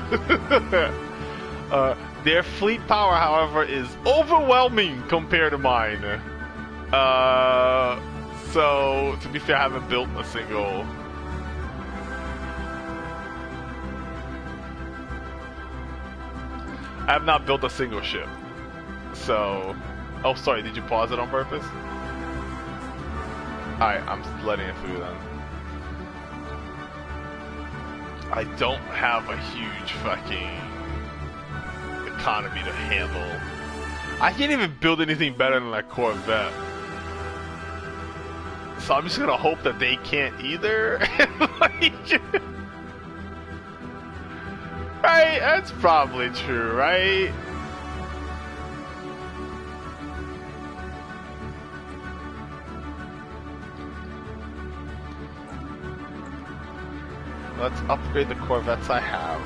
Their fleet power, however, is overwhelming compared to mine. So, to be fair, I haven't built a single... I have not built a single ship. So... Oh, sorry, did you pause it on purpose? Alright, I'm letting it through then. I don't have a huge fucking economy to handle. I can't even build anything better than that Corvette. So I'm just gonna hope that they can't either. Right? That's probably true, right? Let's upgrade the Corvettes I have.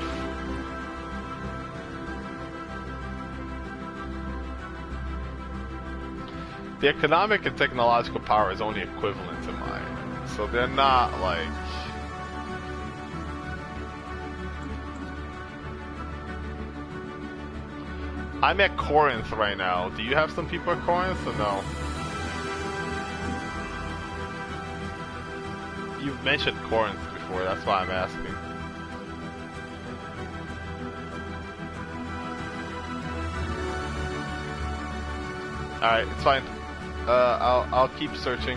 The economic and technological power is only equivalent to mine. So they're not like... I'm at Corinth right now. Do you have some people at Corinth or no? You've mentioned Corinth before, that's why I'm asking. Alright, it's fine. I'll keep searching.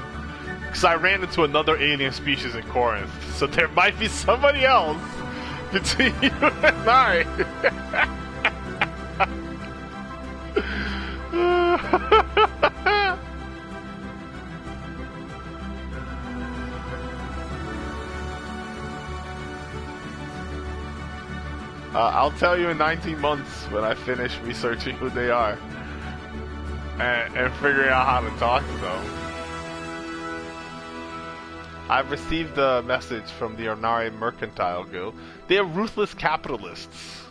Because I ran into another alien species in Corinth, so there might be somebody else between you and I. I'll tell you in 19 months when I finish researching who they are and figuring out how to talk to them. I've received a message from the Ornari Mercantile Guild. They are ruthless capitalists.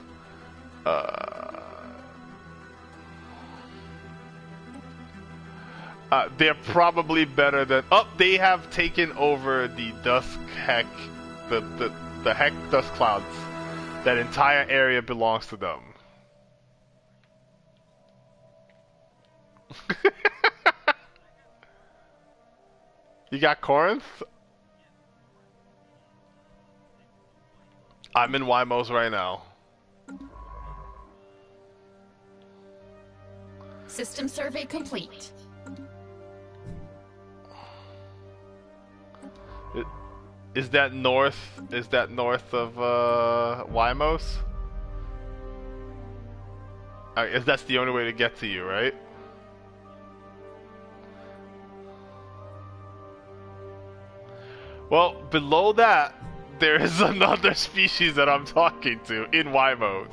They're probably better than... Oh, they have taken over the Dusk Heck... The Heck Dust Clouds. That entire area belongs to them. You got Corinth? I'm in Wymos right now. System survey complete. Is that north? Is that north of Wymos? If that's the only way to get to you, right? Well, below that, there is another species that I'm talking to in Wymos.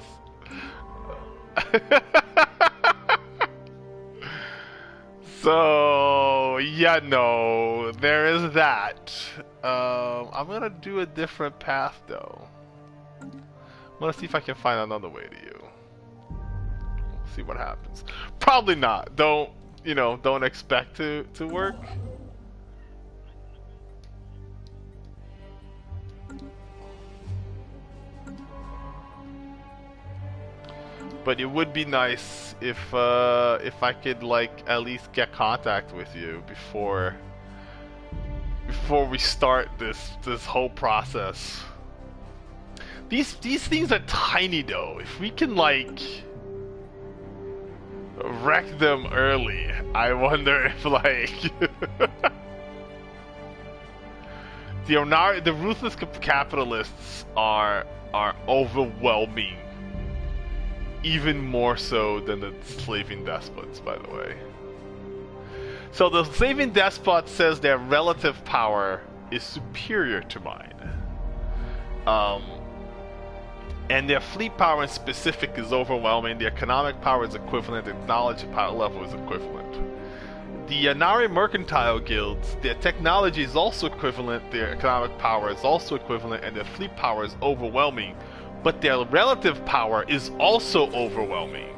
So, yeah, no, there is that. I'm gonna do a different path, though. I'm gonna see if I can find another way to you. See what happens. Probably not. Don't, you know, don't expect to work. But it would be nice if I could like at least get contact with you before we start this whole process. These things are tiny though. If we can like wreck them early, I wonder if like the ruthless capitalists are overwhelming. Even more so than the slaving despots, by the way. So the slaving despot says their relative power is superior to mine. And their fleet power in specific is overwhelming, the economic power is equivalent, the knowledge power level is equivalent. The Anari Mercantile Guilds, their technology is also equivalent, their economic power is also equivalent, and their fleet power is overwhelming. But their relative power is also overwhelming.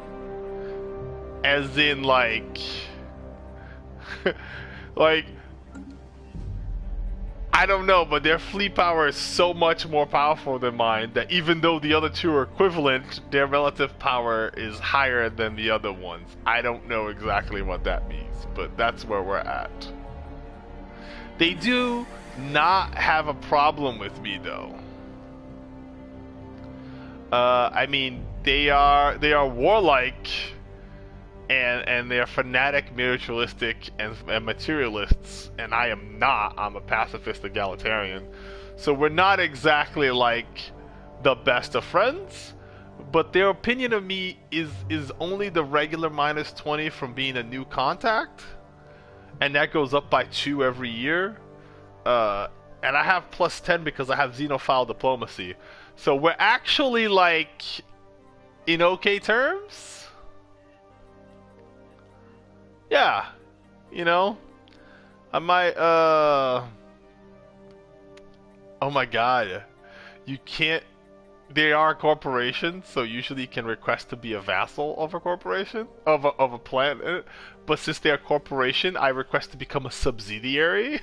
As in, like... like... I don't know, but their fleet power is so much more powerful than mine that even though the other two are equivalent, their relative power is higher than the other ones. I don't know exactly what that means, but that's where we're at. They do not have a problem with me, though. I mean, they are warlike, and they are fanatic, militaristic, and materialists, and I am not. I'm a pacifist egalitarian, so we're not exactly like the best of friends. But their opinion of me is only the regular -20 from being a new contact, and that goes up by 2 every year. And I have +10 because I have xenophile diplomacy. So we're actually like in okay terms. Yeah, you know, I might. Oh my God, you can't. They are a corporation, so usually you can request to be a vassal of a corporation of a planet. But since they're a corporation, I request to become a subsidiary.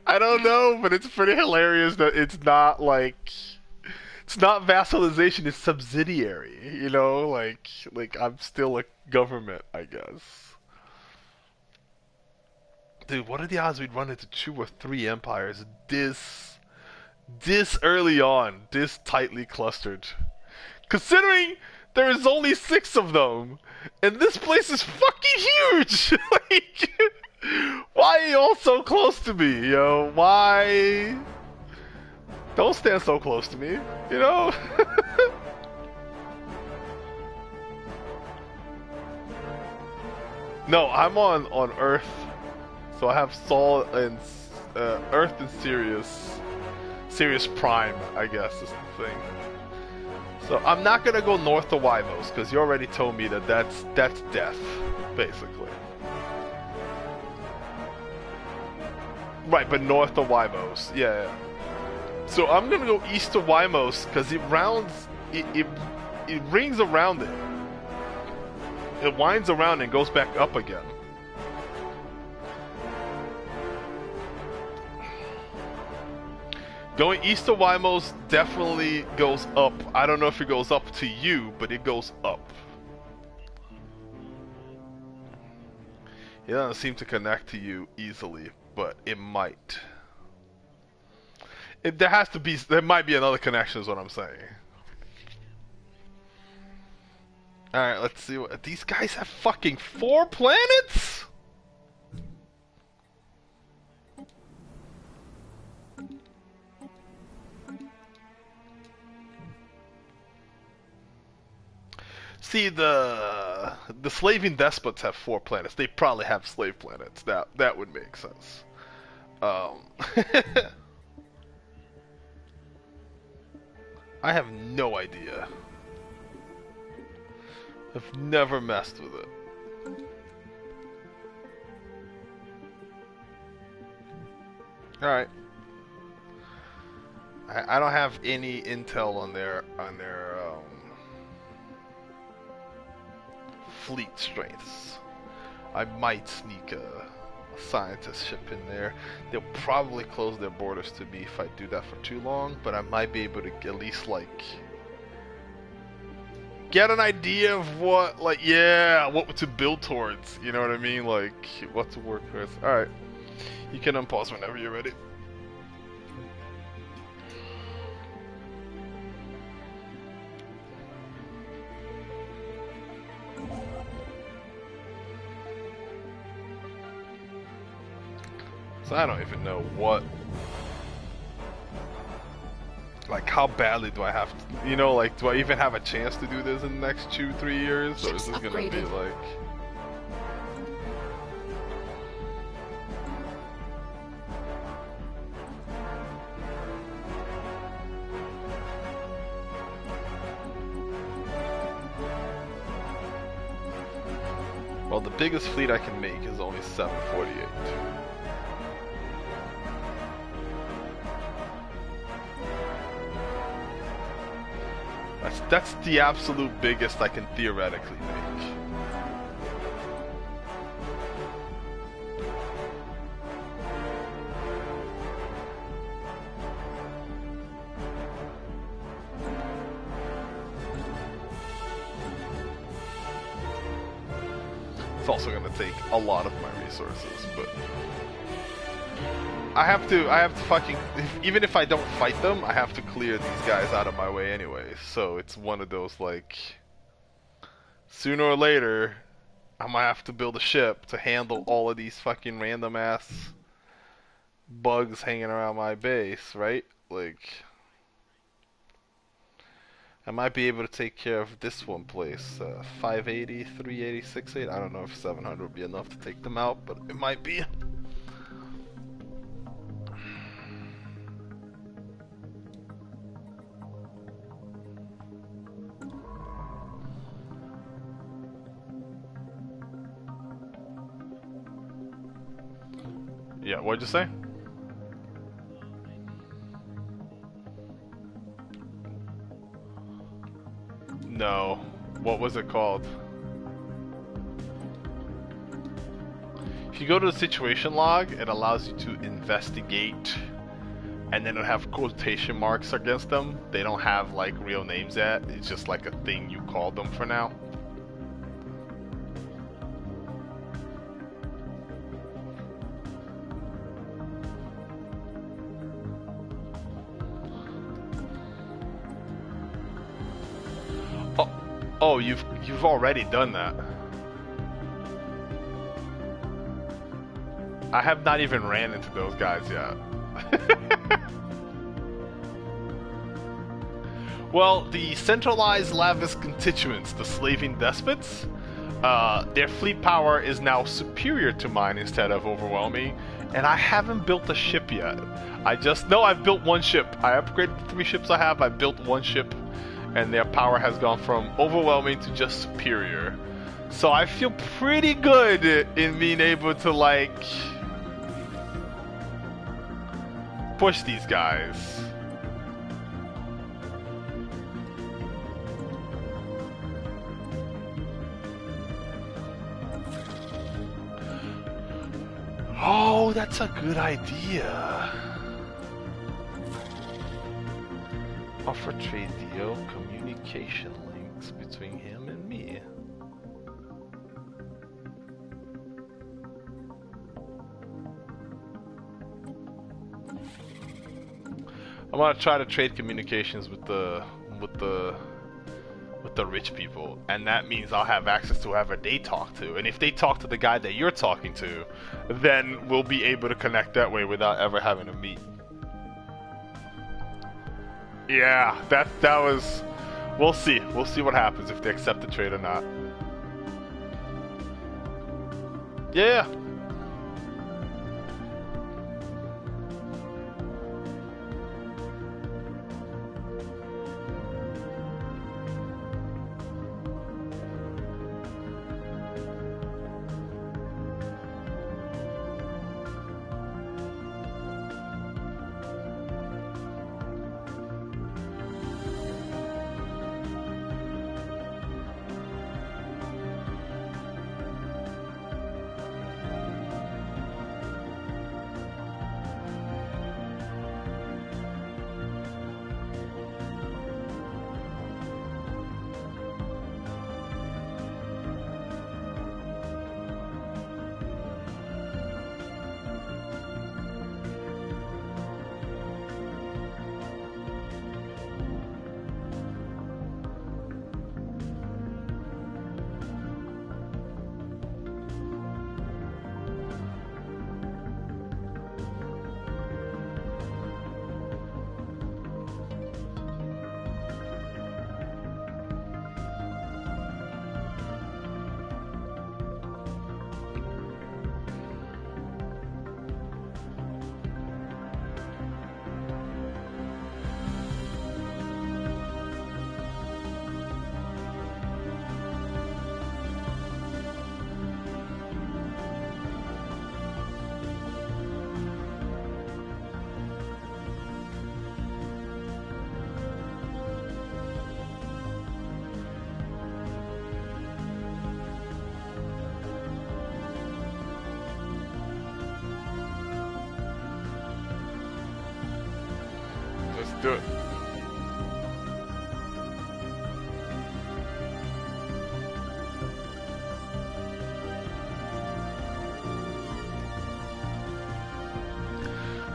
I don't know, but it's pretty hilarious that it's not like it's not vassalization, it's subsidiary, you know, like I'm still a government, I guess. Dude, what are the odds we'd run into 2 or 3 empires this early on, this tightly clustered? Considering there is only 6 of them, and this place is fucking huge. Like, why are you all so close to me, yo? Why? Don't stand so close to me, you know? No, I'm on Earth, so I have Sol and Earth and Sirius Prime, I guess is the thing. So I'm not gonna go north to Wymos because you already told me that that's death, basically. Right, but north to Wymos, yeah. So I'm gonna go east to Wymos because it rings around it. It winds around and goes back up again. Going east to Wymos definitely goes up. I don't know if it goes up to you, but it goes up. It doesn't seem to connect to you easily, but it might. There has to be. There might be another connection, is what I'm saying. All right, let's see what these guys have. Fucking 4 planets. See, the slaving despots have 4 planets. They probably have slave planets. That would make sense. I have no idea. I've never messed with it. All right. I don't have any intel on their fleet strengths. I might sneak a scientist ship in there. They'll probably close their borders to me if I do that for too long, but I might be able to at least like get an idea of what what to build towards. You know what I mean? Like what to work with. All right, you can unpause whenever you're ready. So I don't even know what, like how badly do I have to, you know, like do I even have a chance to do this in the next 2-3 years? Or is this gonna be like... Well, the biggest fleet I can make is only 748. That's the absolute biggest I can theoretically make. It's also going to take a lot of my resources, but I have to fucking, even if I don't fight them, I have to clear these guys out of my way anyway. So it's one of those like, sooner or later, I'm gonna have to build a ship to handle all of these fucking random ass bugs hanging around my base, right? Like, I might be able to take care of this one place, 580, 380, 680. I don't know if 700 would be enough to take them out, but it might be. Yeah, what'd you say? No. What was it called? If you go to the situation log, it allows you to investigate, and then it'll have quotation marks against them. They don't have like real names yet. It's just like a thing you call them for now. Oh, you've already done that. I have not even ran into those guys yet. Well, the centralized Lavis constituents, the slaving despots, their fleet power is now superior to mine instead of overwhelming, and I haven't built a ship yet. I've built one ship. I upgraded the 3 ships I have. I built one ship, and their power has gone from overwhelming to just superior. So I feel pretty good in being able to like push these guys. Oh, that's a good idea. Offer trade deal, communication links between him and me. I'm gonna try to trade communications with the rich people, and that means I'll have access to whoever they talk to. And if they talk to the guy that you're talking to, then we'll be able to connect that way without ever having to meet. Yeah, that was. We'll see. We'll see what happens if they accept the trade or not. Yeah. Do it.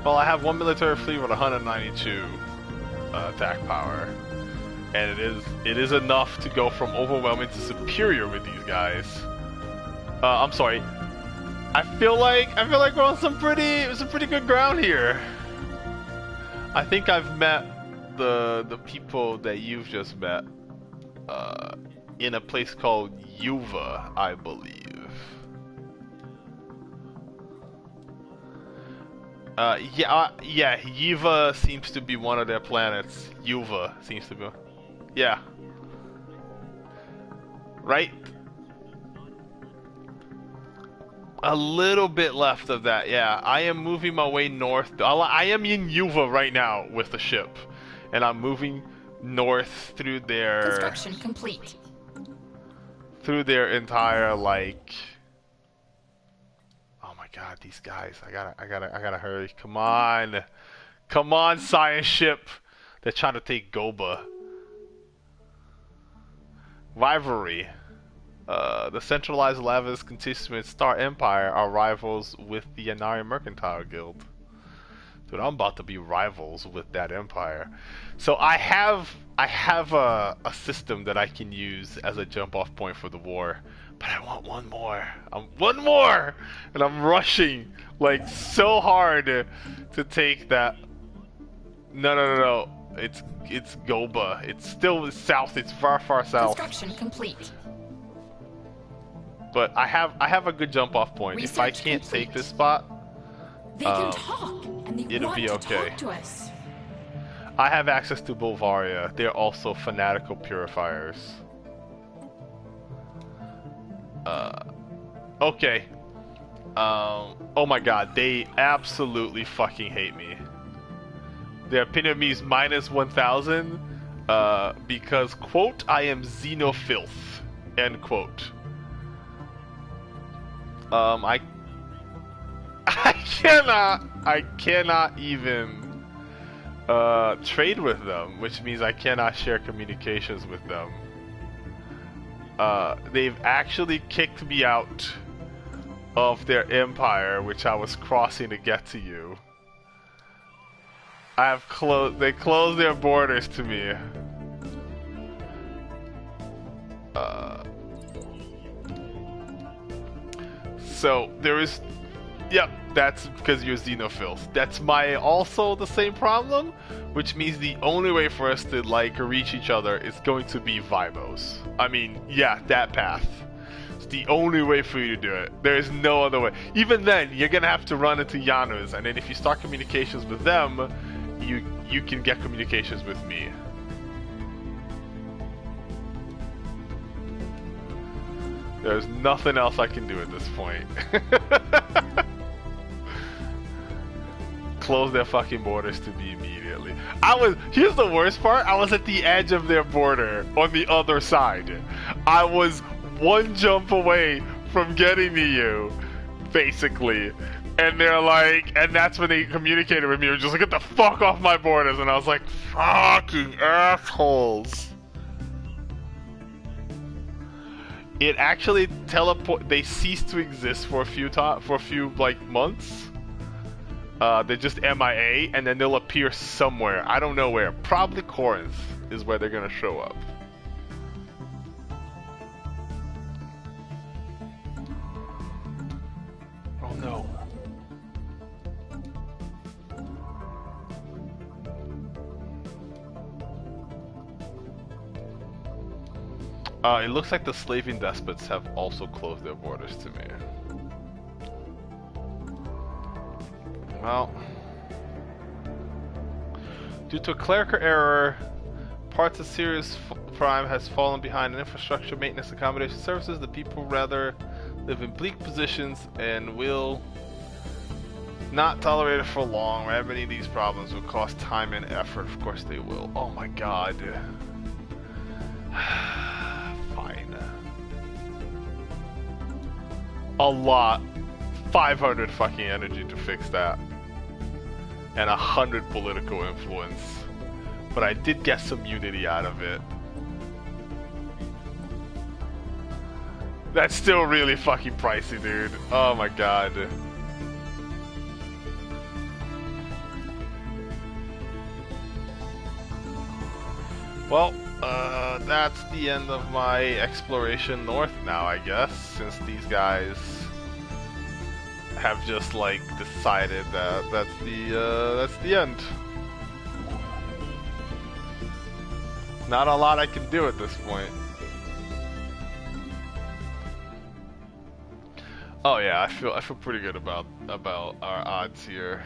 Well, I have one military fleet with 192 attack power, and it is enough to go from overwhelming to superior with these guys. I'm sorry. I feel like we're on some pretty good ground here. I think I've met the people that you've just met in a place called Yuva, I believe. Yeah, Yuva seems to be one of their planets. Yuva seems to be. Yeah. Right? A little bit left of that, yeah. I am moving my way north. I am in Yuva right now with the ship. And I'm moving north through their... Construction complete. Through their entire, like... Oh my god, these guys. I gotta hurry. Come on. Come on, science ship. They're trying to take Goba. Rivalry. The centralized Lavis constituent Star Empire are rivals with the Anari Mercantile Guild. Dude, I'm about to be rivals with that empire. So I have a system that I can use as a jump off point for the war. But I want one more. One more! And I'm rushing like so hard to take that. No. It's Goba. It's still south. It's far south. Construction complete. But I have a good jump off point. Research if I can't complete. take this spot, They can talk, and they it'll want be to okay. talk to us. I have access to Bulvaria. They're also fanatical purifiers. Okay. Oh my god, they absolutely fucking hate me. Their opinion of me is minus 1,000, because, quote, I am xenofilth, end quote. I cannot even trade with them, which means I cannot share communications with them. They've actually kicked me out of their empire, which I was crossing to get to you. I have closed. They closed their borders to me. So there is. Yep, that's because you're xenophils. That's my also the same problem, which means the only way for us to like reach each other is going to be Vibos. I mean, yeah, that path. It's the only way for you to do it. There is no other way. Even then, you're gonna have to run into Janus, and then if you start communications with them, you can get communications with me. There's nothing else I can do at this point. Close their fucking borders to me immediately. Here's the worst part, I was at the edge of their border on the other side. I was one jump away from getting to you, basically. And they're like, and that's when they communicated with me, they were just like, get the fuck off my borders, and I was like, fucking assholes. It actually they ceased to exist for a few like months. They're just MIA, and then they'll appear somewhere. I don't know where. Probably Corinth is where they're gonna show up. Oh no. It looks like the slaving despots have also closed their borders to me. Well, due to a clerical error, parts of Sirius Prime has fallen behind in infrastructure, maintenance, accommodation services. The people rather live in bleak positions and will not tolerate it for long. Remedying these problems will cost time and effort. Of course they will. Oh my god. Fine. A lot. 500 fucking energy to fix that. And 100 political influence. But I did get some unity out of it. That's still really fucking pricey, dude. Oh my god. Well, that's the end of my exploration north now, I guess, since these guys have just like decided that that's the end. Not a lot I can do at this point. Oh yeah, I feel pretty good about our odds here.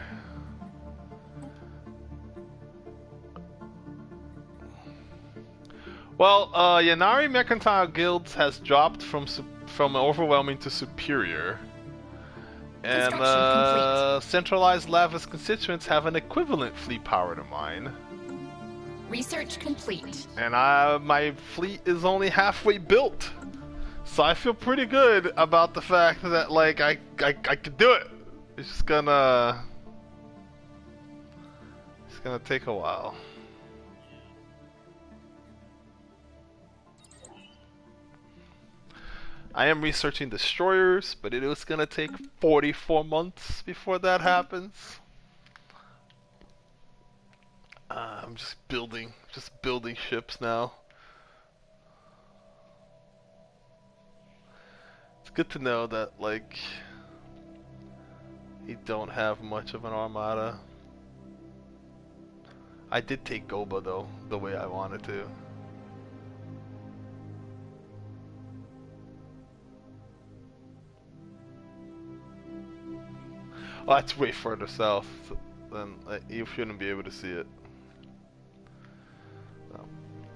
Well, Yanari Mercantile Guilds has dropped from overwhelming to superior. And centralized Lava's constituents have an equivalent fleet power to mine. Research complete. And my fleet is only halfway built. So I feel pretty good about the fact that like I could do it. It's just gonna take a while. I am researching destroyers, but it is gonna take 44 months before that happens. I'm just building ships now. It's good to know that like you don't have much of an armada. I did take Goba though, the way I wanted to. Oh, that's way further south, then you shouldn't be able to see it.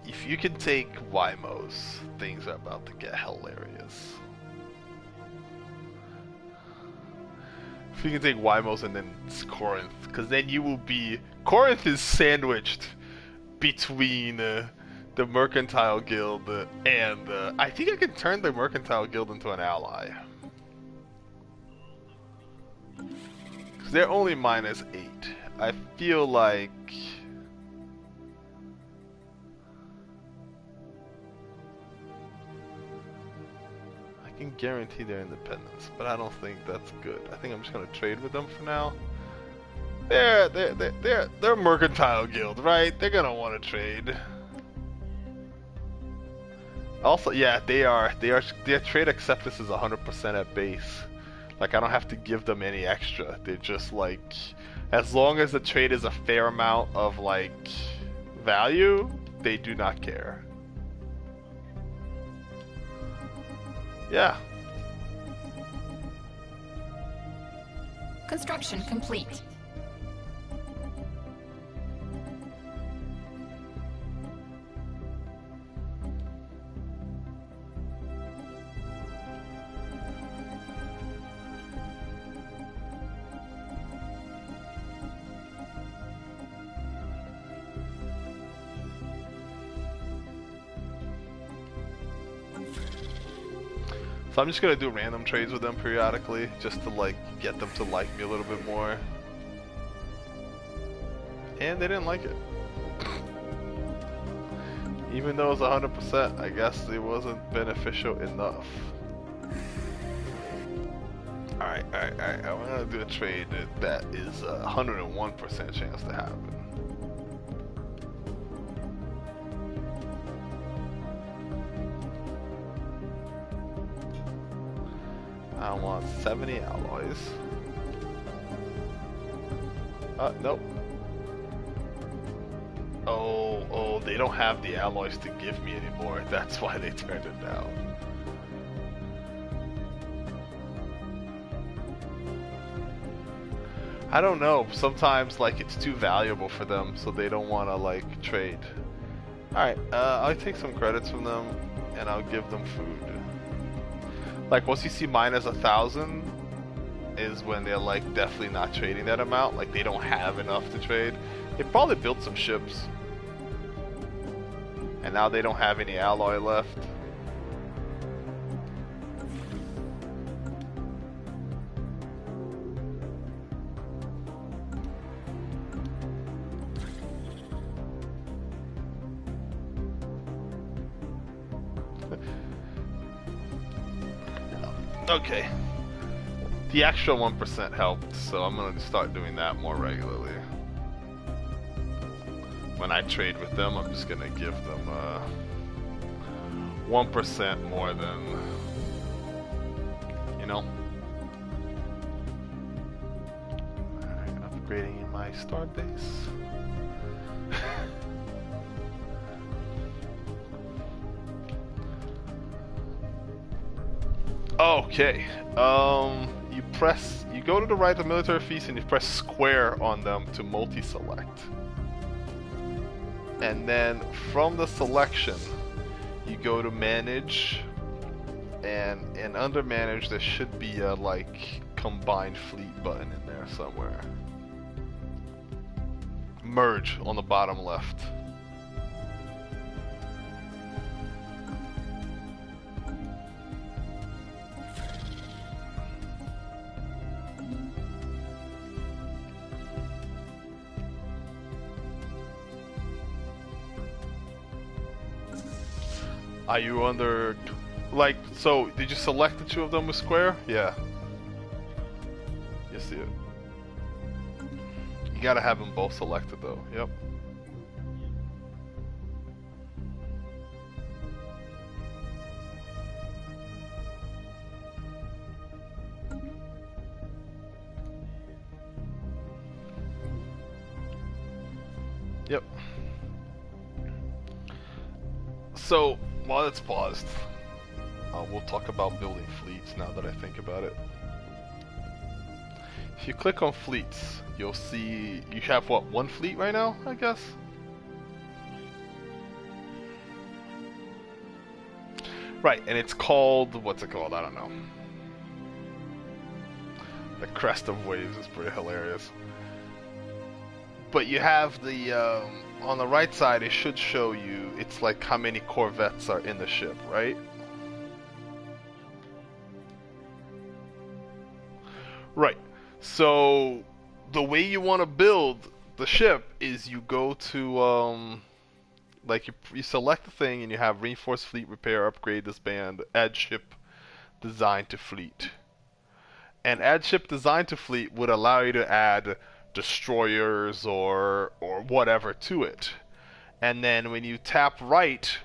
If you can take Wymos, things are about to get hilarious. If you can take Wymos and then Corinth, because then you will be... Corinth is sandwiched between the Mercantile Guild and... I think I can turn the Mercantile Guild into an ally. Because they're only -8. I feel like... I can guarantee their independence, but I don't think that's good. I think I'm just gonna trade with them for now. they're a mercantile guild, right? They're gonna want to trade. Also, yeah, their trade acceptance is 100% at base. Like, I don't have to give them any extra. They're just like, as long as the trade is a fair amount of like value, they do not care. Yeah. Construction complete. So I'm just gonna do random trades with them periodically, just to like get them to like me a little bit more. And they didn't like it. Even though it was 100%, I guess it wasn't beneficial enough. Alright. I'm gonna do a trade that is a 101% chance to happen. I want 70 alloys. Nope. Oh, they don't have the alloys to give me anymore. That's why they turned it down. I don't know. Sometimes, like, it's too valuable for them, so they don't want to, like, trade. Alright, I'll take some credits from them, and I'll give them food. Like, once you see minus 1,000 is when they're like definitely not trading that amount. Like, they don't have enough to trade. They probably built some ships, and now they don't have any alloy left. Okay. The extra 1% helped, so I'm gonna start doing that more regularly. When I trade with them, I'm just gonna give them 1% more than, you know. Alright, upgrading in my star base. Okay, you go to the right of military feast and you press square on them to multi-select. And then from the selection, you go to manage, and under manage there should be a like combined fleet button in there somewhere. Merge on the bottom left. Are you under, like, so did you select the two of them with square? Yeah. You see it. You gotta have them both selected though, yep. Yep. So, while it's paused, we'll talk about building fleets now that I think about it. If you click on fleets, you'll see you have what, one fleet right now, I guess? Right, and it's called, what's it called? I don't know. The Crest of Waves is pretty hilarious. But you have the, on the right side, it should show you, it's like how many corvettes are in the ship, right? Right. So, the way you want to build the ship is you go to, like, you select the thing and you have reinforced fleet, repair, upgrade, disband, add ship, design to fleet. And add ship design to fleet would allow you to add destroyers or whatever to it. And then when you tap right,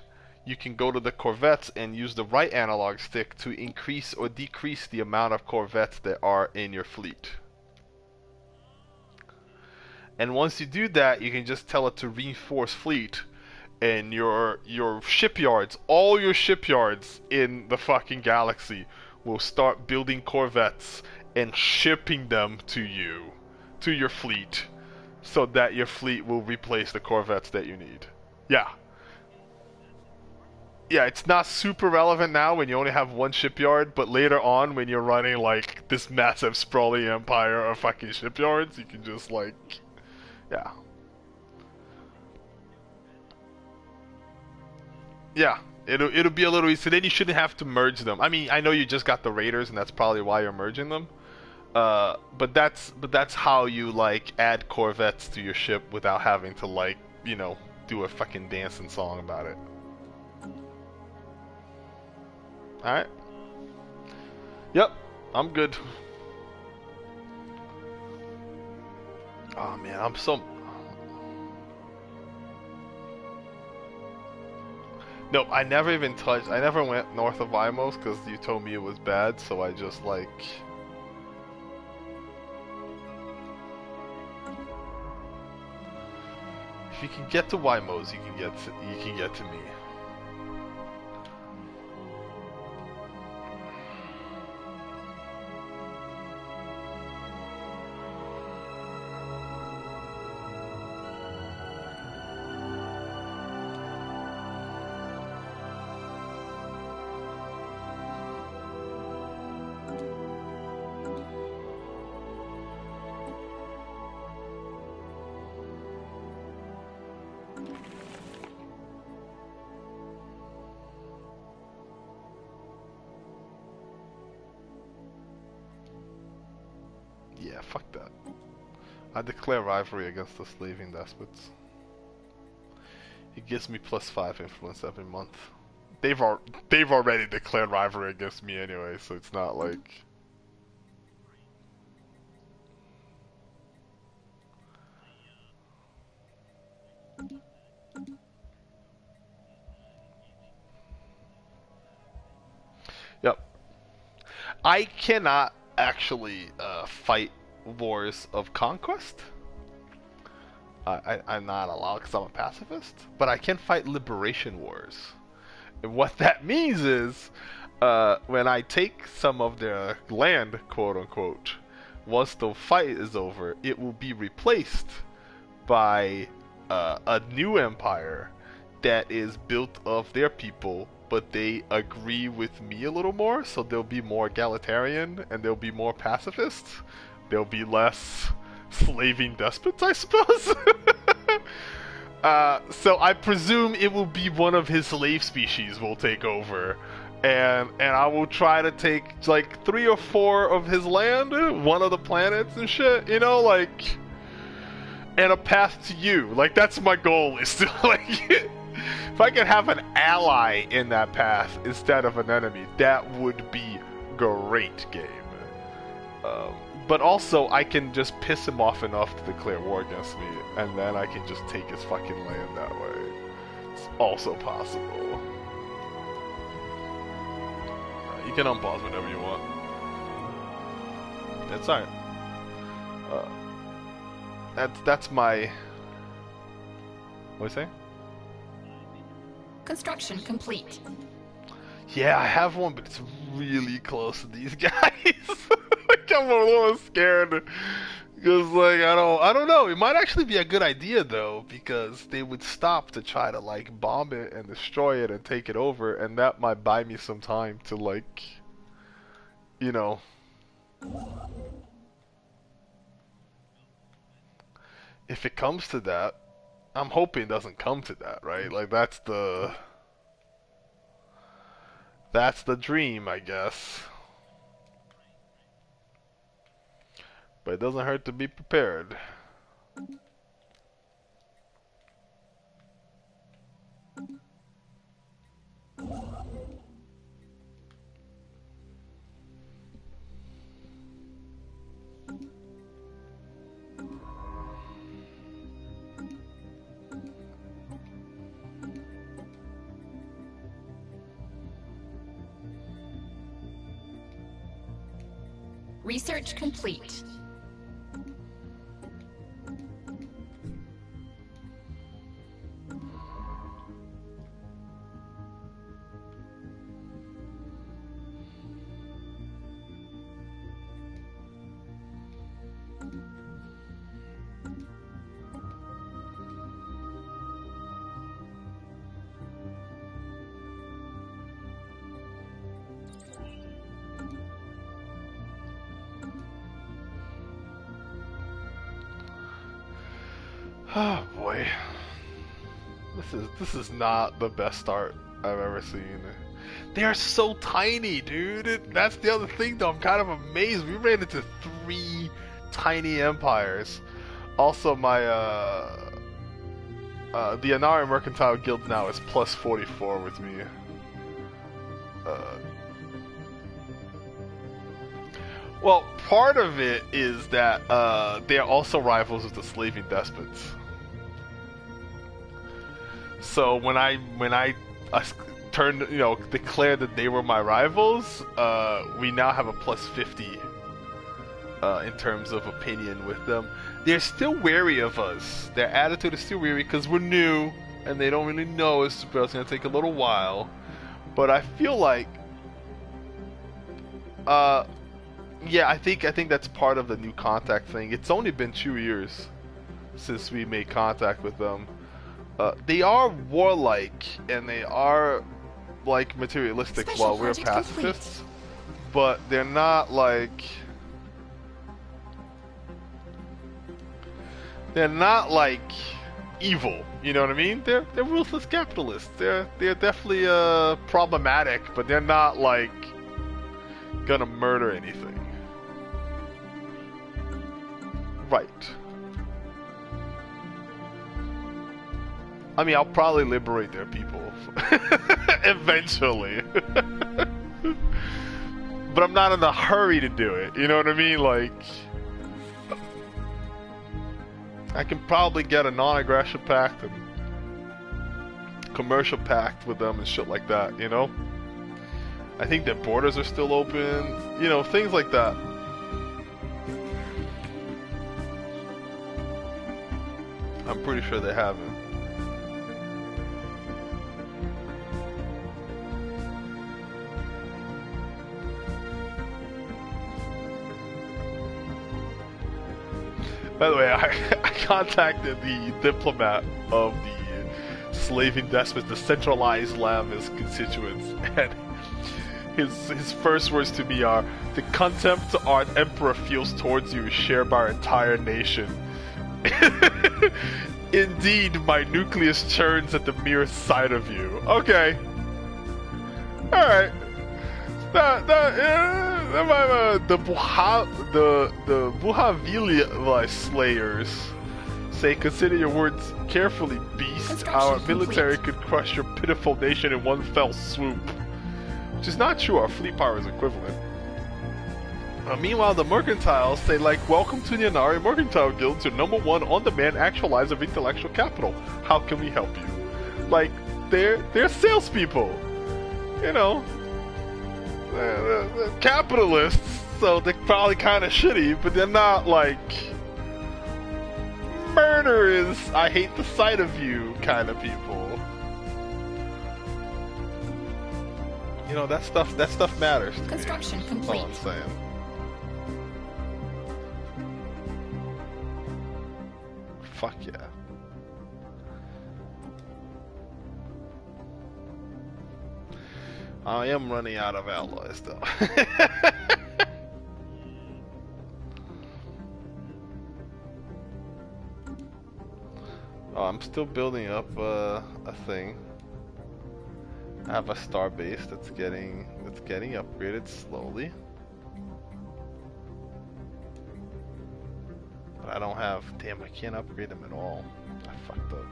you can go to the corvettes and use the right analog stick to increase or decrease the amount of corvettes that are in your fleet. And once you do that, you can just tell it to reinforce fleet, and your shipyards, all your shipyards in the fucking galaxy will start building corvettes and shipping them to you, to your fleet, so that your fleet will replace the corvettes that you need. Yeah. Yeah, it's not super relevant now when you only have one shipyard, but later on when you're running like this massive sprawling empire of fucking shipyards, you can just like, yeah. Yeah, it'll be a little easy. So then you shouldn't have to merge them. I mean, I know you just got the raiders, and that's probably why you're merging them. But that's how you like add corvettes to your ship without having to like, you know, do a fucking dancing song about it. All right. Yep, I'm good. Oh man, I'm so. Nope, I never even touched. I never went north of Imos because you told me it was bad, so I just like. If you can get to Wymos, you can get to me. Yeah, fuck that. I declare rivalry against the slaving despots. It gives me +5 influence every month. They've already declared rivalry against me anyway, so it's not like. Yep. I cannot actually fight wars of conquest. I'm not allowed because I'm a pacifist, but I can fight liberation wars. And what that means is, when I take some of their land, quote unquote, once the fight is over, it will be replaced by a new empire that is built of their people, but they agree with me a little more, so they'll be more egalitarian and they'll be more pacifist. They'll be less slaving despots, I suppose. So I presume it will be one of his slave species will take over, and I will try to take like 3 or 4 of his land, one of the planets and shit, you know, like, and a path to you. Like that's my goal, is to like, if I can have an ally in that path instead of an enemy, that would be great game. But also, I can just piss him off enough to declare war against me, and then I can just take his fucking land that way. It's also possible. You can unpause whenever you want. It's alright. That's my. What do you say? Construction complete. Yeah, I have one, but it's really close to these guys. Like, I'm a little scared because, like, I don't know. It might actually be a good idea though, because they would stop to try to like bomb it and destroy it and take it over, and that might buy me some time to like, you know. If it comes to that, I'm hoping it doesn't come to that, right? Like that's the dream, I guess. But it doesn't hurt to be prepared. Research complete. Oh boy, this is not the best start I've ever seen. They are so tiny, dude. That's the other thing, though. I'm kind of amazed. We ran into 3 tiny empires. Also, my the Inari Mercantile Guild now is plus 44 with me. Well, part of it is that they are also rivals of the slaving despots. So when I turned, declared that they were my rivals, we now have a plus 50 in terms of opinion with them. They're still wary of us. Their attitude is still wary because we're new and they don't really know us, but it's going to take a little while. But I feel like, yeah, I think that's part of the new contact thing. It's only been 2 years since we made contact with them. They are warlike and they are like materialistic while we're pacifists, but they're not like evil. You know what I mean? They're ruthless capitalists. They're definitely problematic, but they're not like gonna murder anything. Right. I mean, I'll probably liberate their people eventually. But I'm not in a hurry to do it. You know what I mean? Like, I can probably get a non-aggression pact and commercial pact with them and shit like that, you know? I think their borders are still open, you know, things like that. I'm pretty sure they haven't. By the way, I contacted the diplomat of the slaving despots, the centralized Lamist constituents, and his first words to me are, "The contempt our emperor feels towards you is shared by our entire nation. Indeed, my nucleus churns at the mere sight of you." Okay. Alright. The Buhavili slayers say, "Consider your words carefully, beast. Our military could crush your pitiful nation in one fell swoop." Which is not true. Our fleet power is equivalent. Meanwhile, the mercantiles say, like, "Welcome to the Inari Mercantile Guild, your #1 on-demand actualizer of intellectual capital. How can we help you?" Like, they're salespeople. You know. They're capitalists, so they're probably kind of shitty, but they're not like murderers, I hate the sight of you kind of people. You know, that stuff matters to Construction me. complete. That's all I'm saying. Fuck yeah. I am running out of alloys, though. Oh, I'm still building up a thing. I have a star base that's getting upgraded slowly. But I don't have. Damn, I can't upgrade them at all. I fucked up.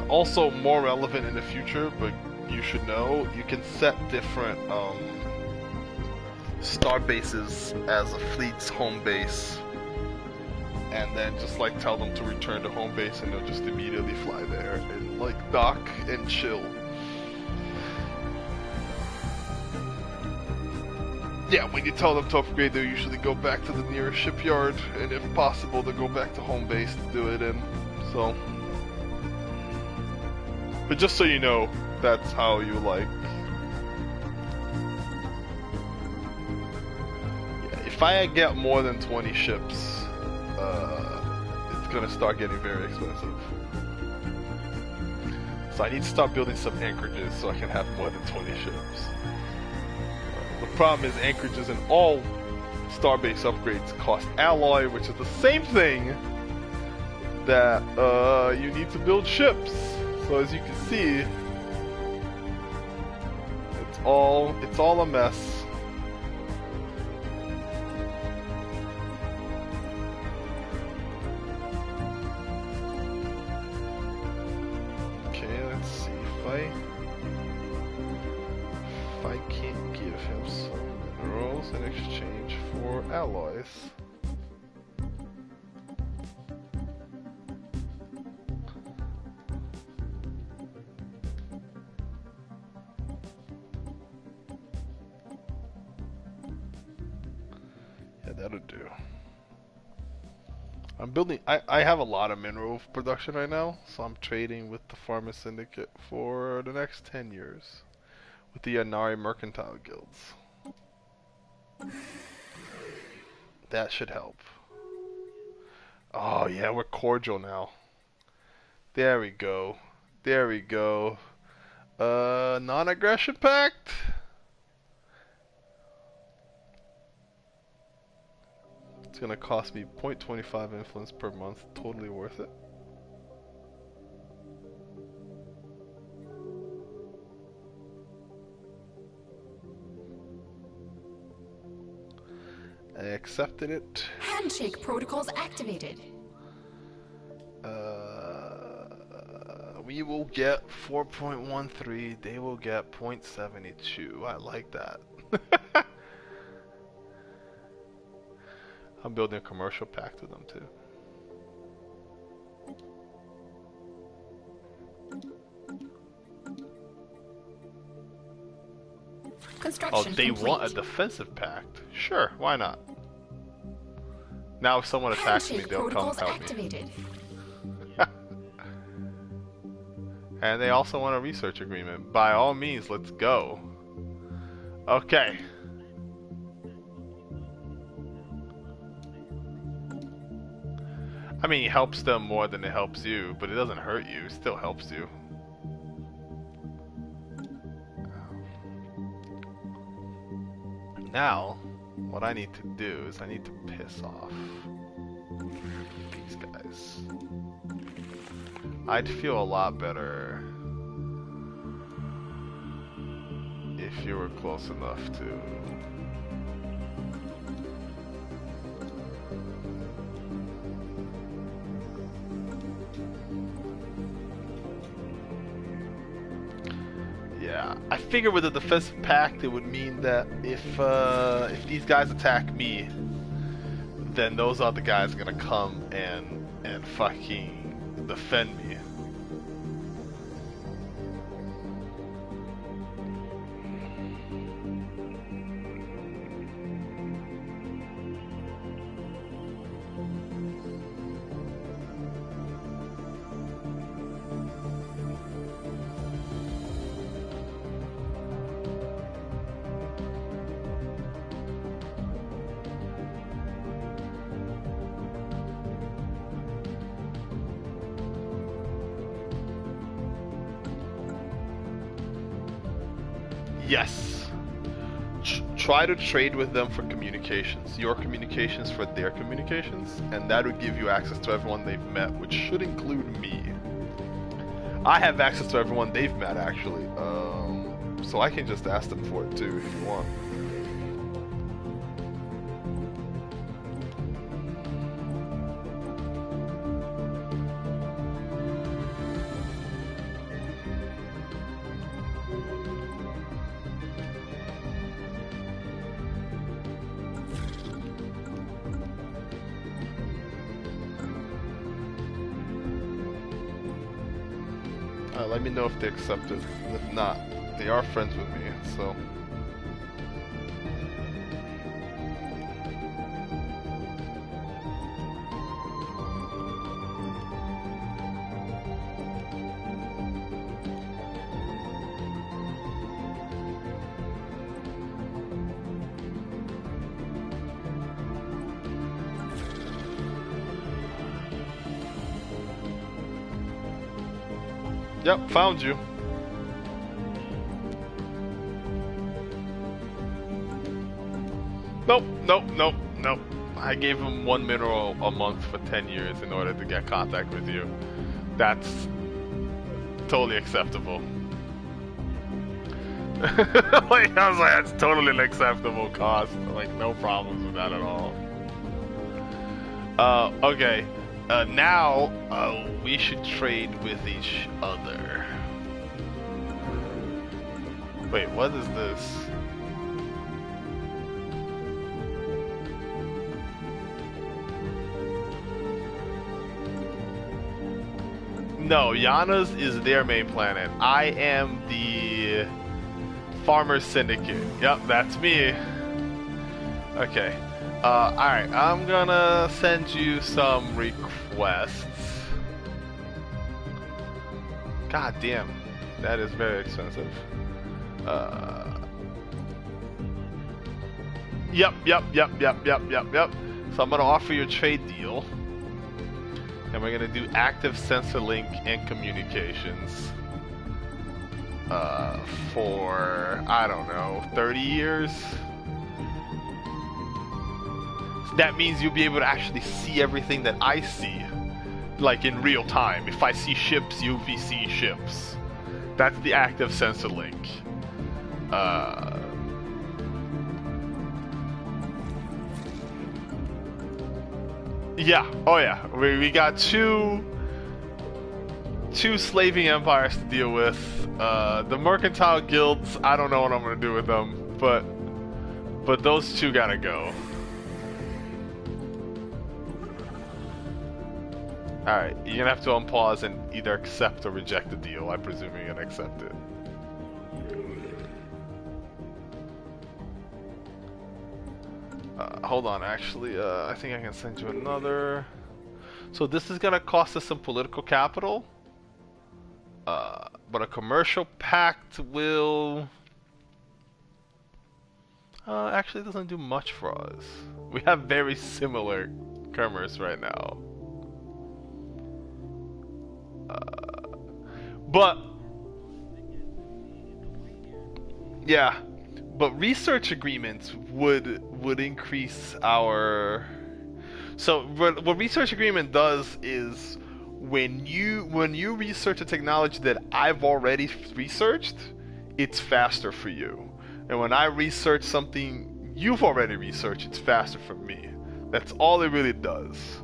Also more relevant in the future, but you should know, you can set different star bases as a fleet's home base, and then just like tell them to return to home base, and they'll just immediately fly there and like dock and chill. Yeah, when you tell them to upgrade, they usually go back to the nearest shipyard, and if possible, they go back to home base to do it in. So, but just so you know, that's how you like. Yeah, if I get more than 20 ships, it's gonna start getting very expensive. So I need to start building some anchorages so I can have more than 20 ships. The problem is anchorages in all starbase upgrades cost alloy, which is the same thing that you need to build ships. So as you can see, it's all a mess. Okay, let's see if I can't give him some minerals in exchange for alloys. Yeah, that'll do. I'm building. I have a lot of mineral production right now, so I'm trading with the Farmer Syndicate for the next 10 years with the Anari Mercantile Guilds. That should help. Oh yeah, we're cordial now. There we go. There we go. Non-aggression pact? It's gonna cost me 0.25 influence per month. Totally worth it. I accepted it. Handshake protocols activated. We will get 4.13. They will get 0.72. I like that. I'm building a commercial pact with them too. Construction they complete. want a defensive pact. Sure, why not? Now if someone attacks me, they'll come help activated. me. And they also want a research agreement. By all means, let's go. Okay. I mean, it helps them more than it helps you, but it doesn't hurt you. It still helps you. Now, what I need to do is I need to piss off these guys. I'd feel a lot better if you were close enough to... Yeah, I figure with a defensive pact it would mean that if these guys attack me, then those other guys are gonna come and fucking defend me. Yes. Try to trade with them for communications. Your communications for their communications, and that would give you access to everyone they've met, which should include me. I have access to everyone they've met, actually. So I can just ask them for it too, if you want. Let me know if they accept it. If not, they are friends with me, so. Yep, found you. Nope, nope, nope, nope. I gave him 1 mineral a month for 10 years in order to get contact with you. That's totally acceptable. Like, I was like, that's totally an acceptable cost. Like, no problems with that at all. Okay. Now, we should trade with each other. Wait, what is this? No, Yana's is their main planet. I am the Farmer Syndicate. Yep, that's me. Okay. Alright, I'm gonna send you some requests. God damn, that is very expensive. Yep. So I'm gonna offer you a trade deal. And we're gonna do active sensor link and communications. For, I don't know, 30 years? That means you'll be able to actually see everything that I see, like in real time. If I see ships, you'll be seeing ships. That's the active sensor link. Yeah, oh yeah. We got two slaving empires to deal with. The mercantile guilds, I don't know what I'm gonna do with them, but those two gotta go. Alright, you're gonna have to unpause and either accept or reject the deal. I presume you're gonna accept it. Hold on, actually, I think I can send you another. So this is gonna cost us some political capital. But a commercial pact will... actually doesn't do much for us. We have very similar commerce right now. But yeah, but research agreements would increase our. So what research agreement does is when you research a technology that I've already researched, it's faster for you, and when I research something you've already researched, it's faster for me. That's all it really does.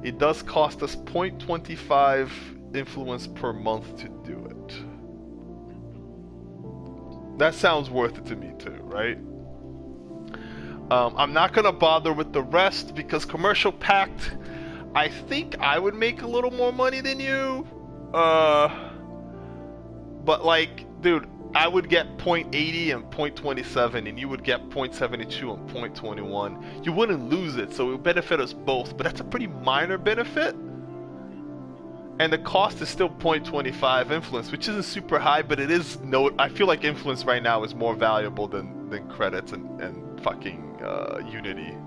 It does cost us 0.25 influence per month to do it. That sounds worth it to me too, right? I'm not gonna bother with the rest because commercial pact, I think I would make a little more money than you. But like, dude, I would get 0.80 and 0.27 and you would get 0.72 and 0.21. You wouldn't lose it, so it would benefit us both, but that's a pretty minor benefit. And the cost is still 0.25 influence, which isn't super high, but it is I feel like influence right now is more valuable than credits and fucking Unity.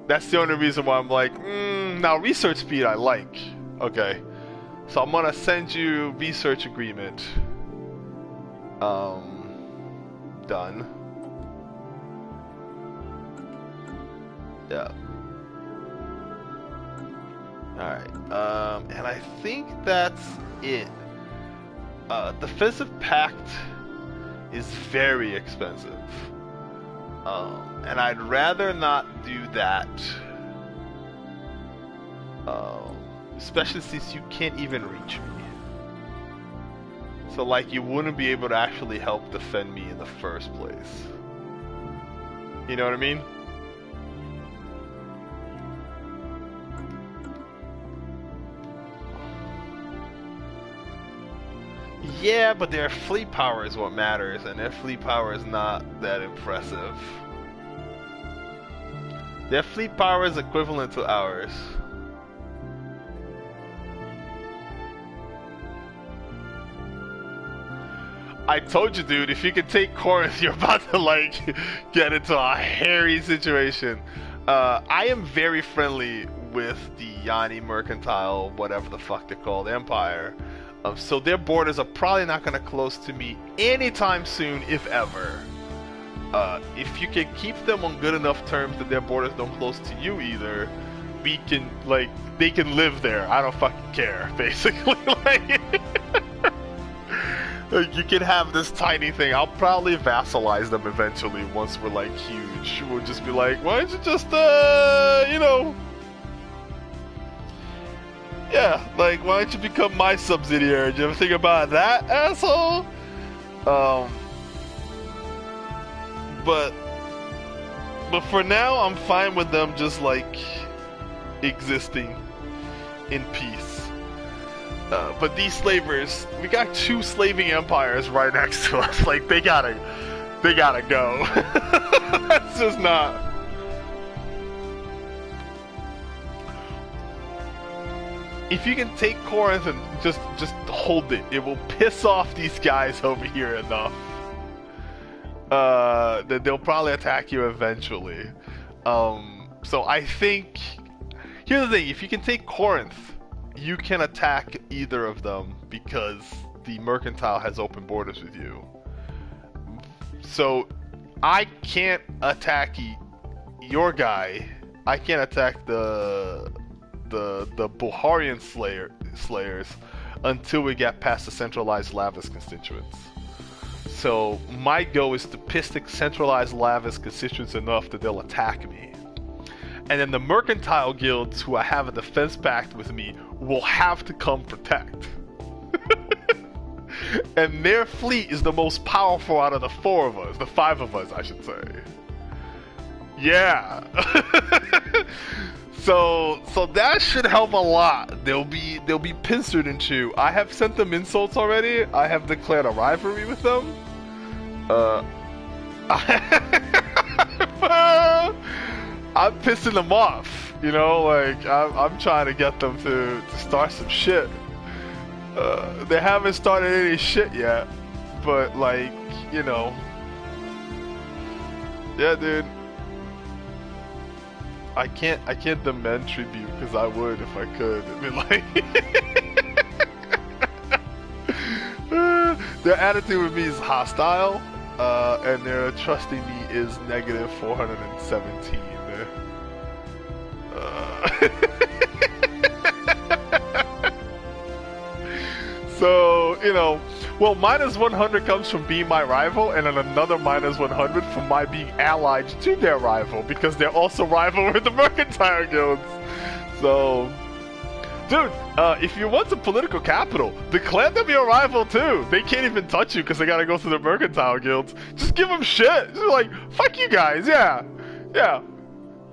That's the only reason why I'm like, now research speed I like. Okay. So I'm gonna send you research agreement. Done. Yeah. Alright, and I think that's it. The Defensive Pact is very expensive. And I'd rather not do that. Especially since you can't even reach me. So like, you wouldn't be able to actually help defend me in the first place. You know what I mean? Yeah, but their fleet power is what matters, and their fleet power is not that impressive. Their fleet power is equivalent to ours. I told you, dude, if you can take Corinth, you're about to, like, get into a hairy situation. I am very friendly with the Yanni Mercantile, whatever the fuck they're called, Empire. So their borders are probably not going to close to me anytime soon, if ever. If you can keep them on good enough terms that their borders don't close to you either, we can, like, they can live there. I don't fucking care, basically. Like, like, you can have this tiny thing. I'll probably vassalize them eventually once we're, like, huge. We'll just be like, why don't you just, you know... Yeah, like, why don't you become my subsidiary? Did you ever think about that, asshole? But for now, I'm fine with them just, like, existing in peace. But these slavers, we got 2 slaving empires right next to us. Like, they gotta go. That's just not... If you can take Corinth and just hold it, it will piss off these guys over here enough that they'll probably attack you eventually. So I think, here's the thing: if you can take Corinth, you can attack either of them because the Mercantile has open borders with you. So I can't attack your guy. I can't attack the Boharian slayers until we get past the centralized Lavis constituents. So my goal is to piss the centralized Lavis constituents enough that they'll attack me. And then the mercantile guilds who I have a defense pact with me will have to come protect. And their fleet is the most powerful out of the 4 of us, the 5 of us I should say. Yeah. So that should help a lot. They'll be pincered into. I have sent them insults already. I have declared a rivalry with them. I'm pissing them off. You know, like I'm trying to get them to start some shit. They haven't started any shit yet, but like, you know, yeah, dude. I can't demand tribute because I would if I could. I mean, like, their attitude with me is hostile, and their trusting me is negative 417. So, you know, well, minus 100 comes from being my rival, and then another minus 100 from my being allied to their rival, because they're also rival with the mercantile guilds. So, dude, if you want some political capital, declare them your rival too. They can't even touch you because they gotta go through the mercantile guilds. Just give them shit. Just like, fuck you guys, yeah.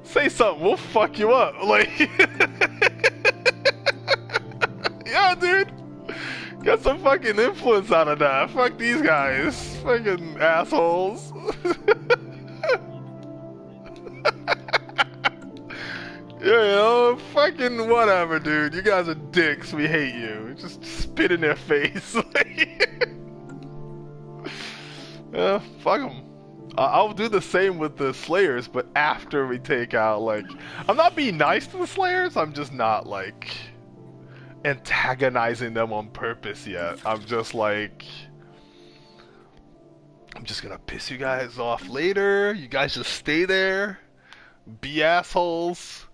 Say something, we'll fuck you up. Like, yeah, dude. Get some fucking influence out of that. Fuck these guys. Fucking assholes. You know, fucking whatever, dude. You guys are dicks. We hate you. Just spit in their face. Yeah, fuck them. I'll do the same with the Slayers, but after we take out, like... I'm not being nice to the Slayers, I'm just not, like... antagonizing them on purpose yet. I'm just like... I'm just gonna piss you guys off later. You guys just stay there. Be assholes.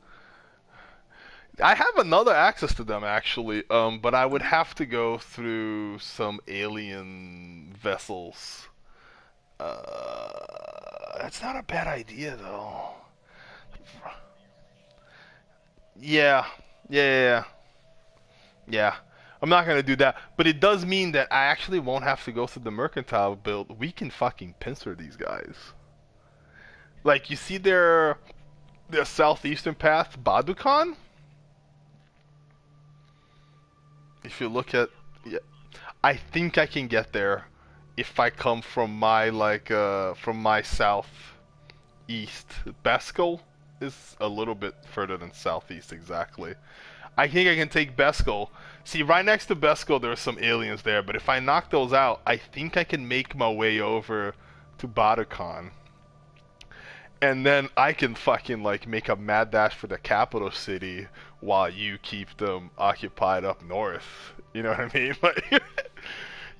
I have another access to them, actually, but I would have to go through some alien vessels. That's not a bad idea, though. Yeah, I'm not gonna do that, but it does mean that I actually won't have to go through the mercantile build. We can fucking pincer these guys. Like, you see their southeastern path, Badukan? If you look at... Yeah, I think I can get there if I come from my south east. Beskel is a little bit further than southeast exactly. I think I can take Beskel. See, right next to Beskel there are some aliens there, but if I knock those out, I think I can make my way over to Batakon. And then I can fucking like make a mad dash for the capital city while you keep them occupied up north. You know what I mean? Like,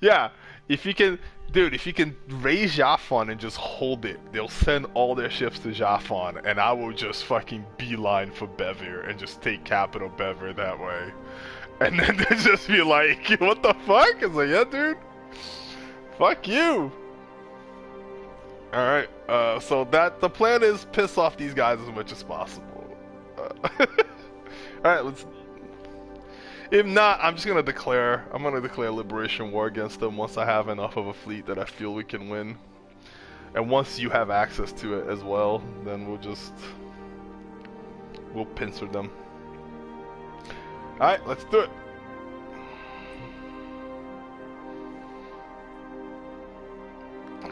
yeah, if you can, dude, if you can raise Jaffon and just hold it, they'll send all their ships to Jaffon, and I will just fucking beeline for Bevir and just take capital Bevir that way. And then they just be like, what the fuck? It's like, yeah, dude, fuck you. Alright, so the plan is piss off these guys as much as possible. Alright, let's... If not, I'm gonna declare liberation war against them once I have enough of a fleet that I feel we can win. And once you have access to it as well, then we'll pincer them. Alright, let's do it.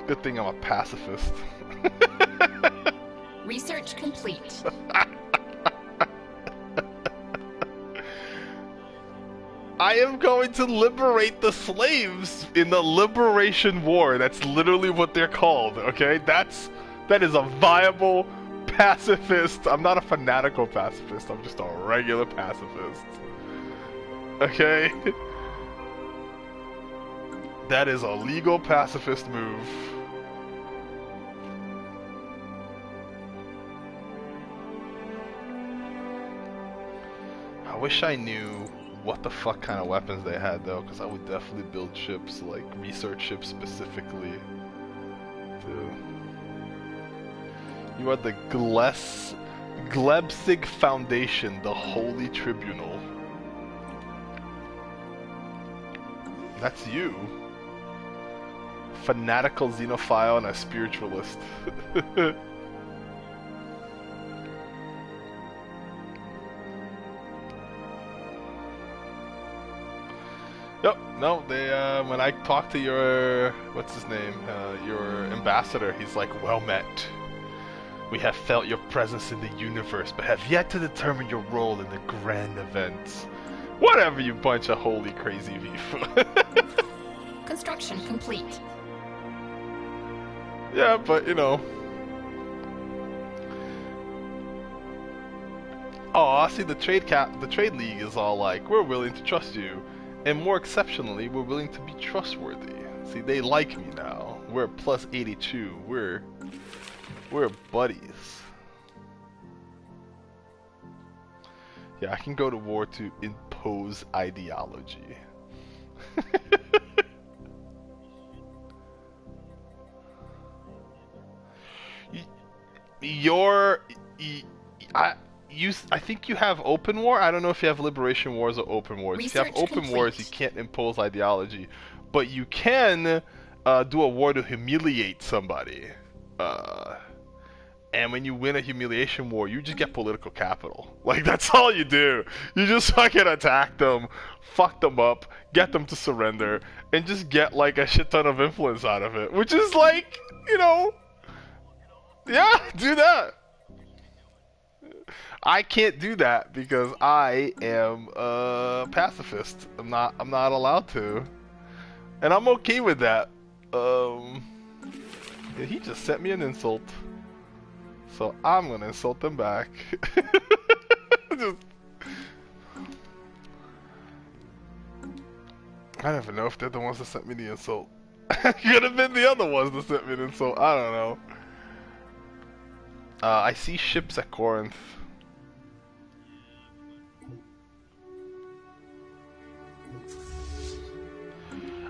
Good thing I'm a pacifist. Research complete. I am going to liberate the slaves in the Liberation War. That's literally what they're called, okay? That is a viable pacifist. I'm not a fanatical pacifist. I'm just a regular pacifist. Okay? That is a legal pacifist move. I wish I knew what the fuck kind of weapons they had though, because I would definitely build ships, like research ships specifically. Too. You are the Glebsig Foundation, the Holy Tribunal. That's you. Fanatical xenophile and a spiritualist. No, they, when I talked to your, what's his name, your ambassador, he's like, well met. We have felt your presence in the universe, but have yet to determine your role in the grand events. Whatever, you bunch of holy crazy beef. Construction complete. Yeah, but, you know. Oh, see, the trade league is all like, we're willing to trust you. And more exceptionally, we're willing to be trustworthy. See, they like me now. We're plus 82. We're buddies. Yeah, I can go to war to impose ideology. I think you have open war. I don't know if you have liberation wars or open wars. If you have open wars, you can't impose ideology, but you can do a war to humiliate somebody. And when you win a humiliation war, you just get political capital. Like, that's all you do. You just fucking attack them, fuck them up, get them to surrender, and just get like a shit ton of influence out of it. Which is like, you know, yeah, do that. I can't do that because I am a pacifist. I'm not allowed to. And I'm okay with that. He just sent me an insult. So I'm gonna insult them back. Just... I don't even know if they're the ones that sent me the insult. Could have been the other ones that sent me the insult. I don't know. I see ships at Corinth.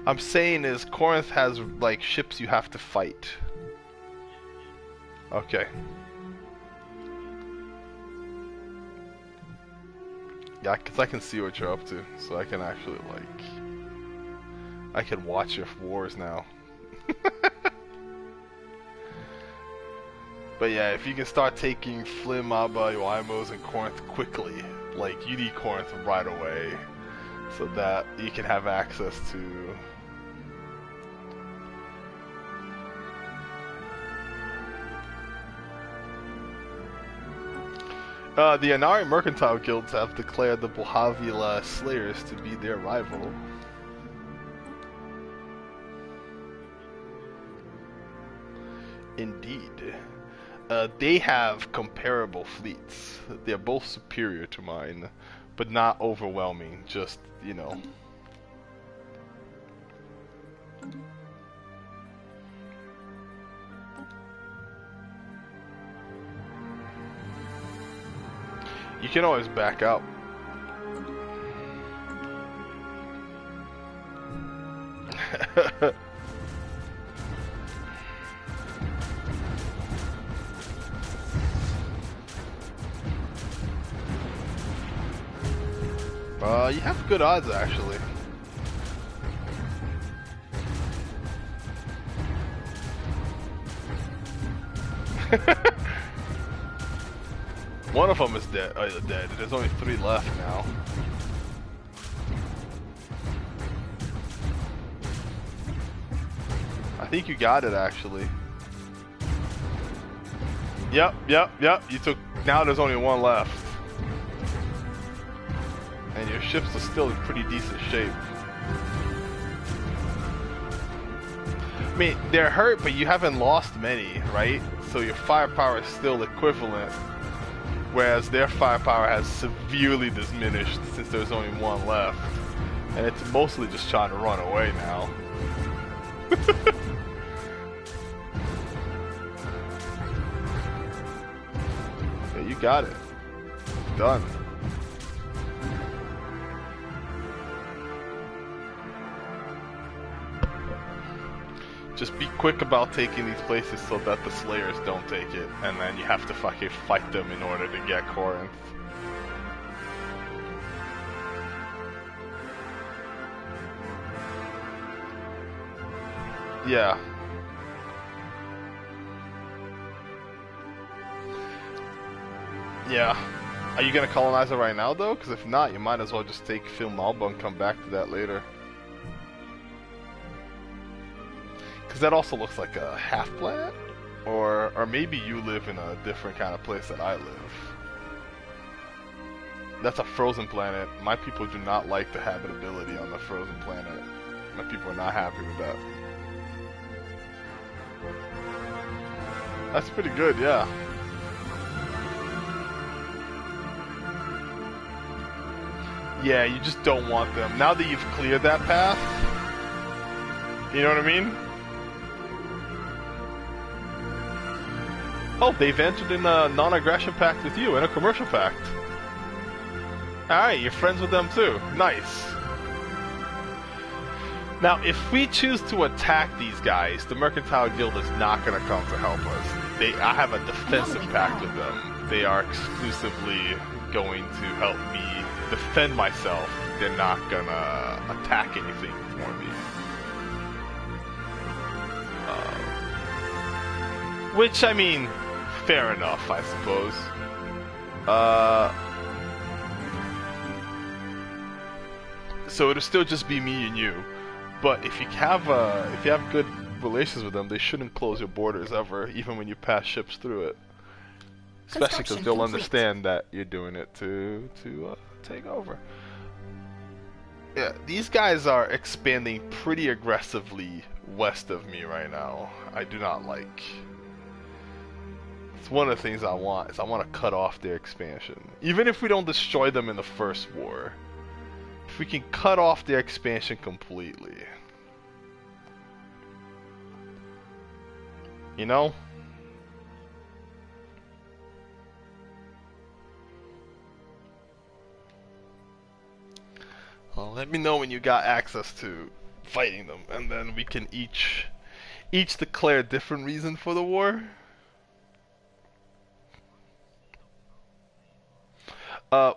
I'm saying is Corinth has like ships you have to fight. Okay. Yeah, because I can see what you're up to, so I can actually like, I can watch your wars now. But yeah, if you can start taking Flim, Abba, Yoimos, and Corinth quickly, like you need Corinth right away. so that you can have access to. The Anari Mercantile Guilds have declared the Bohavila Slayers to be their rival. Indeed. They have comparable fleets. They're both superior to mine, but not overwhelming, just, you know. You can always back up. You have good odds, actually. One of them is dead. Dead. There's only 3 left now. I think you got it, actually. Yep. You took. Now there's only 1 left. And your ships are still in pretty decent shape. I mean, they're hurt, but you haven't lost many, right? So your firepower is still equivalent. Whereas their firepower has severely diminished since there's only 1 left. And it's mostly just trying to run away now. Yeah, you got it. Done. Just be quick about taking these places so that the Slayers don't take it, and then you have to fucking fight them in order to get Corinth. Yeah. Yeah. Are you gonna colonize it right now, though? Because if not, you might as well just take Film Alba and come back to that later. Because that also looks like a half planet, or maybe you live in a different kind of place that I live. That's a frozen planet. My people do not like the habitability on the frozen planet. My people are not happy with that. That's pretty good, yeah. Yeah, you just don't want them. Now that you've cleared that path, you know what I mean? Oh, they've entered in a non-aggression pact with you and a commercial pact. Alright, you're friends with them too. Nice. Now, if we choose to attack these guys, the Mercantile Guild is not going to come to help us. I have a defensive pact with them. They are exclusively going to help me defend myself. They're not going to attack anything for me. Which, I mean, fair enough, I suppose. So it'll still just be me and you. But if you have good relations with them, they shouldn't close your borders ever, even when you pass ships through it. Especially because they'll understand that you're doing it to take over. Yeah, these guys are expanding pretty aggressively west of me right now. I do not like. It's one of the things I want, is I want to cut off their expansion. Even if we don't destroy them in the first war. If we can cut off their expansion completely. You know? Well, let me know when you got access to fighting them, and then we can each declare a different reason for the war.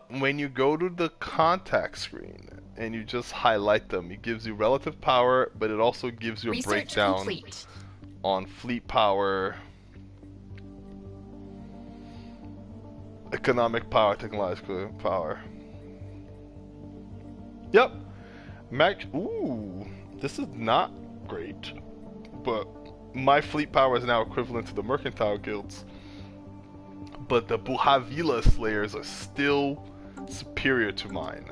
When you go to the contact screen and you just highlight them, it gives you relative power, but it also gives you a breakdown on fleet power, economic power, technological power. Yep. Max. Ooh, this is not great, but my fleet power is now equivalent to the Mercantile Guild's. But the Buhavila Slayers are still superior to mine,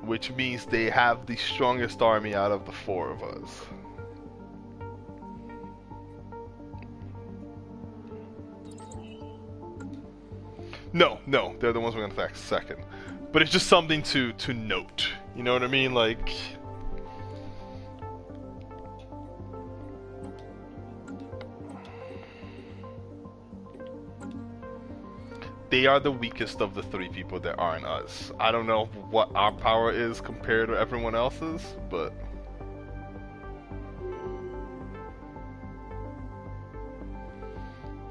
which means they have the strongest army out of the four of us. No, they're the ones we're gonna attack second. But it's just something to note. You know what I mean? Like, they are the weakest of the three people that aren't us. I don't know what our power is compared to everyone else's, but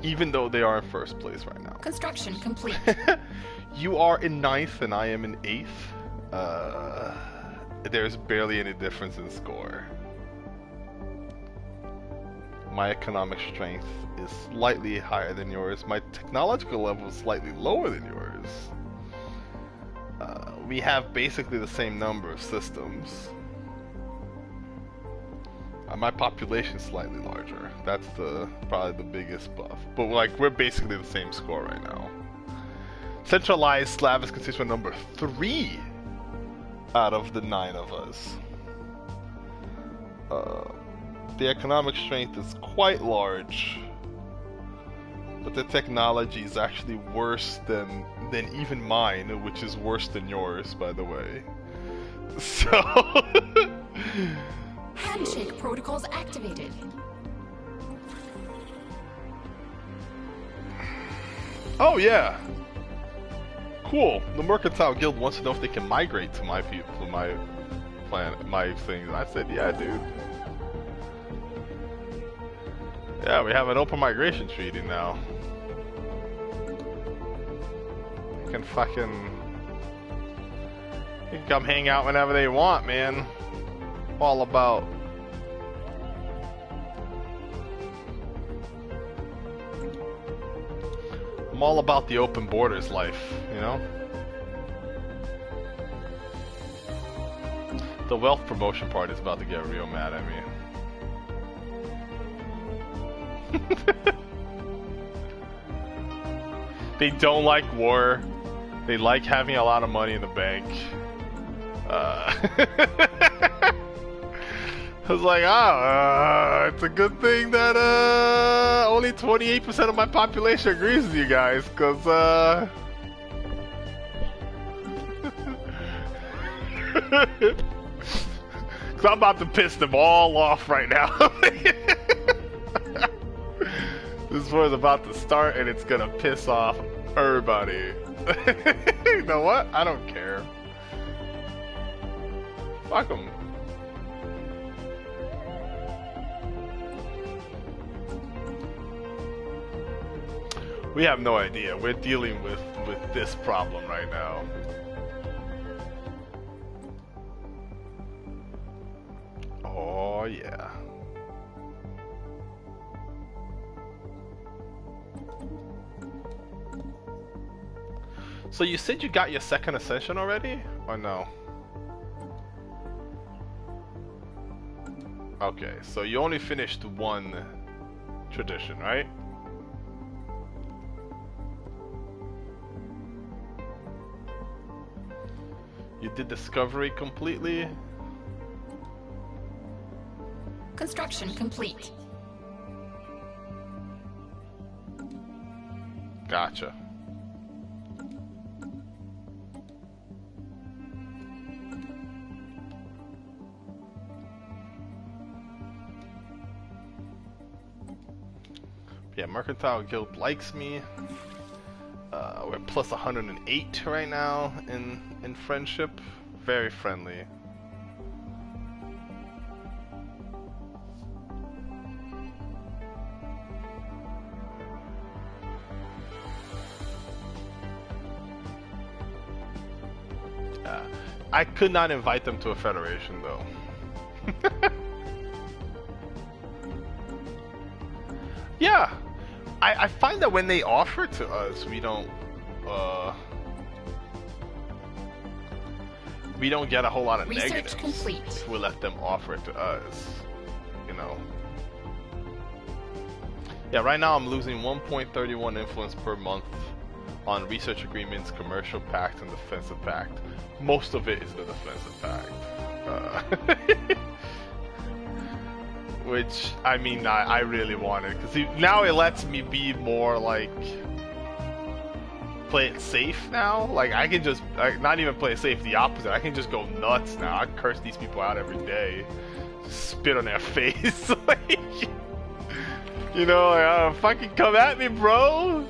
even though they are in first place right now. Construction complete. You are in 9th and I am in 8th. There's barely any difference in score. My economic strength is slightly higher than yours. My technological level is slightly lower than yours. We have basically the same number of systems. My population is slightly larger. That's probably the biggest buff. But like, we're basically the same score right now. Centralized Slavic constituent number 3 out of the 9 of us. The economic strength is quite large, but the technology is actually worse than even mine, which is worse than yours, by the way. So Handshake protocols activated. oh yeah, cool. The Mercantile Guild wants to know if they can migrate to my people, to my planet, my things. I said, yeah, dude. Yeah, we have an open migration treaty now. You can come hang out whenever they want, man. All about. I'm all about the open borders life, you know? The wealth promotion party is about to get real mad at me. They don't like war. They like having a lot of money in the bank. I was like, it's a good thing that only 28% of my population agrees with you guys, because I'm about to piss them all off right now. This war's about to start and it's gonna piss off everybody. You know what? I don't care. Fuck them. We have no idea. We're dealing with this problem right now. Oh yeah. So you said you got your second ascension already? Or no? Okay, so you only finished one tradition, right? You did discovery completely? Construction complete. Gotcha. Yeah, Mercantile Guild likes me. We're plus 108 right now in friendship. Very friendly. I could not invite them to a federation though. Yeah, I find that when they offer to us, we don't we don't get a whole lot of Research negatives complete. if we let them offer it to us, you know. Yeah, right now I'm losing 1.31 influence per month on research agreements, commercial pact, and defensive pact. Most of it is the defensive pact. Which, I mean, I really wanted, because now it lets me be more, like, play it safe now. Like, I can just, not even play it safe, the opposite. I can just go nuts now. I curse these people out every day. Spit on their face. Like, you know, like, fucking come at me, bro.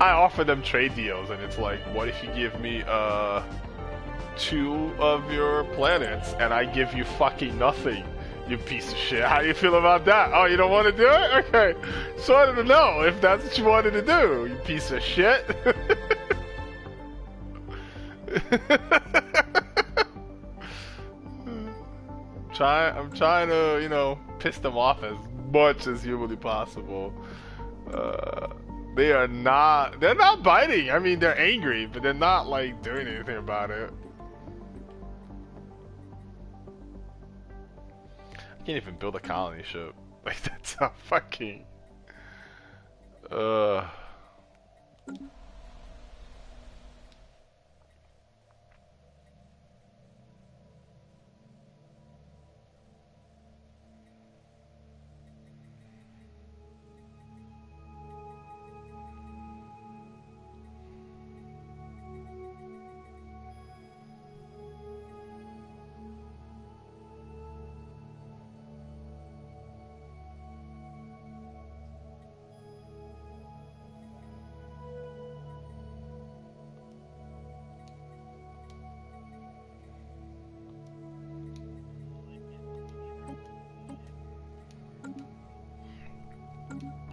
I offer them trade deals, and it's like, what if you give me 2 of your planets, and I give you fucking nothing, you piece of shit? How do you feel about that? Oh, you don't want to do it? Okay, so I wanted to know if that's what you wanted to do, you piece of shit. I'm trying to, you know, piss them off as much as humanly possible. They're not biting. I mean, they're angry, but they're not, like, doing anything about it. I can't even build a colony ship. Like, that's not fucking...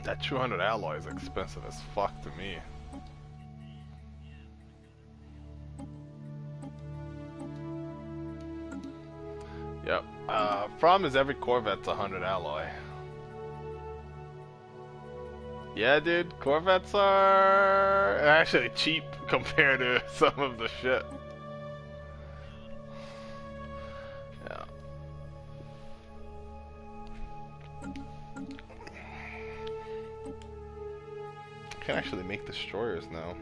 That 200 alloy is expensive as fuck to me. Yep. Problem is every Corvette's 100 alloy. Yeah, dude, Corvettes are actually cheap compared to some of the shit. Yeah. I can actually make destroyers now.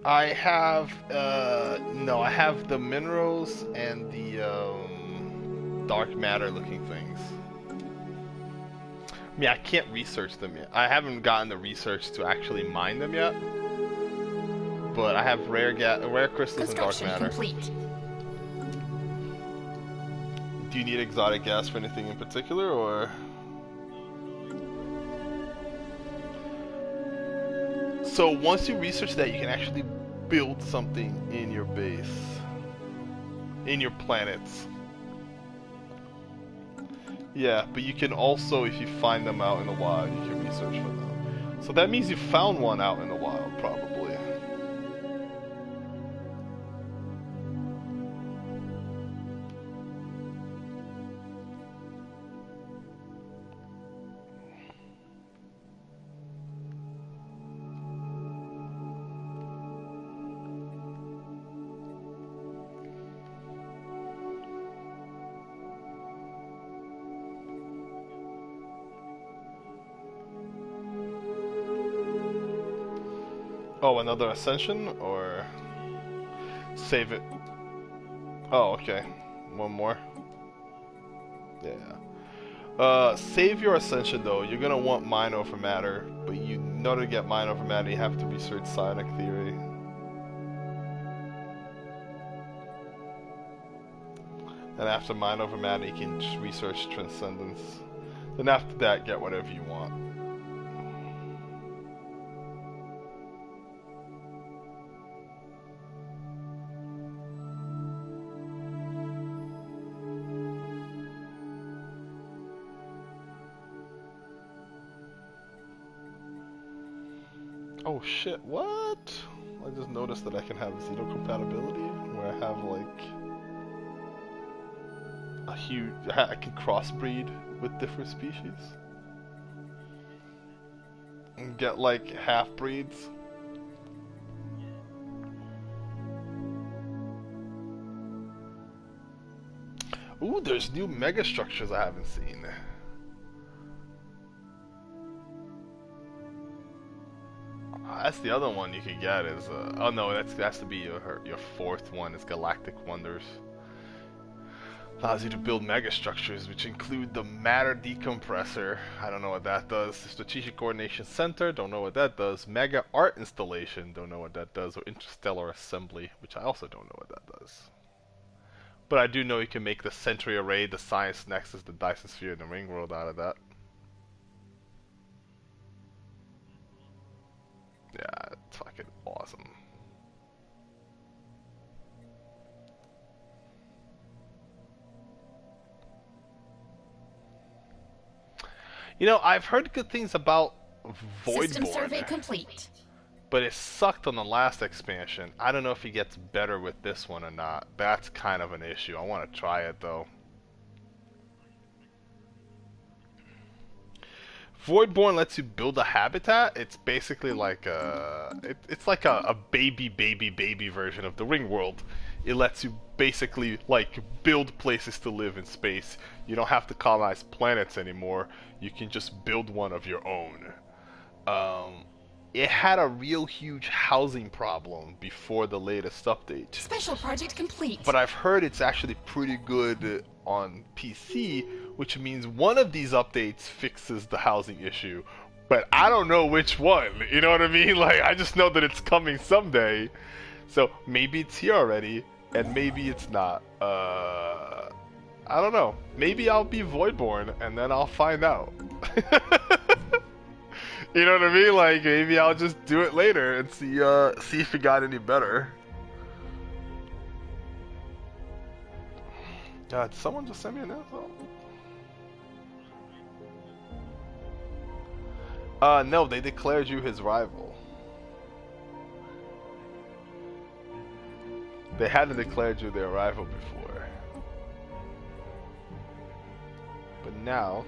I have, no, I have the minerals and the, dark matter looking things. I mean, I can't research them yet. I haven't gotten the research to actually mine them yet. But I have rare crystals and dark matter. Complete. Do you need exotic gas for anything in particular, or? So once you research that, you can actually build something in your base, in your planets. Yeah, but you can also, if you find them out in the wild, you can research for them. So that means you found one out in the wild, probably. Oh, another ascension, or save it? Oh, okay. One more. Yeah. Save your ascension though. You're gonna want mind over matter, but in order to get mind over matter, you have to research psionic theory. And after mind over matter, you can research transcendence. Then after that, get whatever you want. Oh shit, what? I just noticed that I can have zero compatibility, where I have like a huge, I can crossbreed with different species and get like half breeds. Ooh, there's new mega structures I haven't seen. That's the other one you could get is oh no, that has to be your fourth one. Is Galactic Wonders. Allows you to build mega structures, which include the matter decompressor. I don't know what that does. Strategic coordination center. Don't know what that does. Mega art installation. Don't know what that does. Or interstellar assembly, which I also don't know what that does. But I do know you can make the Sentry Array, the Science Nexus, the Dyson Sphere, and the Ring World out of that. Yeah, it's fucking awesome. You know, I've heard good things about System survey Voidborn, complete. but it sucked on the last expansion. I don't know if he gets better with this one or not. That's kind of an issue. I want to try it though. Voidborn lets you build a habitat. It's basically like it's like a baby version of the Ring World. It lets you basically like build places to live in space. You don't have to colonize planets anymore. You can just build one of your own. It had a real huge housing problem before the latest update. Special project complete. But I've heard it's actually pretty good on PC, which means one of these updates fixes the housing issue. But I don't know which one, you know what I mean? Like, I just know that it's coming someday. So maybe it's here already, and maybe it's not. I don't know. Maybe I'll be Voidborn, and then I'll find out. You know what I mean? Like, maybe I'll just do it later and see if it got any better. Did someone just send me an info? No, they declared you his rival. They hadn't declared you their rival before. But now...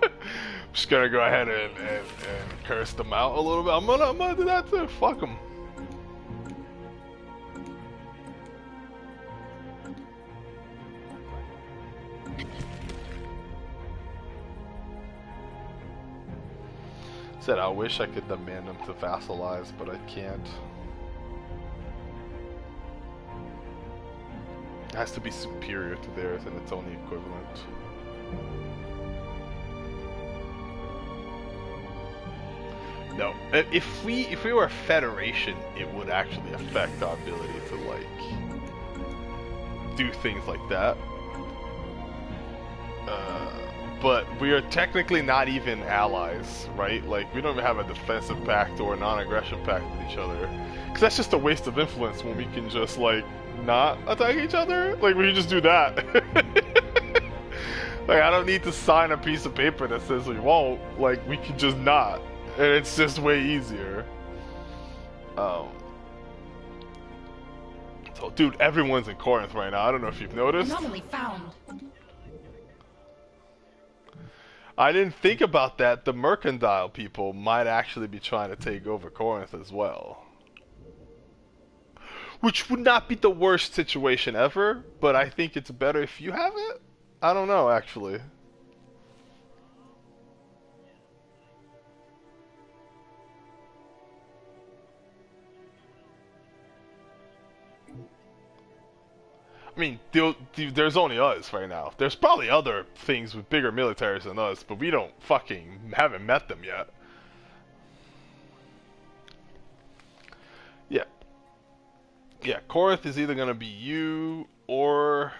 I'm just gonna go ahead and curse them out a little bit. I'm gonna do that too. Fuck them. Said I wish I could demand them to vassalize, but I can't. It has to be superior to theirs and its only equivalent. No, if we were a federation, it would actually affect our ability to like do things like that. But we are technically not even allies, right? Like we don't even have a defensive pact or a non-aggression pact with each other, because that's just a waste of influence when we can just like not attack each other. Like we can just do that. Like I don't need to sign a piece of paper that says we won't. Like we can just not. And it's just way easier. So, dude, everyone's in Corinth right now. I don't know if you've noticed. Anomaly found. I didn't think about that. The mercantile people might actually be trying to take over Corinth as well. Which would not be the worst situation ever, but I think it's better if you have it. I don't know, actually. I mean, there's only us right now. There's probably other things with bigger militaries than us, but we haven't met them yet. Yeah. Yeah, Corinth is either gonna be you or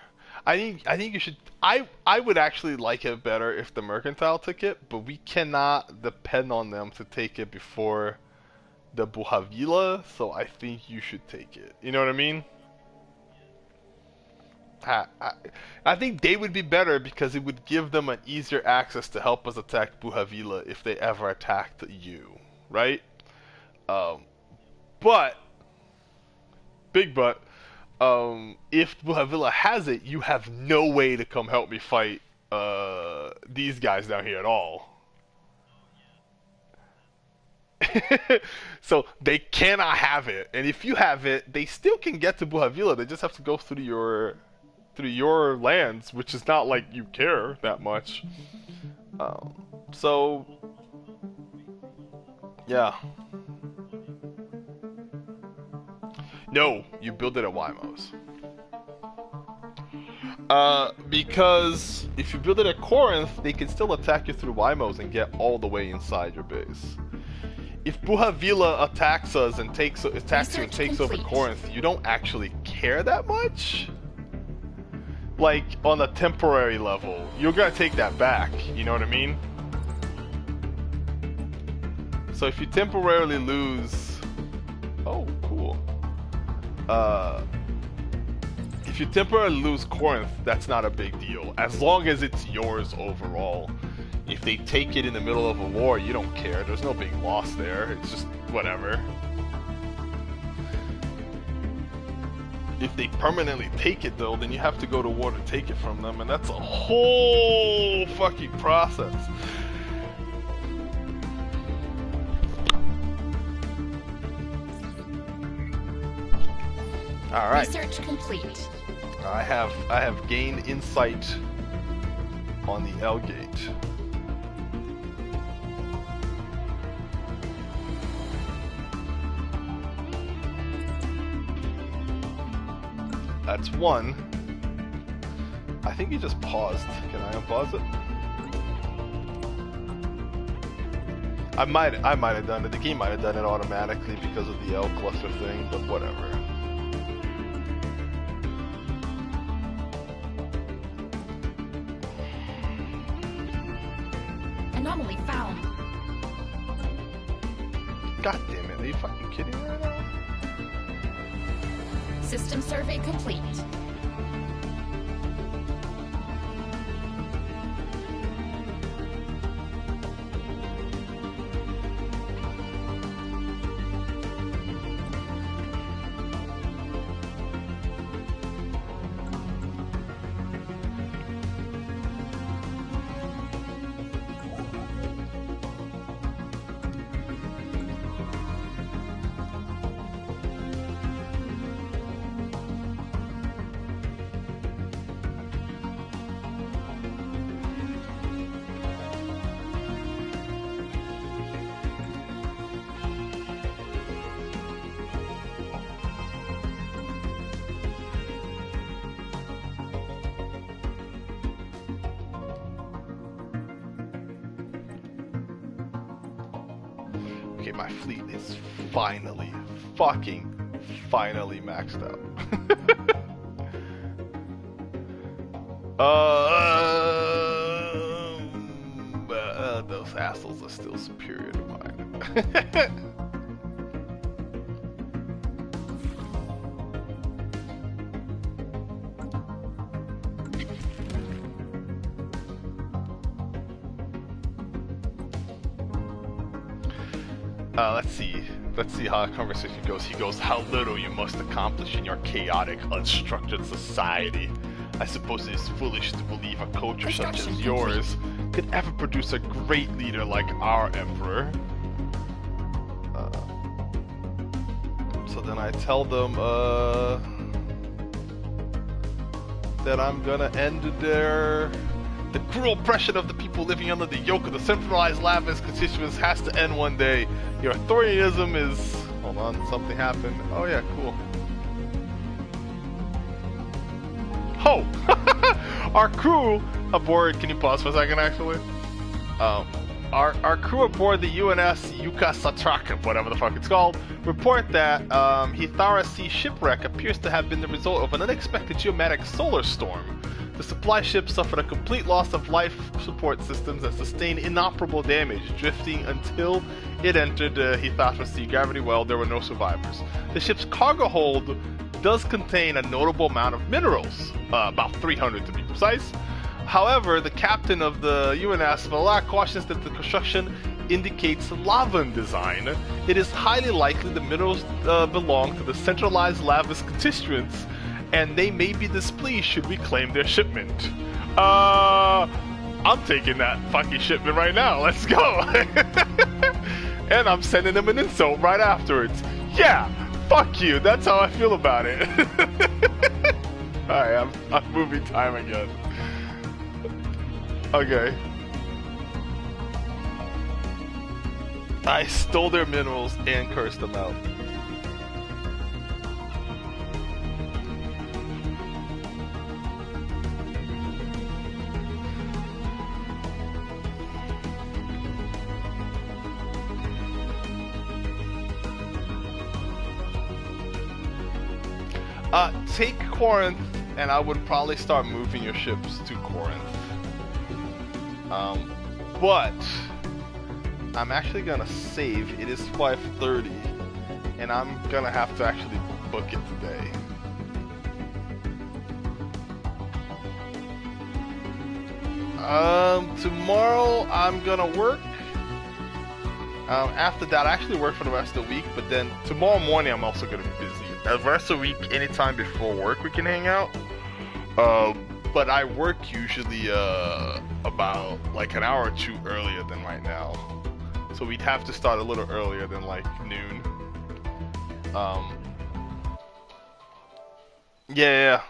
I think you should I would actually like it better if the mercantile took it, but we cannot depend on them to take it before the Buhavila, so I think you should take it. You know what I mean? I think they would be better because it would give them an easier access to help us attack Buhavila if they ever attacked you. right? But big but, if Buhavilla has it, you have no way to come help me fight these guys down here at all. So they cannot have it, and if you have it, they still can get to Buhavilla. They just have to go through your lands, which is not like you care that much. So yeah. No, you build it at Wymos. Because if you build it at Corinth, they can still attack you through Wymos and get all the way inside your base. If Buhavilla attacks us and attacks you and takes over Corinth, you don't actually care that much. Like, on a temporary level, you're gonna take that back, you know what I mean? So if you temporarily lose... Oh, cool. If you temporarily lose Corinth, that's not a big deal, as long as it's yours overall. If they take it in the middle of a war, you don't care. There's no big loss there. It's just whatever. If they permanently take it, though, then you have to go to war to take it from them, and that's a whole fucking process. All right. Research complete. I have gained insight on the L gate. That's one. I think you just paused. Can I unpause it? I might have done it. The game might have done it automatically because of the L cluster thing, but whatever. Anomaly found. God damn it! Are you fucking kidding me right now? System survey complete. Okay, my fleet is finally maxed out. Those assholes are still superior to mine. Let's see how the conversation goes. He goes, how little you must accomplish in your chaotic, unstructured society. I suppose it is foolish to believe a culture such as yours could ever produce a great leader like our emperor. So then I tell them that I'm gonna end the cruel oppression of the people living under the yoke of the centralized Lavin's constituents has to end one day. Your authoritarianism is... Hold on, something happened. Oh yeah, cool. Oh! Our crew aboard... Can you pause for a second, actually? Our crew aboard the UNS Yuka Satrak, whatever the fuck it's called, report that Hithara Sea shipwreck appears to have been the result of an unexpected geomatic solar storm. The supply ship suffered a complete loss of life support systems and sustained inoperable damage, drifting until it entered the Hithara Sea gravity well. There were no survivors. The ship's cargo hold does contain a notable amount of minerals, about 300 to be precise. However, the captain of the UNS Malak cautions that the construction indicates lava in design, it is highly likely the minerals belong to the centralized lava's constituents, and they may be displeased should we claim their shipment. I'm taking that fucking shipment right now. Let's go. And I'm sending them an insult right afterwards. Yeah, fuck you. That's how I feel about it. Alright, I'm moving time again. Okay. I stole their minerals and cursed them out. Take Corinth, and I would probably start moving your ships to Corinth. But I'm actually gonna save. It is 5:30, and I'm gonna have to actually book it today. Tomorrow I'm gonna work. After that, I actually work for the rest of the week, but then tomorrow morning I'm also gonna be busy. The rest of the week, anytime before work, we can hang out. But I work usually about like an hour or two earlier than right now, so we'd have to start a little earlier than like noon. Yeah.